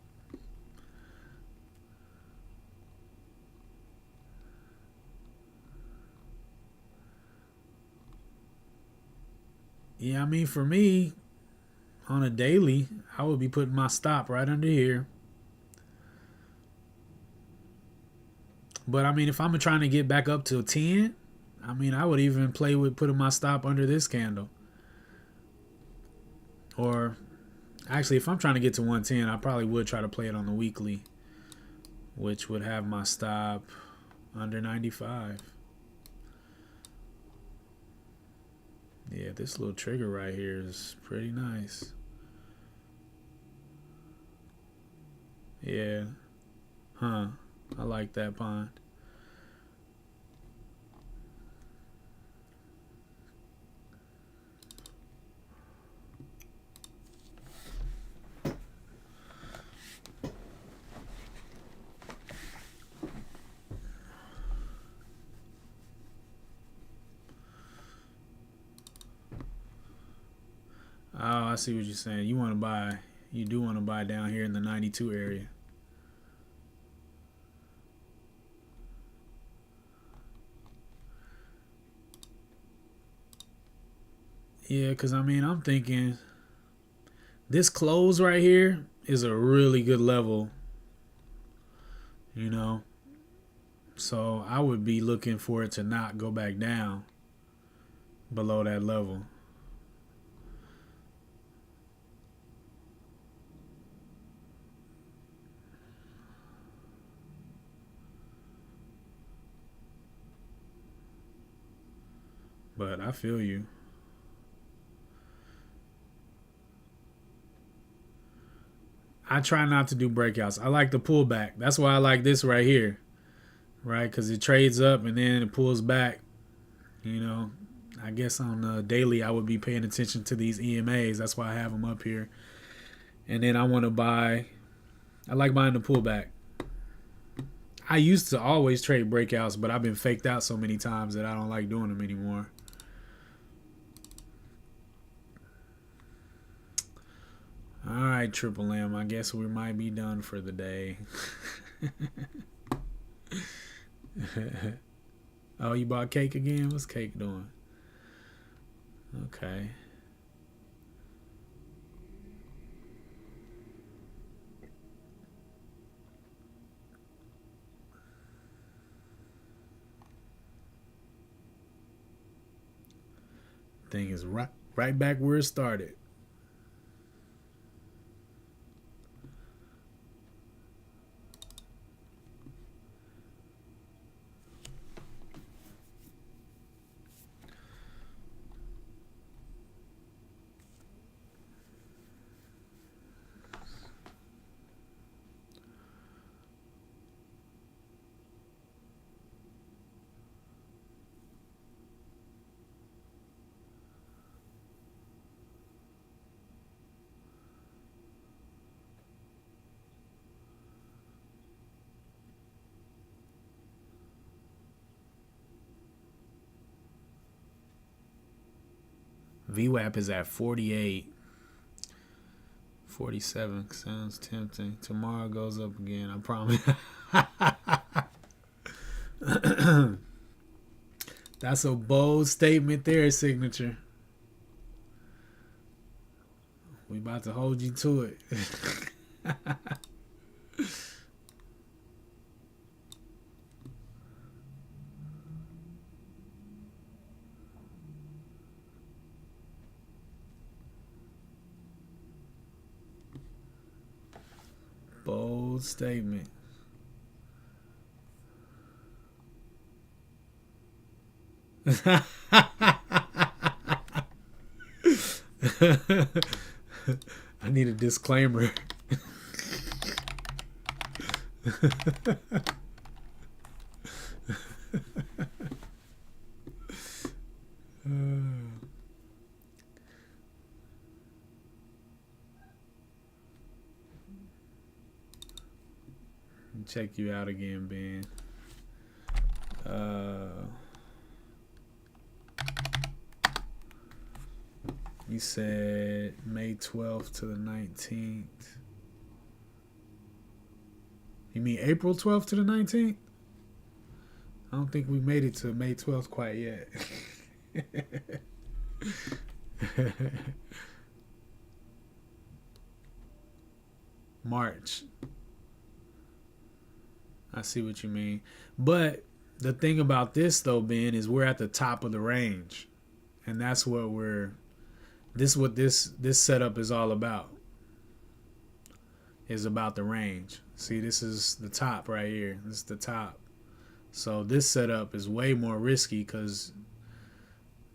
Yeah, I mean, for me, on a daily, I would be putting my stop right under here. But, I mean, if I'm trying to get back up to 10, I mean, I would even play with putting my stop under this candle. Or, actually, if I'm trying to get to 110, I probably would try to play it on the weekly, which would have my stop under 95. Yeah, this little trigger right here is pretty nice. Yeah. Huh. I like that bond. Oh, I see what you're saying. You want to buy, you do want to buy down here in the 92 area. Yeah, because I mean, I'm thinking this close right here is a really good level, you know. So I would be looking for it to not go back down below that level. But I feel you. I try not to do breakouts. I like the pullback. That's why I like this right here, right? Because it trades up and then it pulls back. You know, I guess on the daily I would be paying attention to these EMAs. That's why I have them up here. And then I want to buy. I like buying the pullback. I used to always trade breakouts, but I've been faked out so many times that I don't like doing them anymore. All right, Triple M. I guess we might be done for the day. Oh, you bought cake again? What's cake doing? Okay. Thing is right back where it started. VWAP is at 48. 47 sounds tempting. Tomorrow goes up again, I promise. That's a bold statement there, Signature. We about to hold you to it. Bold statement. I need a disclaimer. Check you out again, Ben. You said May 12th to the 19th. You mean April 12th to the 19th? I don't think we made it to May 12th quite yet. March. I see what you mean. But the thing about this, though, Ben, is we're at the top of the range. And that's what this setup is all about. Is about the range. See, this is the top right here. This is the top. So this setup is way more risky because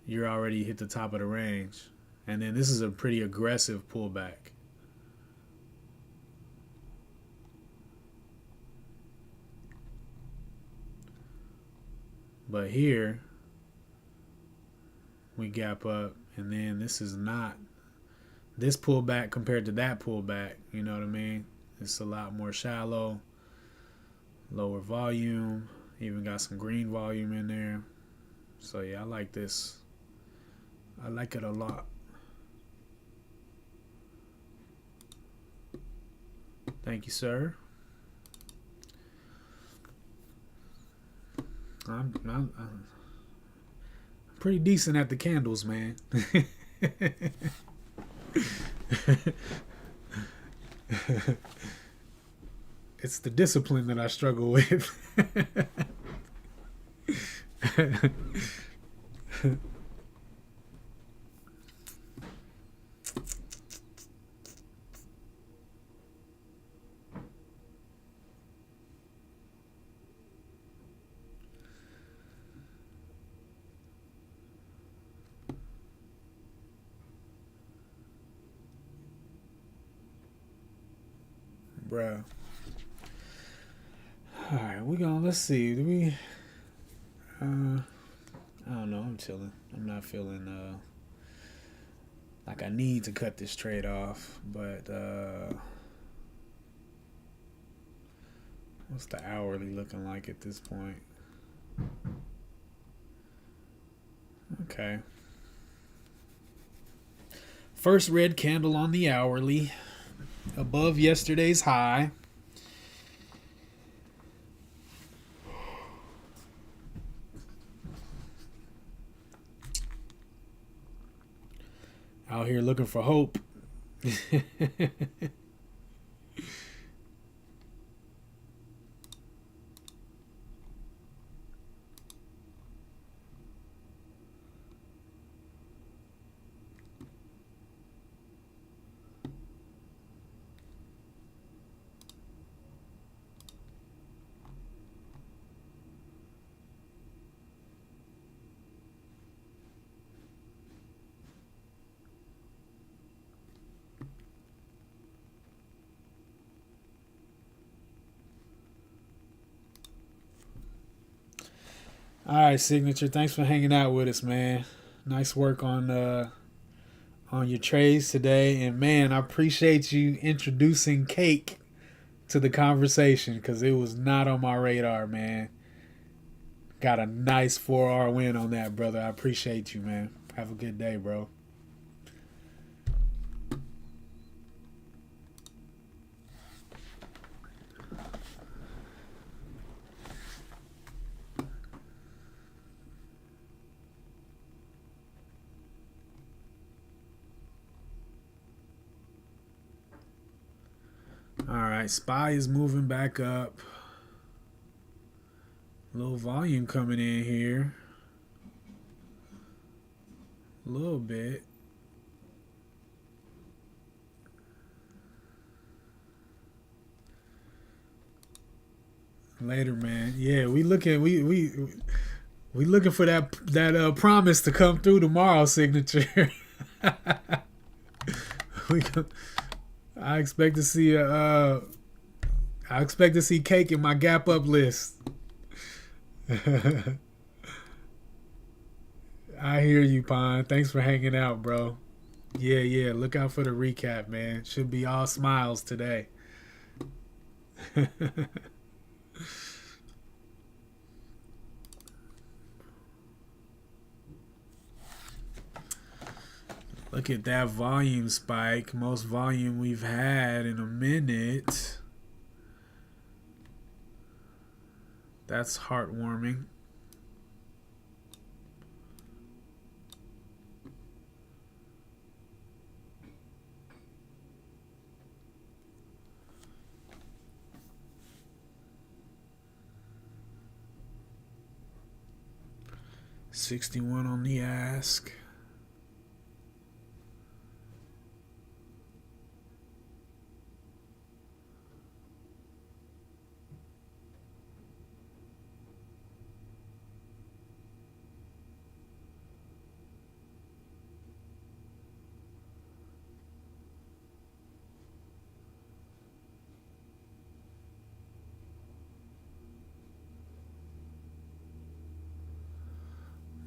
you're already hit the top of the range. And then this is a pretty aggressive pullback. But here, we gap up, and then this is not this pullback compared to that pullback. You know what I mean? It's a lot more shallow, lower volume, even got some green volume in there. So yeah, I like this. I like it a lot. Thank you, sir. I'm pretty decent at the candles, man. It's the discipline that I struggle with. bruh. All right, let's see. Do we? I don't know. I'm chilling. I'm not feeling like I need to cut this trade off, but what's the hourly looking like at this point? Okay. First red candle on the hourly, above yesterday's high. Out here looking for hope. All right, Signature. Thanks for hanging out with us, man. Nice work on your trades today, and man, I appreciate you introducing cake to the conversation because it was not on my radar, man. Got a nice 4R win on that, brother. I appreciate you, man. Have a good day, bro. All right, SPY is moving back up. A little volume coming in here. A little bit. Later, man. Yeah, we looking for that promise to come through tomorrow, Signature. I expect to see cake in my gap up list. I hear you, Pon. Thanks for hanging out, bro. Yeah. Look out for the recap, man. Should be all smiles today. Look at that volume spike. Most volume we've had in a minute. That's heartwarming. $61 on the ask.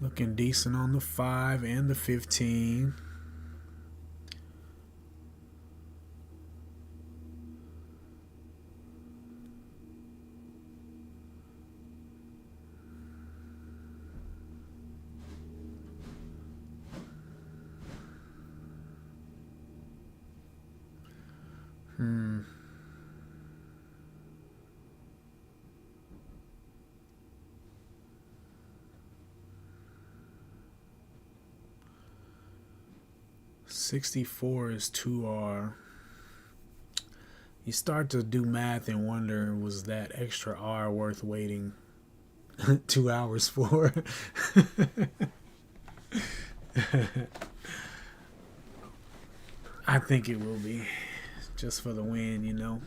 Looking decent on the 5 and the 15. $64 is 2R. You start to do math and wonder, was that extra R worth waiting 2 hours for? I think it will be, just for the win, you know.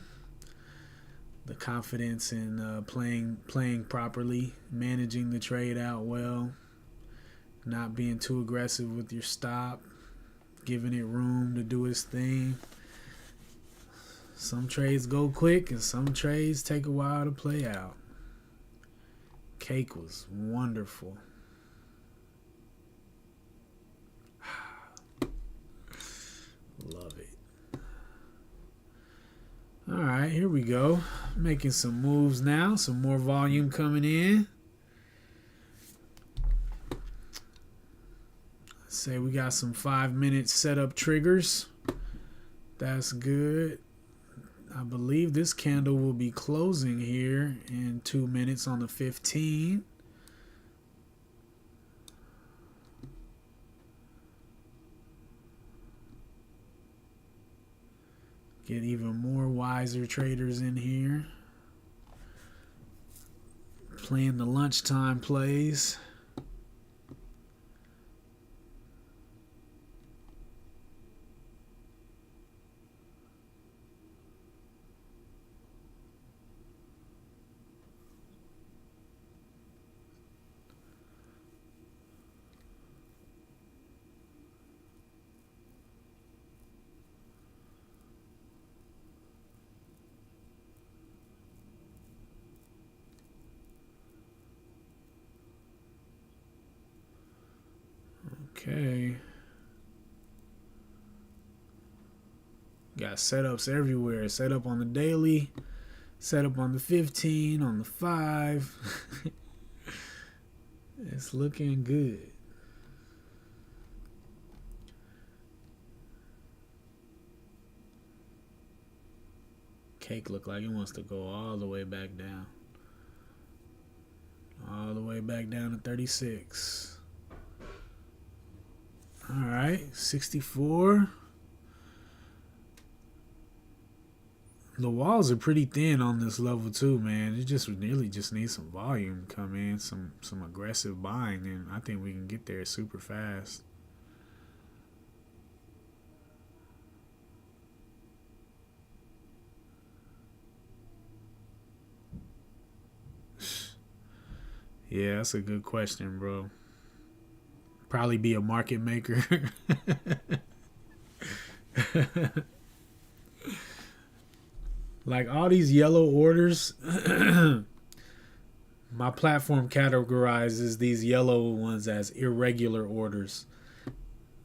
The confidence in playing properly, managing the trade out well, not being too aggressive with your stop, giving it room to do its thing. Some trades go quick and some trades take a while to play out. Cake was wonderful. Love it. All right, here we go. Making some moves now. Some more volume coming in. Let's say we got some 5-minute setup triggers. That's good. I believe this candle will be closing here in 2 minutes on the 15. Get even more wiser traders in here. Playing the lunchtime plays. Okay. Got setups everywhere. Setup on the daily. Setup on the 15, on the 5. It's looking good. Cake look like it wants to go all the way back down. All the way back down to 36. All right, 64. The walls are pretty thin on this level too, man. It just really just needs some volume to come in, some aggressive buying, and I think we can get there super fast. Yeah, that's a good question, bro. Probably be a market maker. Like all these yellow orders, my platform categorizes these yellow ones as irregular orders.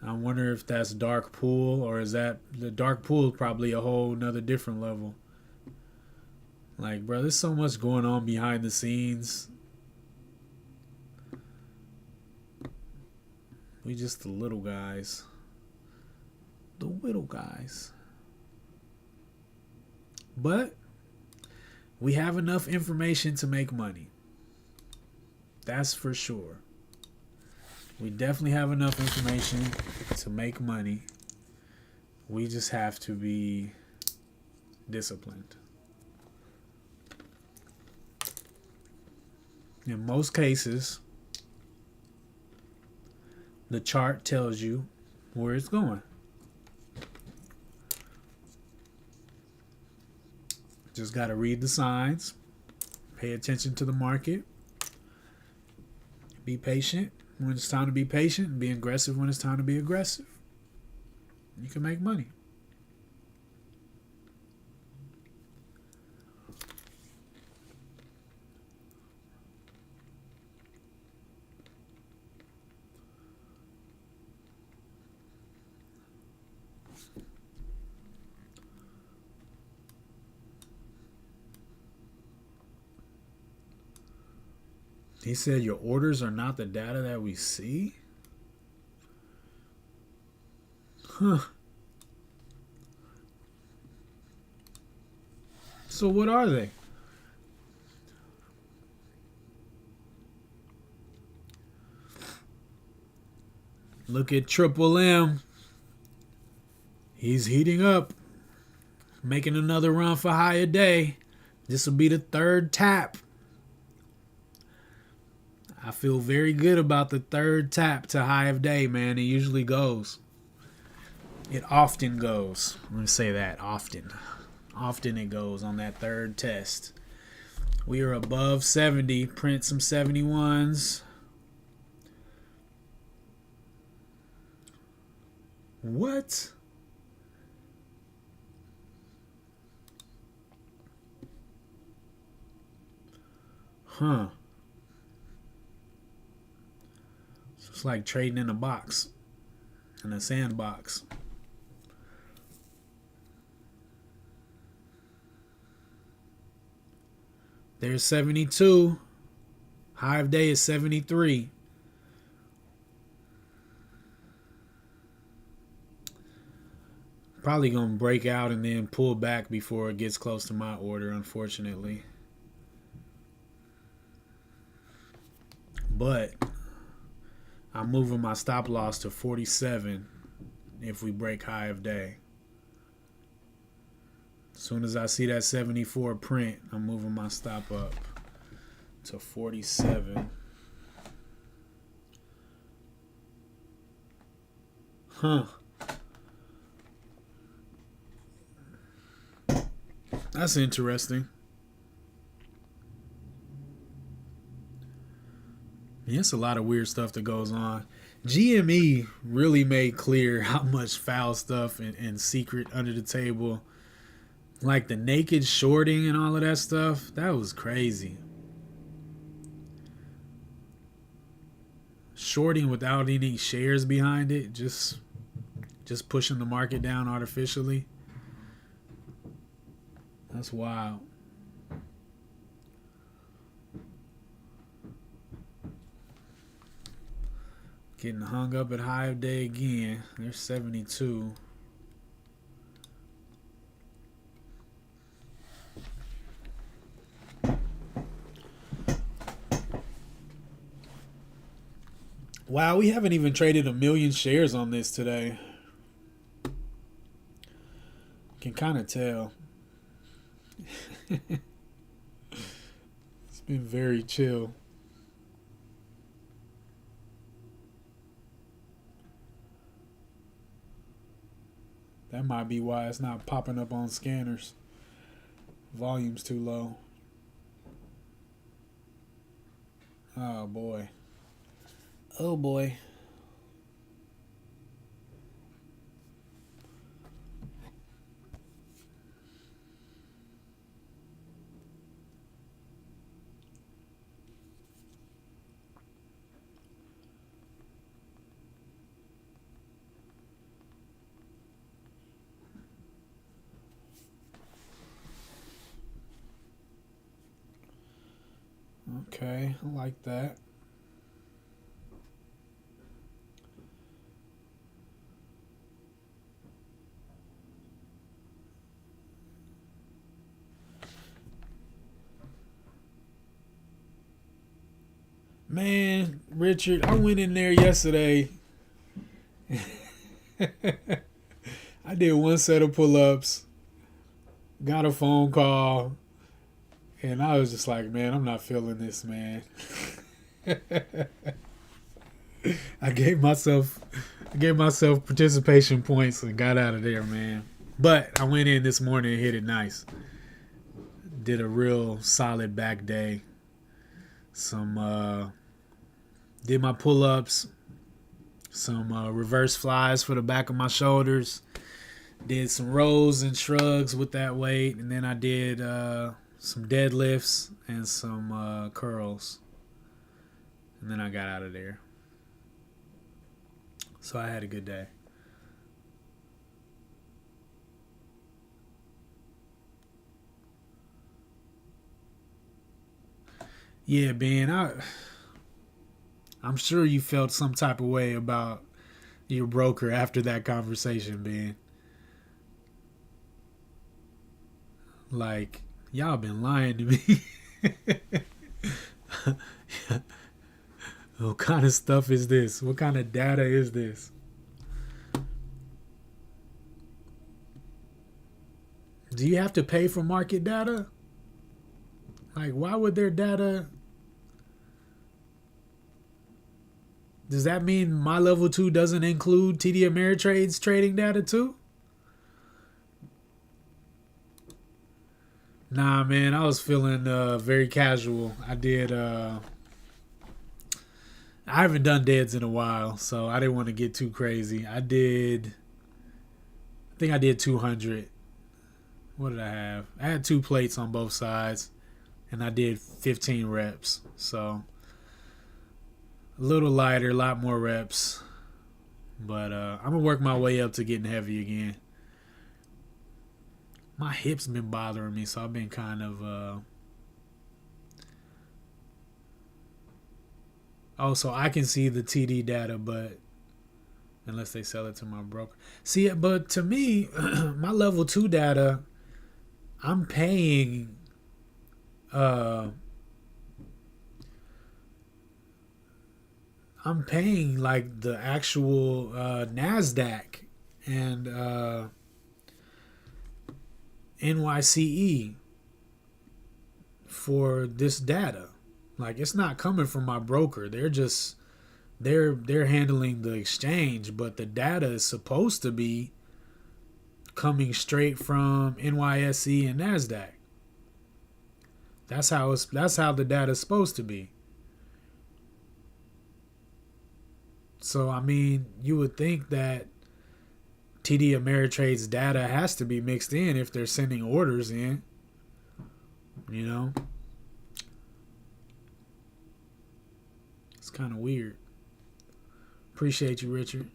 I wonder if that's dark pool, or is that the dark pool is probably a whole nother different level. Like, bro, there's so much going on behind the scenes. We just the little guys. The little guys. But we have enough information to make money. That's for sure. We definitely have enough information to make money. We just have to be disciplined. In most cases, the chart tells you where it's going. Just got to read the signs, pay attention to the market, be patient when it's time to be patient, and be aggressive when it's time to be aggressive. You can make money. He said your orders are not the data that we see? Huh. So what are they? Look at Triple M. He's heating up. Making another run for higher day. This will be the third tap. I feel very good about the third tap to high of day, man. It usually goes. It often goes. I'm going to say that. Often. Often it goes on that third test. We are above 70. Print some 71s. What? Huh. So it's like trading in a box, in a sandbox. There's 72. High of day is 73. Probably going to break out and then pull back before it gets close to my order, unfortunately. But I'm moving my stop loss to 47 if we break high of day. As soon as I see that 74 print, I'm moving my stop up to 47. Huh. That's interesting. Yeah, it's a lot of weird stuff that goes on. GME really made clear how much foul stuff and secret under the table, like the naked shorting and all of that stuff. That was crazy. Shorting without any shares behind it, just pushing the market down artificially. That's wild. Getting hung up at high of day again. There's 72. Wow, we haven't even traded 1 million shares on this today. Can kind of tell. It's been very chill. That might be why it's not popping up on scanners. Volume's too low. Oh boy. Oh boy. Okay, I like that. Man, Richard, I went in there yesterday. I did one set of pull-ups, got a phone call, and I was just like, man, I'm not feeling this, man. I gave myself participation points and got out of there, man. But I went in this morning and hit it nice. Did a real solid back day. Did my pull-ups, some reverse flies for the back of my shoulders, did some rows and shrugs with that weight, and then I did some deadlifts and some curls, and then I got out of there. So I had a good day. Yeah, Ben, I'm sure you felt some type of way about your broker after that conversation, Ben. Like, y'all been lying to me. What kind of stuff is this? What kind of data is this? Do you have to pay for market data? Like, why would their data... Does that mean my level 2 doesn't include TD Ameritrade's trading data too? Nah, man, I was feeling very casual. I haven't done deads in a while, so I didn't want to get too crazy. I think I did 200. What did I have? I had 2 plates on both sides, and I did 15 reps. So a little lighter, a lot more reps. But I'm going to work my way up to getting heavy again. My hips been bothering me, so I've been kind of... Oh, so I can see the TD data, but unless they sell it to my broker. See, but to me, my level 2 data, I'm paying like the actual NASDAQ and NYCE for this data. Like, it's not coming from my broker. They're handling the exchange, but the data is supposed to be coming straight from NYSE and NASDAQ. That's how the data is supposed to be. So, I mean, you would think that TD Ameritrade's data has to be mixed in if they're sending orders in. You know? It's kind of weird. Appreciate you, Richard.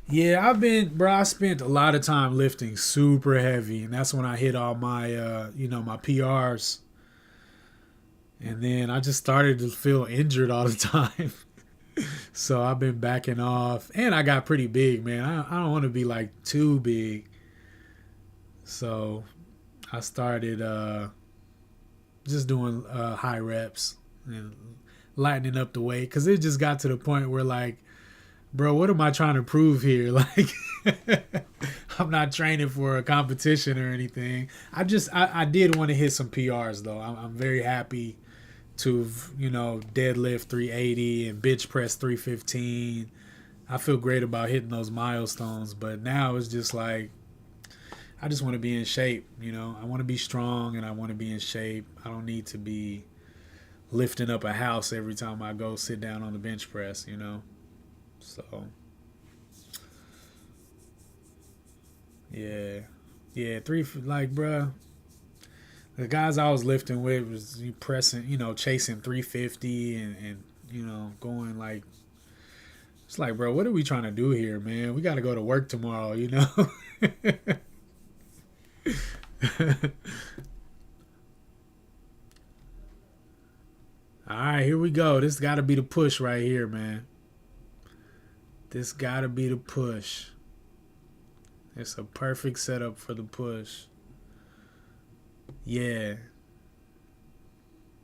Yeah, I spent a lot of time lifting super heavy, and that's when I hit all my, my PRs. And then I just started to feel injured all the time. So I've been backing off, and I got pretty big, man. I don't want to be like too big. So I started just doing high reps and lightening up the weight, because it just got to the point where, like, bro, what am I trying to prove here? Like, I'm not training for a competition or anything. I did want to hit some PRs, though. I'm very happy to, deadlift 380 and bench press 315. I feel great about hitting those milestones, but now it's just like, I just want to be in shape, I want to be strong and I want to be in shape. I don't need to be lifting up a house every time I go sit down on the bench press, So, yeah, bruh, the guys I was lifting with was pressing, chasing 350 and going like, it's like, bro, what are we trying to do here, man? We got to go to work tomorrow, All right, here we go. This got to be the push right here, man. This got to be the push. It's a perfect setup for the push. Yeah.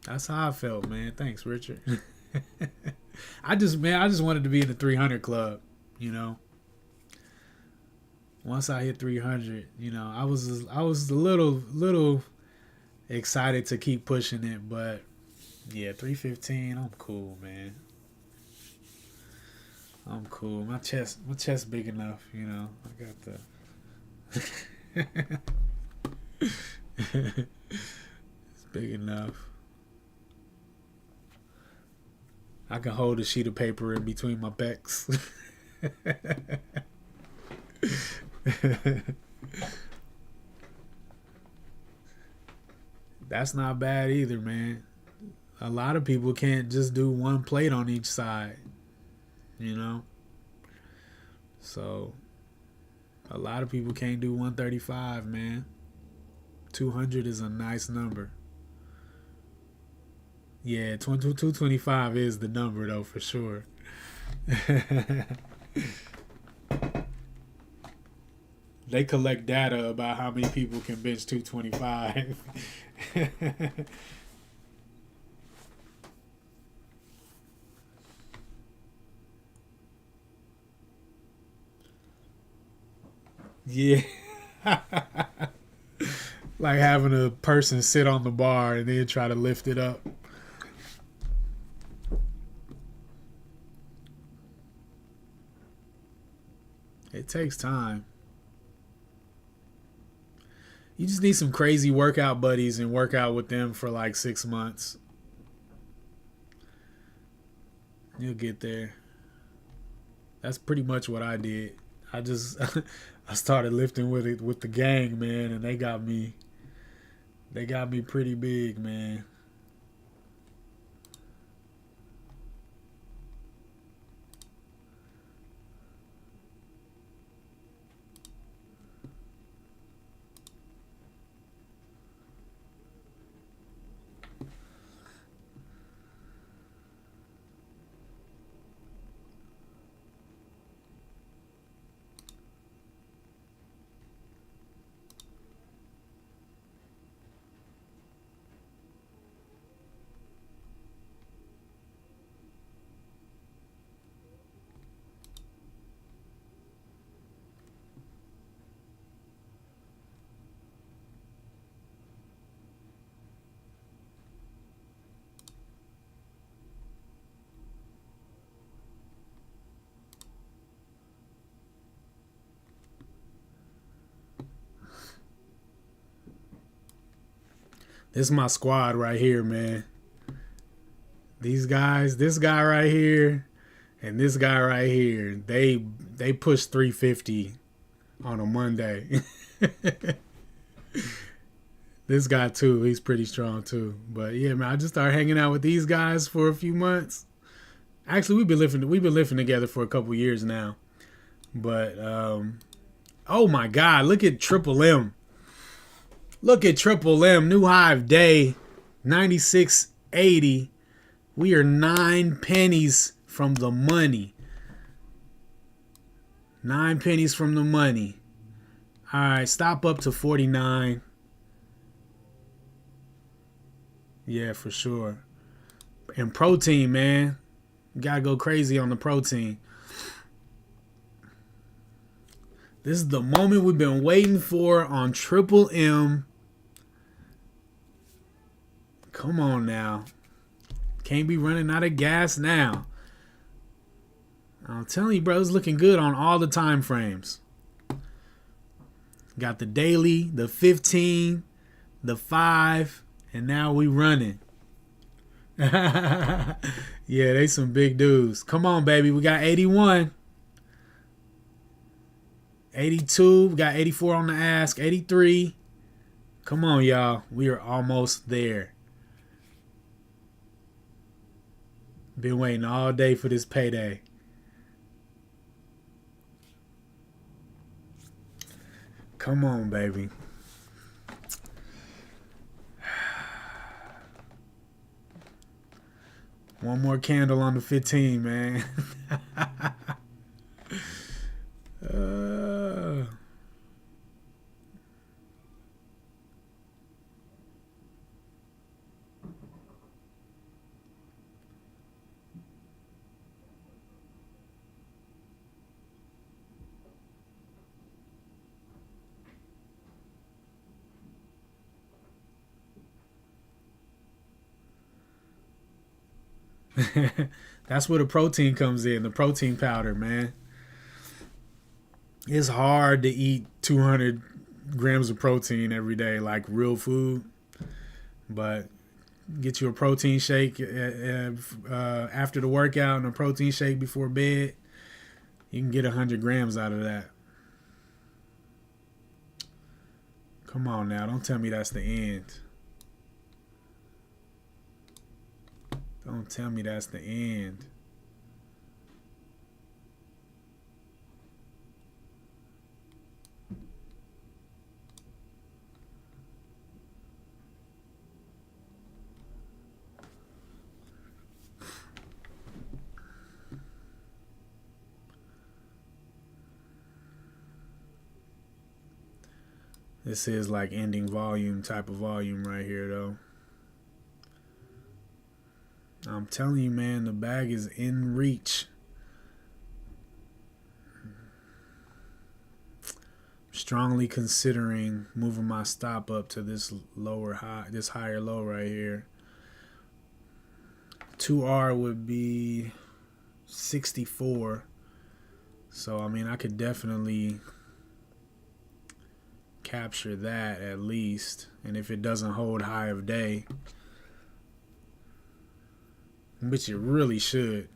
That's how I felt, man. Thanks, Richard. I just wanted to be in the 300 club, Once I hit 300, I was a little excited to keep pushing it, but yeah, 315, I'm cool, man. I'm cool. My chest big enough, I got the it's big enough. I can hold a sheet of paper in between my pecs. That's not bad either, man. A lot of people can't just do one plate on each side, So, a lot of people can't do 135, man. 200 is a nice number. Yeah, 225 is the number, though, for sure. They collect data about how many people can bench 225. Yeah. Like having a person sit on the bar and then try to lift it up. It takes time. You just need some crazy workout buddies and work out with them for like 6 months. You'll get there. That's pretty much what I did. I started lifting with the gang, man, and they got me They got me pretty big, man. This is my squad right here, man. These guys, this guy right here, and this guy right here, they push 350 on a Monday. This guy too, he's pretty strong too. But yeah, man, I just started hanging out with these guys for a few months. Actually, we've been lifting together for a couple years now. But oh my God, look at Triple M. Look at Triple M, new high of day, 96.80. We are 9 pennies from the money. 9 pennies from the money. All right, stop up to 49. Yeah, for sure. And protein, man. You gotta go crazy on the protein. This is the moment we've been waiting for on Triple M. Come on now. Can't be running out of gas now. I'm telling you, bro, it's looking good on all the time frames. Got the daily, the 15, the 5, and now we running. Yeah, they some big dudes. Come on, baby. We got 81. 82. We got 84 on the ask. 83. Come on, y'all. We are almost there. Been waiting all day for this payday. Come on, baby. One more candle on the 15, man. That's where the protein comes in, the protein powder, man. It's hard to eat 200 grams of protein every day, like real food. But get you a protein shake after the workout and a protein shake before bed. You can get 100 grams out of that. Come on now, don't tell me that's the end. Don't tell me that's the end. This is like ending volume type of volume right here, though. I'm telling you, man, the bag is in reach. Strongly considering moving my stop up to this lower high, this higher low right here. 2R would be 64. So, I mean, I could definitely capture that at least. And if it doesn't hold high of day, which it really should.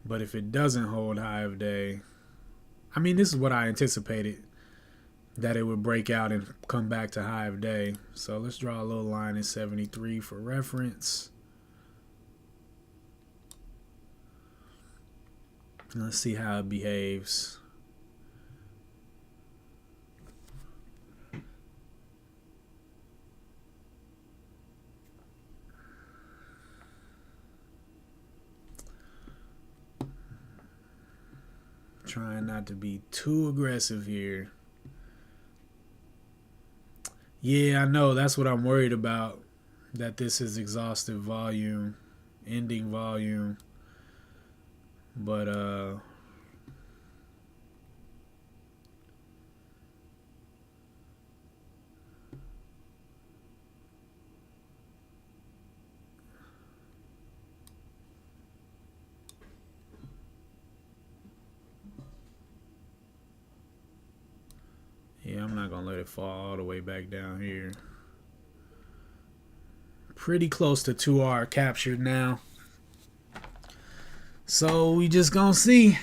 But if it doesn't hold high of day, I mean, this is what I anticipated. that it would break out and come back to high of day. So let's draw a little line at 73 for reference. Let's see how it behaves. Trying not to be too aggressive here. Yeah, I know. That's what I'm worried about. That this is exhaustive volume, ending volume. But yeah, I'm not gonna let it fall all the way back down here. Pretty close to 2R captured now. So we just gonna see.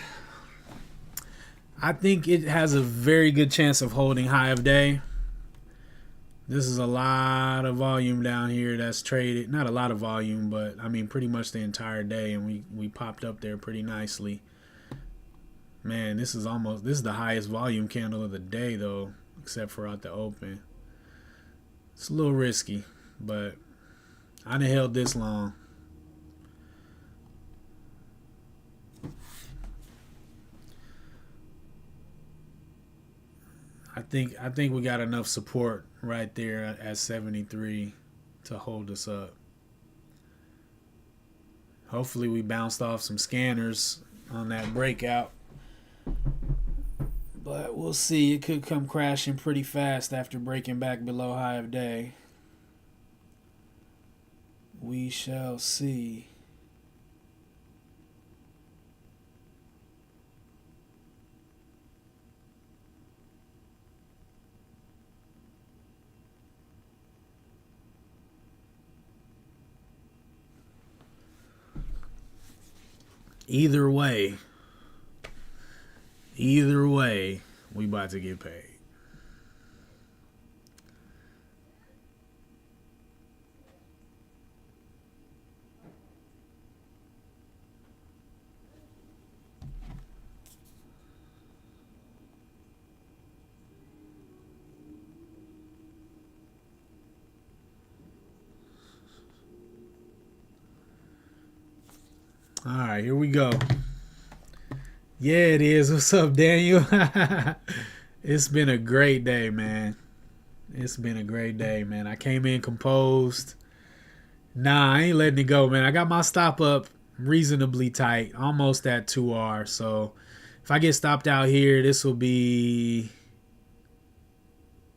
I think it has a very good chance of holding high of day. This is a lot of volume down here that's traded. Not a lot of volume, but I mean pretty much the entire day, and we popped up there pretty nicely. Man, this is the highest volume candle of the day though, except for out the open. It's a little risky, but I done held this long. I think we got enough support right there at 73 to hold us up. Hopefully we bounced off some scanners on that breakout. But we'll see. It could come crashing pretty fast after breaking back below high of day. We shall see. Either way, we about to get paid. All right, here we go. Yeah, it is. What's up, Daniel? It's been a great day, man. It's been a great day, man. I came in composed. Nah, I ain't letting it go, man. I got my stop up reasonably tight, almost at 2R. So if I get stopped out here, this will be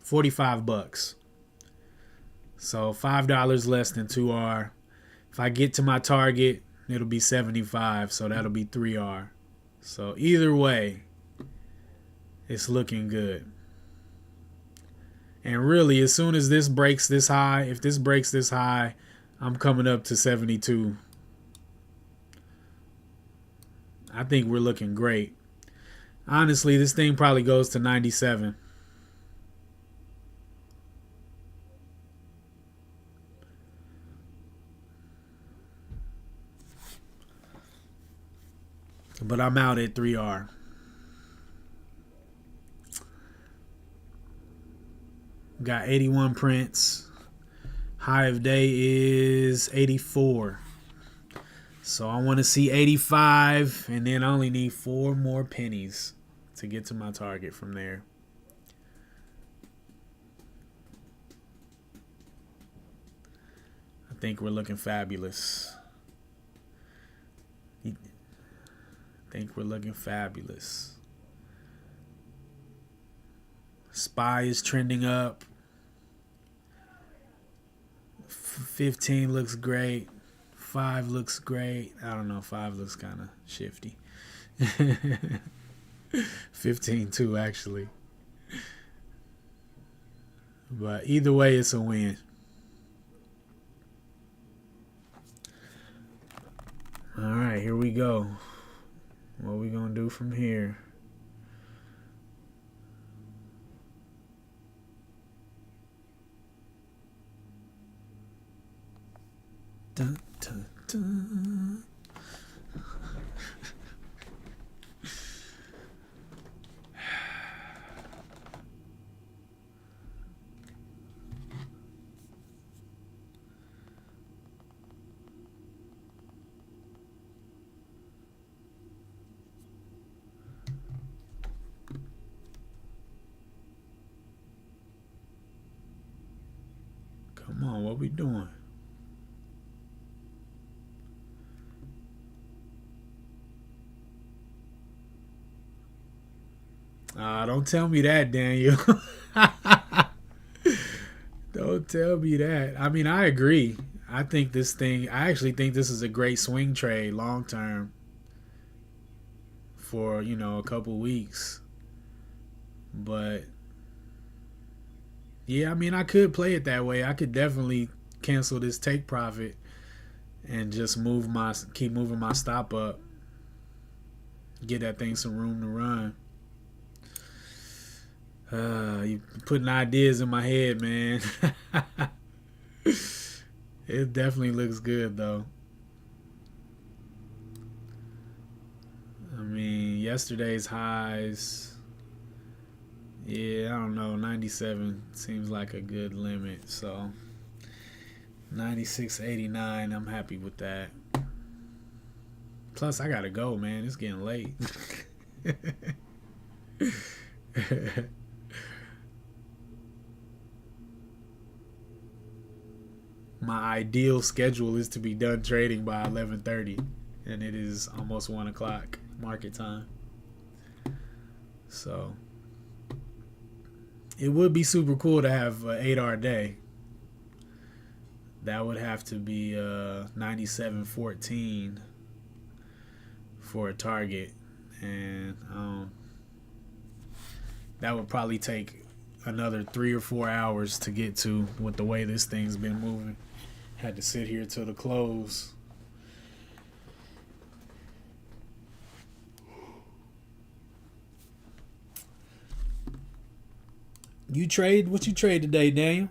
$45. So $5 less than 2R. If I get to my target, it'll be 75, so that'll be 3R. So either way, it's looking good. And really, as soon as this breaks this high, if this breaks this high, I'm coming up to 72. I think we're looking great. Honestly, this thing probably goes to 97. But I'm out at 3R. Got 81 prints. High of day is 84. So I want to see 85, and then I only need 4 more pennies to get to my target from there. I think we're looking fabulous. SPY is trending up. 15 looks great. 5 looks great. I don't know. 5 looks kind of shifty. 15 too, actually. But either way, it's a win. All right, here we go. What we gonna do from here? Dun, dun, dun. Come on, what we doing? Don't tell me that, Daniel. Don't tell me that. I mean, I agree. I actually think this is a great swing trade long term for, a couple weeks. But yeah, I mean, I could play it that way. I could definitely cancel this take profit and just keep moving my stop up. Get that thing some room to run. You putting ideas in my head, man. It definitely looks good, though. I mean, yesterday's highs, yeah, I don't know, 97 seems like a good limit. So 96.89, I'm happy with that. Plus, I gotta go, man. It's getting late. My ideal schedule is to be done trading by 11:30, and it is almost 1 o'clock market time. So it would be super cool to have an 8-hour day. That would have to be 97.14 for a target, and that would probably take another 3 or 4 hours to get to with the way this thing's been moving. Had to sit here till the close. What you trade today, Daniel?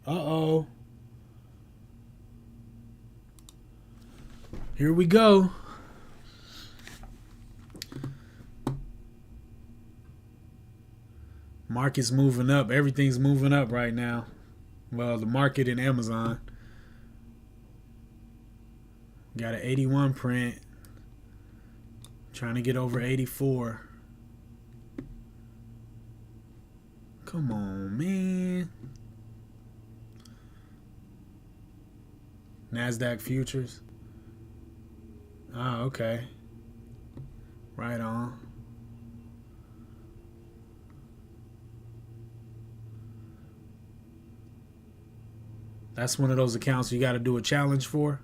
Uh-oh. Here we go. Market's moving up. Everything's moving up right now. Well, the market in Amazon. Got an 81 print. Trying to get over 84. Come on, man. NASDAQ futures. Okay. Right on. That's one of those accounts you got to do a challenge for.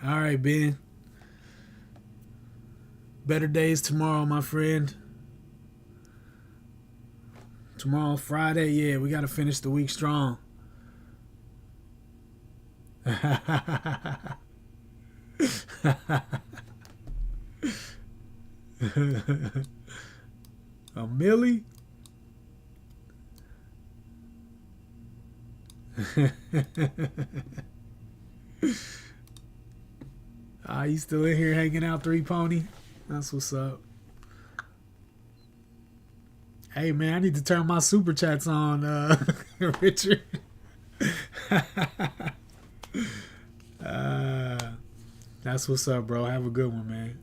All right, Ben. Better days tomorrow, my friend. Tomorrow, Friday, yeah, we got to finish the week strong. A milli? You still in here hanging out, 3 Pony? That's what's up. Hey, man, I need to turn my super chats on, Richard. That's what's up, bro. Have a good one, man.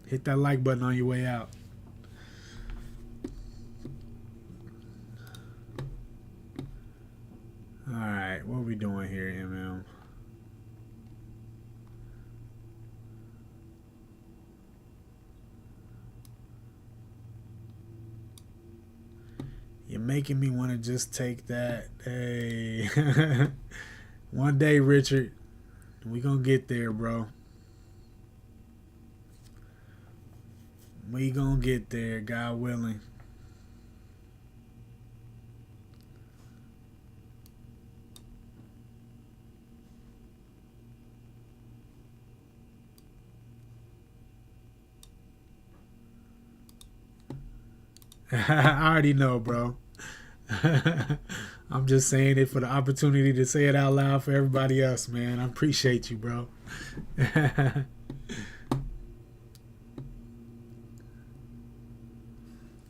Hit that like button on your way out. All right, what are we doing here, MM? You're making me want to just take that. Hey, one day, Richard, we gonna get there, bro. We gonna get there, God willing. I already know, bro. I'm just saying it for the opportunity to say it out loud for everybody else, man. I appreciate you, bro.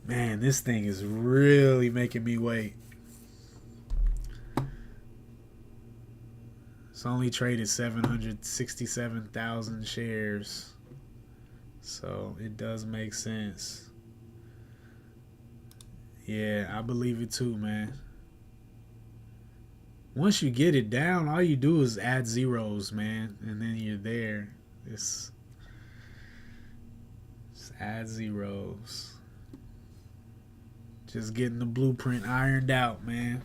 Man, this thing is really making me wait. It's only traded 767,000 shares. So it does make sense. Yeah, I believe it too, man. Once you get it down, all you do is add zeros, man, and then you're there. Just add zeros. Just getting the blueprint ironed out, man.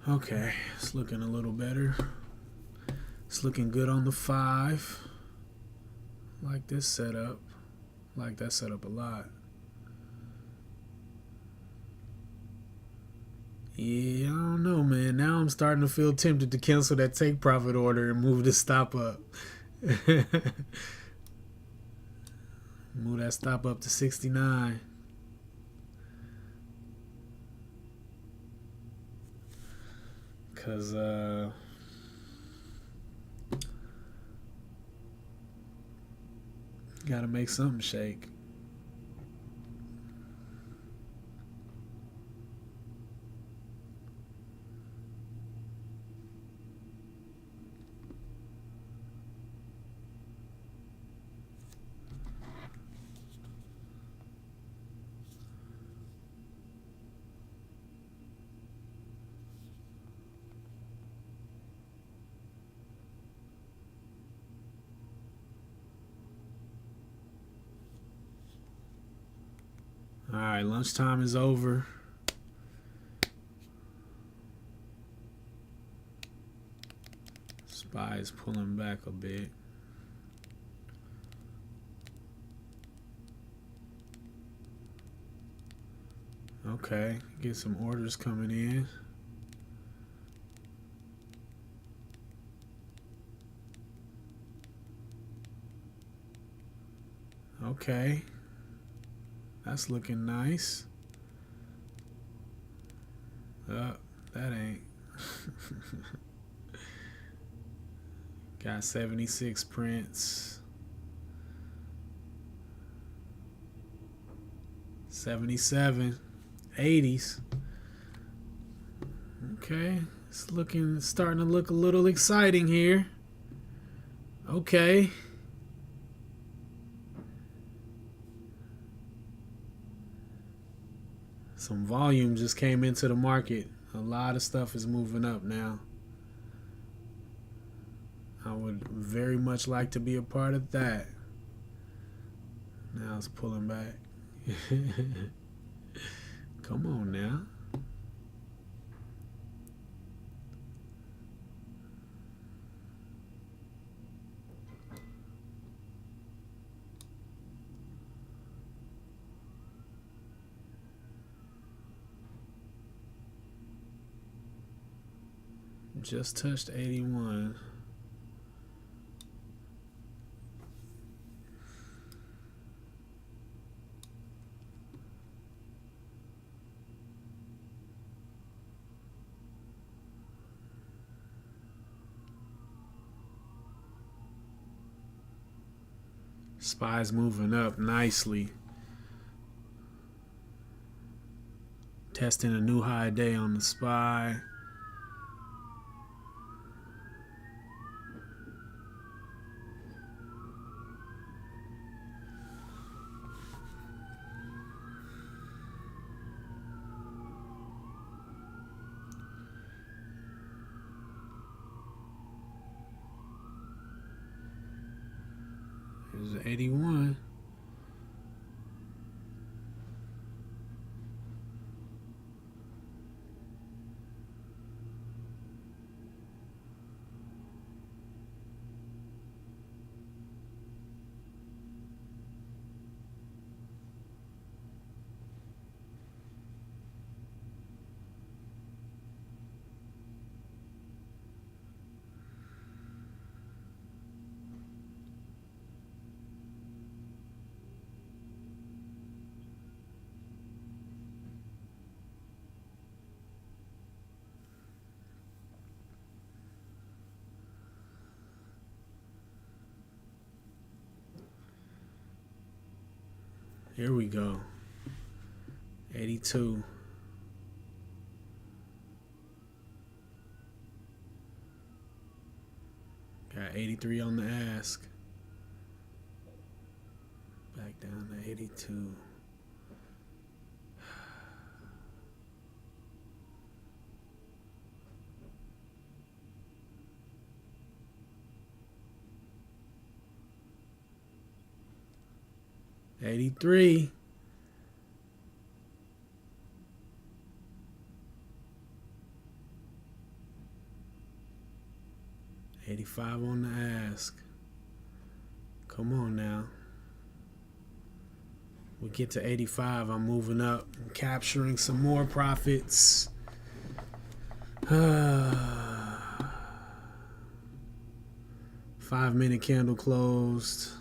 Okay, it's looking a little better. It's looking good on the 5. Like this setup. Like that setup a lot. Yeah, I don't know, man. Now I'm starting to feel tempted to cancel that take profit order and move the stop up. Move that stop up to 69. Because, gotta make something shake. All right, lunchtime is over. SPY is pulling back a bit. Okay, get some orders coming in. Okay. That's looking nice. That ain't. Got 76 prints. 77. 80s. Okay. It's starting to look a little exciting here. Okay. Some volume just came into the market. A lot of stuff is moving up now. I would very much like to be a part of that. Now it's pulling back. Come on now. Just touched 81. SPY's moving up nicely. Testing a new high day on the SPY. There's 81. Here we go. 82. Got 83 on the ask. Back down to 82. $83. $85 on the ask. Come on now. We get to 85. I'm moving up. I'm capturing some more profits. 5-minute candle closed.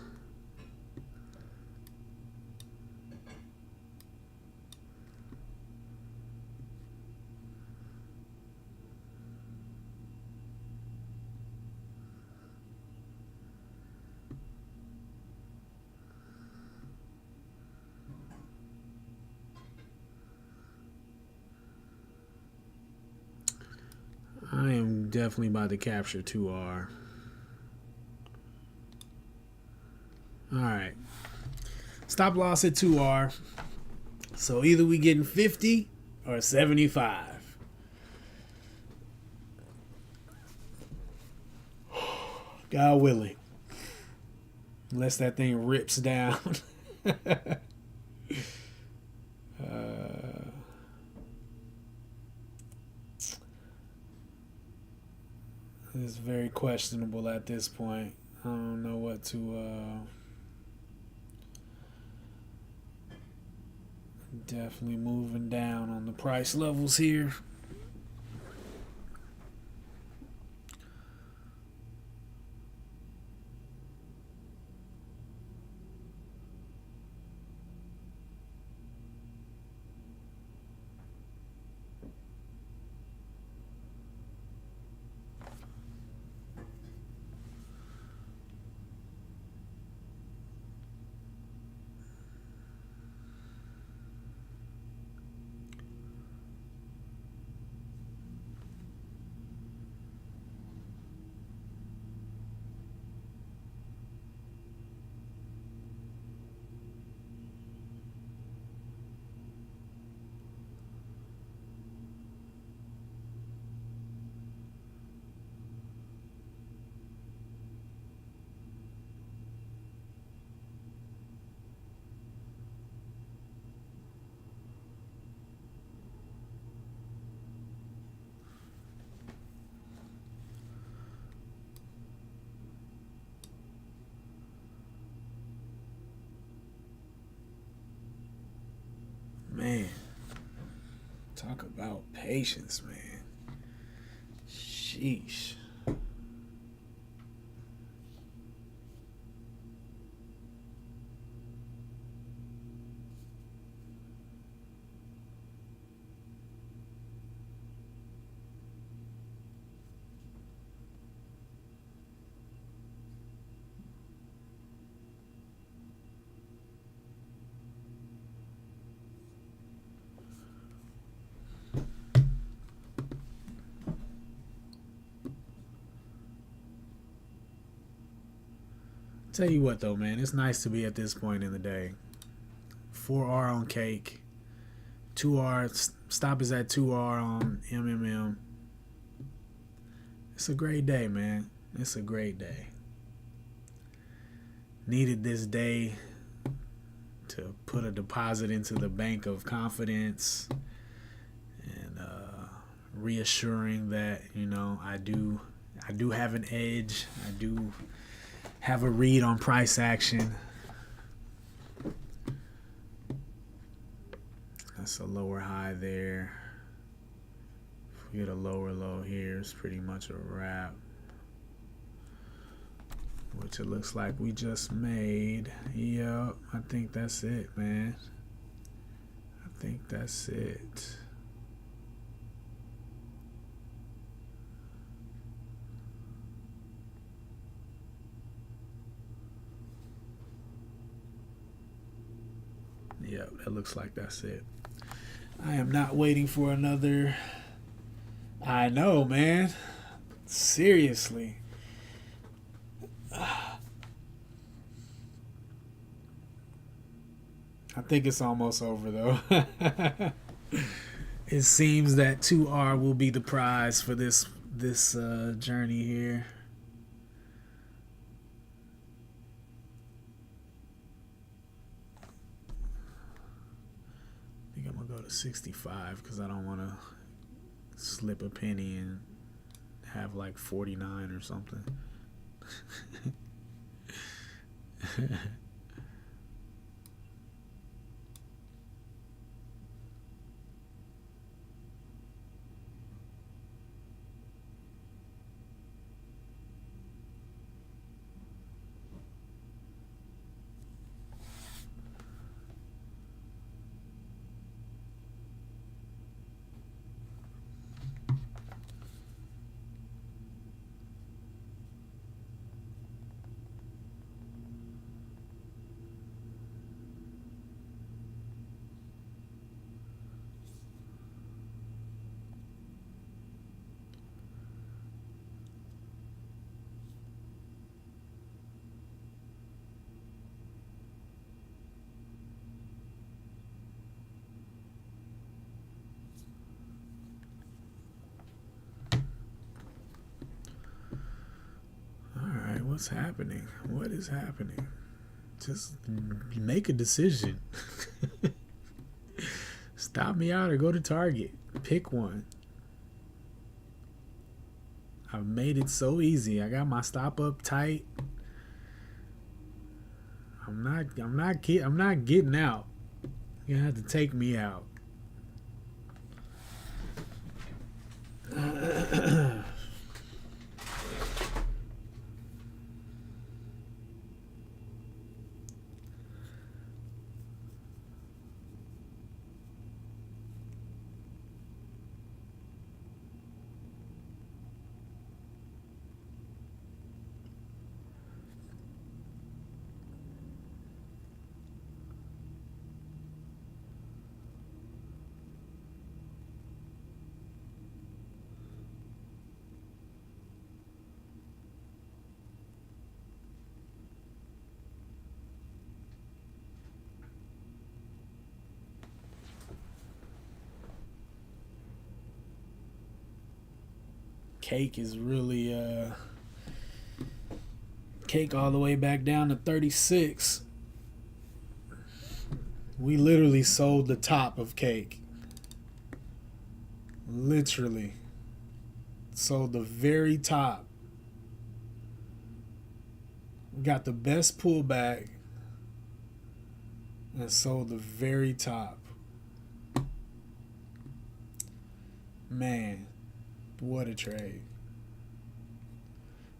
I am definitely about to capture 2R. Alright. Stop loss at 2R. So either we getting 50 or 75. God willing. Unless that thing rips down. It's very questionable at this point. I don't know what to definitely moving down on the price levels here. Man, talk about patience, man. Shit. Sheesh. Tell you what though, man, it's nice to be at this point in the day. 4R on cake, 2R stop is at 2R on MMM. It's a great day, man. It's a great day. Needed this day to put a deposit into the bank of confidence and reassuring that, you know, I do have an edge. I do have a read on price action. That's a lower high there. If we get a lower low here, it's pretty much a wrap. Which it looks like we just made. Yep, I think that's it, man. I think that's it. Yep, that looks like that's it. I am not waiting for another. I know, man. Seriously. I think it's almost over, though. It seems that 2R will be the prize for this journey here. I think I'm going to go to 65 because I don't want to slip a penny and have like 49 or something. What's happening? What is happening? Just make a decision. Stop me out or go to Target. Pick one. I've made it so easy. I got my stop up tight. I'm not getting out. You're gonna have to take me out. Cake is really cake all the way back down to 36. We literally sold the top of cake. Literally sold the very top. We got the best pullback and sold the very top. Man, what a trade.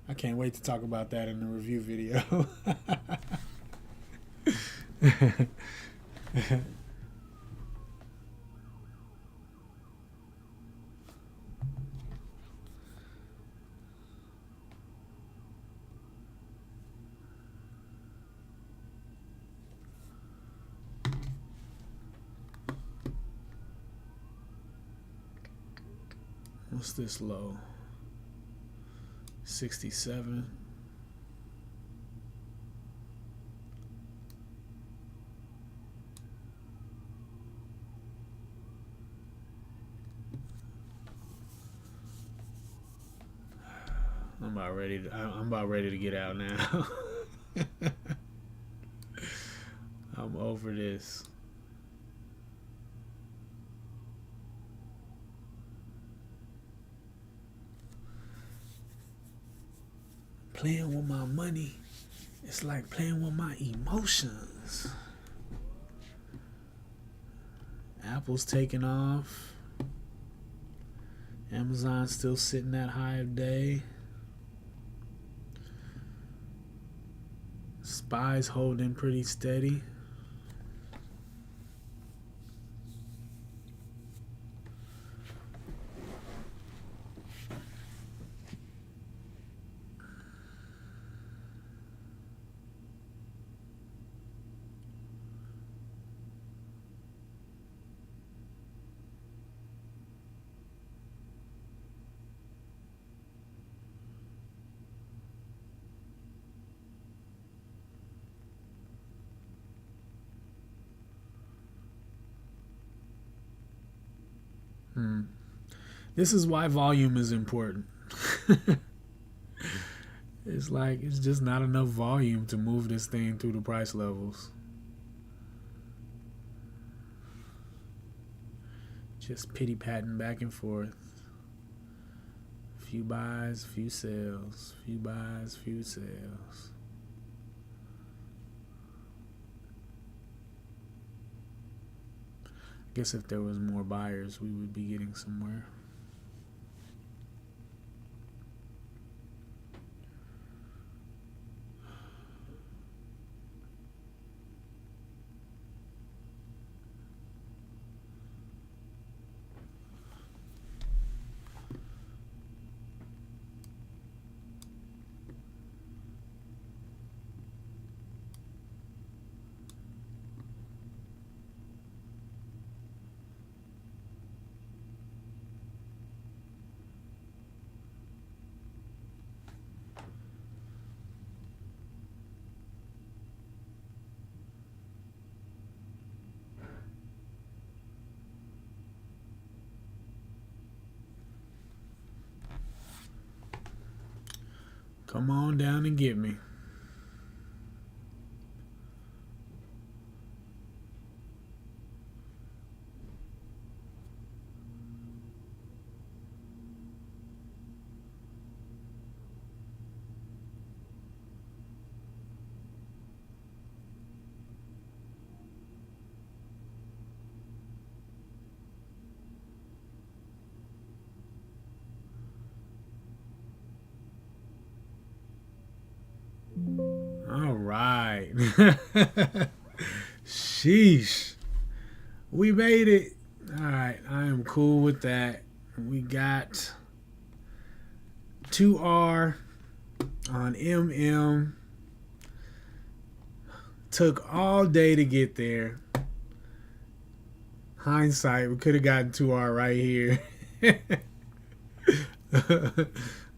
I can't wait to talk about that in the review video. What's this low? 67. I'm about ready to get out now. I'm over this. Playing with my money, it's like playing with my emotions. Apple's taking off. Amazon's still sitting at high of day. SPY's holding pretty steady. This is why volume is important. It's like it's just not enough volume to move this thing through the price levels. Just pity-patting back and forth. Few buys, few sales. Few buys, few sales. I guess if there was more buyers, we would be getting somewhere. Come on down and get me. All right. Sheesh. We made it. All right. I am cool with that. We got 2R on MM. Took all day to get there. Hindsight, we could have gotten 2R right here.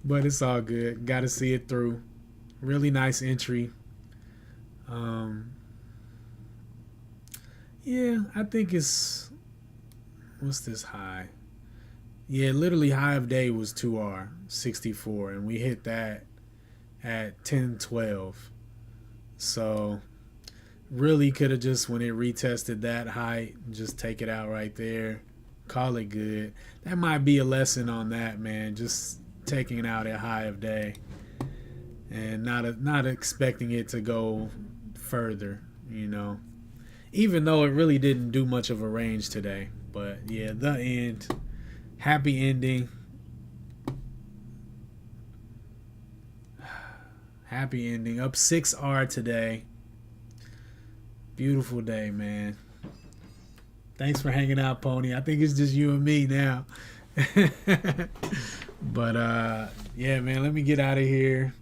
But it's all good. Got to see it through. Really nice entry. Yeah, I think it's... What's this high? Yeah, literally high of day was 2R, 64. And we hit that at 10-12. So, really could have just, when it retested that height, just take it out right there. Call it good. That might be a lesson on that, man. Just taking it out at high of day. And not expecting it to go further, you know. Even though it really didn't do much of a range today. But, yeah, the end. Happy ending. Happy ending. Up 6R today. Beautiful day, man. Thanks for hanging out, Pony. I think it's just you and me now. But yeah, man, let me get out of here.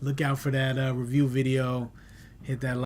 Look out for that review video. Hit that like.